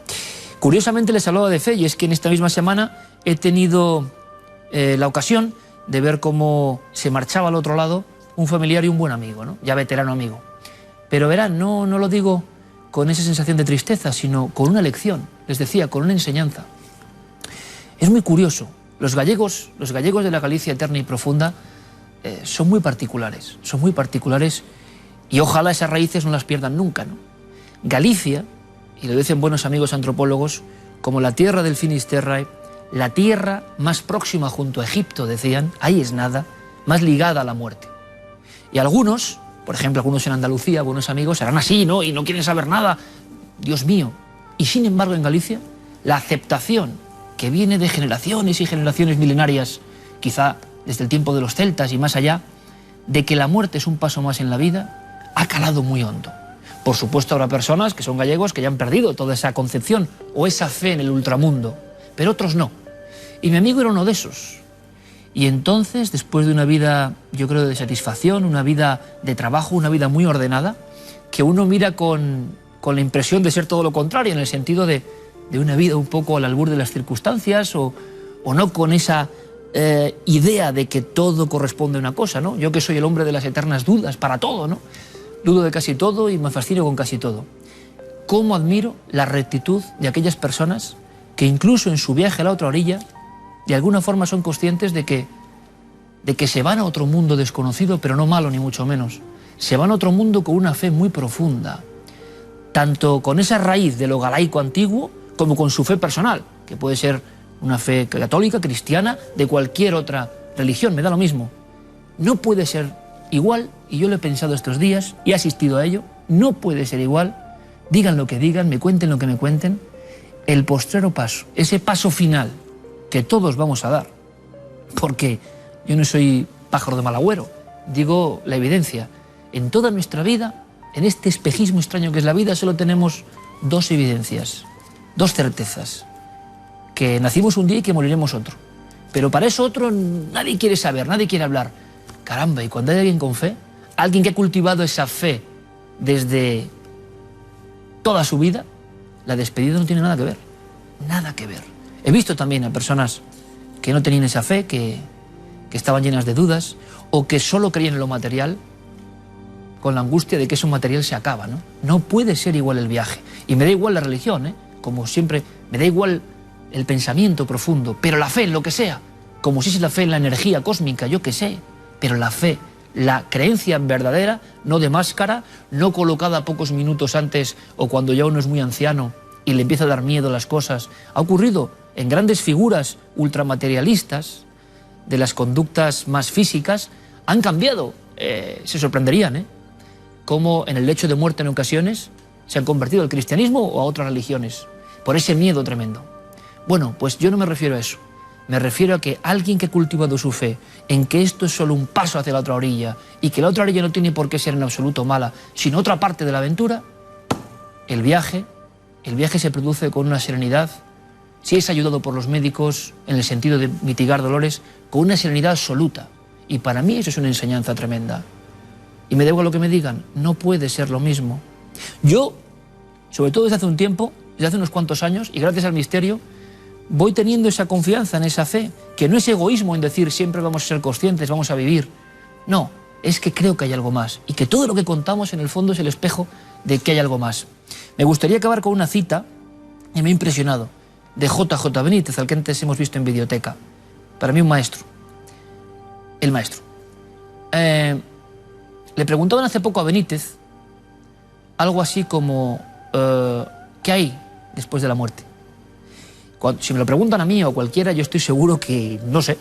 Curiosamente les hablaba de fe, y es que en esta misma semana he tenido la ocasión de ver cómo se marchaba al otro lado un familiar y un buen amigo, ¿no? Ya veterano amigo. Pero verán, no lo digo con esa sensación de tristeza, sino con una lección, les decía, con una enseñanza. Es muy curioso, los gallegos de la Galicia eterna y profunda son muy particulares, y ojalá esas raíces no las pierdan nunca, ¿no? Galicia, y lo dicen buenos amigos antropólogos, como la tierra del Finisterrae, la tierra más próxima junto a Egipto, decían, ahí es nada, más ligada a la muerte. Y algunos, por ejemplo, algunos en Andalucía, buenos amigos, serán así, ¿no? Y no quieren saber nada. Dios mío. Y sin embargo en Galicia, la aceptación que viene de generaciones y generaciones milenarias, quizá desde el tiempo de los celtas y más allá, de que la muerte es un paso más en la vida, ha calado muy hondo. Por supuesto habrá personas que son gallegos que ya han perdido toda esa concepción o esa fe en el ultramundo, pero otros no. Y mi amigo era uno de esos. Y entonces, después de una vida, yo creo, de satisfacción, una vida de trabajo, una vida muy ordenada, que uno mira con la impresión de ser todo lo contrario, en el sentido de una vida un poco al albur de las circunstancias, o no con esa idea de que todo corresponde a una cosa, ¿no? Yo que soy el hombre de las eternas dudas para todo, ¿no? Dudo de casi todo y me fascino con casi todo. ¿Cómo admiro la rectitud de aquellas personas que incluso en su viaje a la otra orilla, de alguna forma son conscientes de que se van a otro mundo desconocido, pero no malo ni mucho menos. Se van a otro mundo con una fe muy profunda, tanto con esa raíz de lo galaico antiguo como con su fe personal, que puede ser una fe católica, cristiana, de cualquier otra religión, me da lo mismo. No puede ser igual, y yo lo he pensado estos días y he asistido a ello, no puede ser igual, digan lo que digan, me cuenten lo que me cuenten, el postrero paso, ese paso final que todos vamos a dar, porque yo no soy pájaro de mal agüero, digo la evidencia. En toda nuestra vida, en este espejismo extraño que es la vida, solo tenemos dos evidencias, dos certezas, que nacimos un día y que moriremos otro. Pero para eso otro nadie quiere saber, nadie quiere hablar. Caramba, y cuando hay alguien con fe, alguien que ha cultivado esa fe desde toda su vida, la despedida no tiene nada que ver, nada que ver. He visto también a personas que no tenían esa fe, que estaban llenas de dudas, o que solo creían en lo material, con la angustia de que eso material se acaba, ¿no? No puede ser igual el viaje. Y me da igual la religión, ¿eh? Como siempre, me da igual el pensamiento profundo, pero la fe en lo que sea, como si es la fe en la energía cósmica, yo qué sé, pero la fe, la creencia verdadera, no de máscara, no colocada pocos minutos antes o cuando ya uno es muy anciano y le empieza a dar miedo a las cosas. Ha ocurrido en grandes figuras ultramaterialistas, de las conductas más físicas, han cambiado, se sorprenderían, ¿eh? Cómo en el lecho de muerte en ocasiones se han convertido al cristianismo o a otras religiones, por ese miedo tremendo. Bueno, pues yo no me refiero a eso. Me refiero a que alguien que ha cultivado su fe en que esto es solo un paso hacia la otra orilla y que la otra orilla no tiene por qué ser en absoluto mala, sino otra parte de la aventura, el viaje se produce con una serenidad, si es ayudado por los médicos en el sentido de mitigar dolores, con una serenidad absoluta. Y para mí eso es una enseñanza tremenda. Y me da igual lo que me digan, no puede ser lo mismo. Yo, sobre todo desde hace un tiempo, desde hace unos cuantos años, y gracias al misterio, voy teniendo esa confianza en esa fe, que no es egoísmo en decir siempre vamos a ser conscientes, vamos a vivir. No, es que creo que hay algo más, y que todo lo que contamos en el fondo es el espejo de que hay algo más. Me gustaría acabar con una cita, y me ha impresionado, de J.J. Benítez, al que antes hemos visto en Videoteca. Para mí un maestro. El maestro. Le preguntaban hace poco a Benítez algo así como ¿qué hay después de la muerte? Si me lo preguntan a mí o a cualquiera, yo estoy seguro que no sé.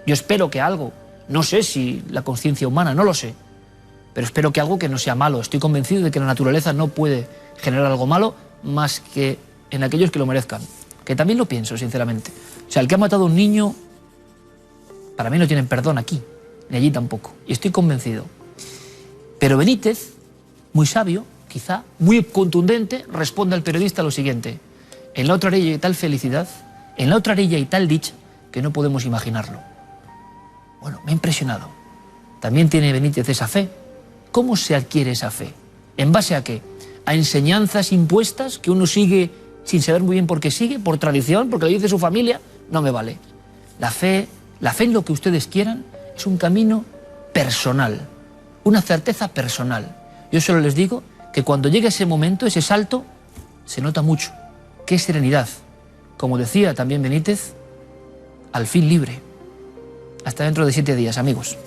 Yo espero que algo. No sé si la conciencia humana, no lo sé. Pero espero que algo que no sea malo. Estoy convencido de que la naturaleza no puede generar algo malo más que en aquellos que lo merezcan. Que también lo pienso, sinceramente. O sea, el que ha matado a un niño, para mí no tienen perdón aquí, ni allí tampoco. Y estoy convencido. Pero Benítez, muy sabio, quizá, muy contundente, responde al periodista lo siguiente: en la otra orilla hay tal felicidad, en la otra orilla hay tal dicha, que no podemos imaginarlo. Bueno, me ha impresionado. También tiene Benítez esa fe. ¿Cómo se adquiere esa fe? ¿En base a qué? ¿A enseñanzas impuestas que uno sigue sin saber muy bien por qué sigue, por tradición, porque lo dice su familia, no me vale. La fe en lo que ustedes quieran, es un camino personal, una certeza personal. Yo solo les digo que cuando llegue ese momento, ese salto, se nota mucho. Qué serenidad. Como decía también Benítez, al fin libre. Hasta dentro de 7 días, amigos.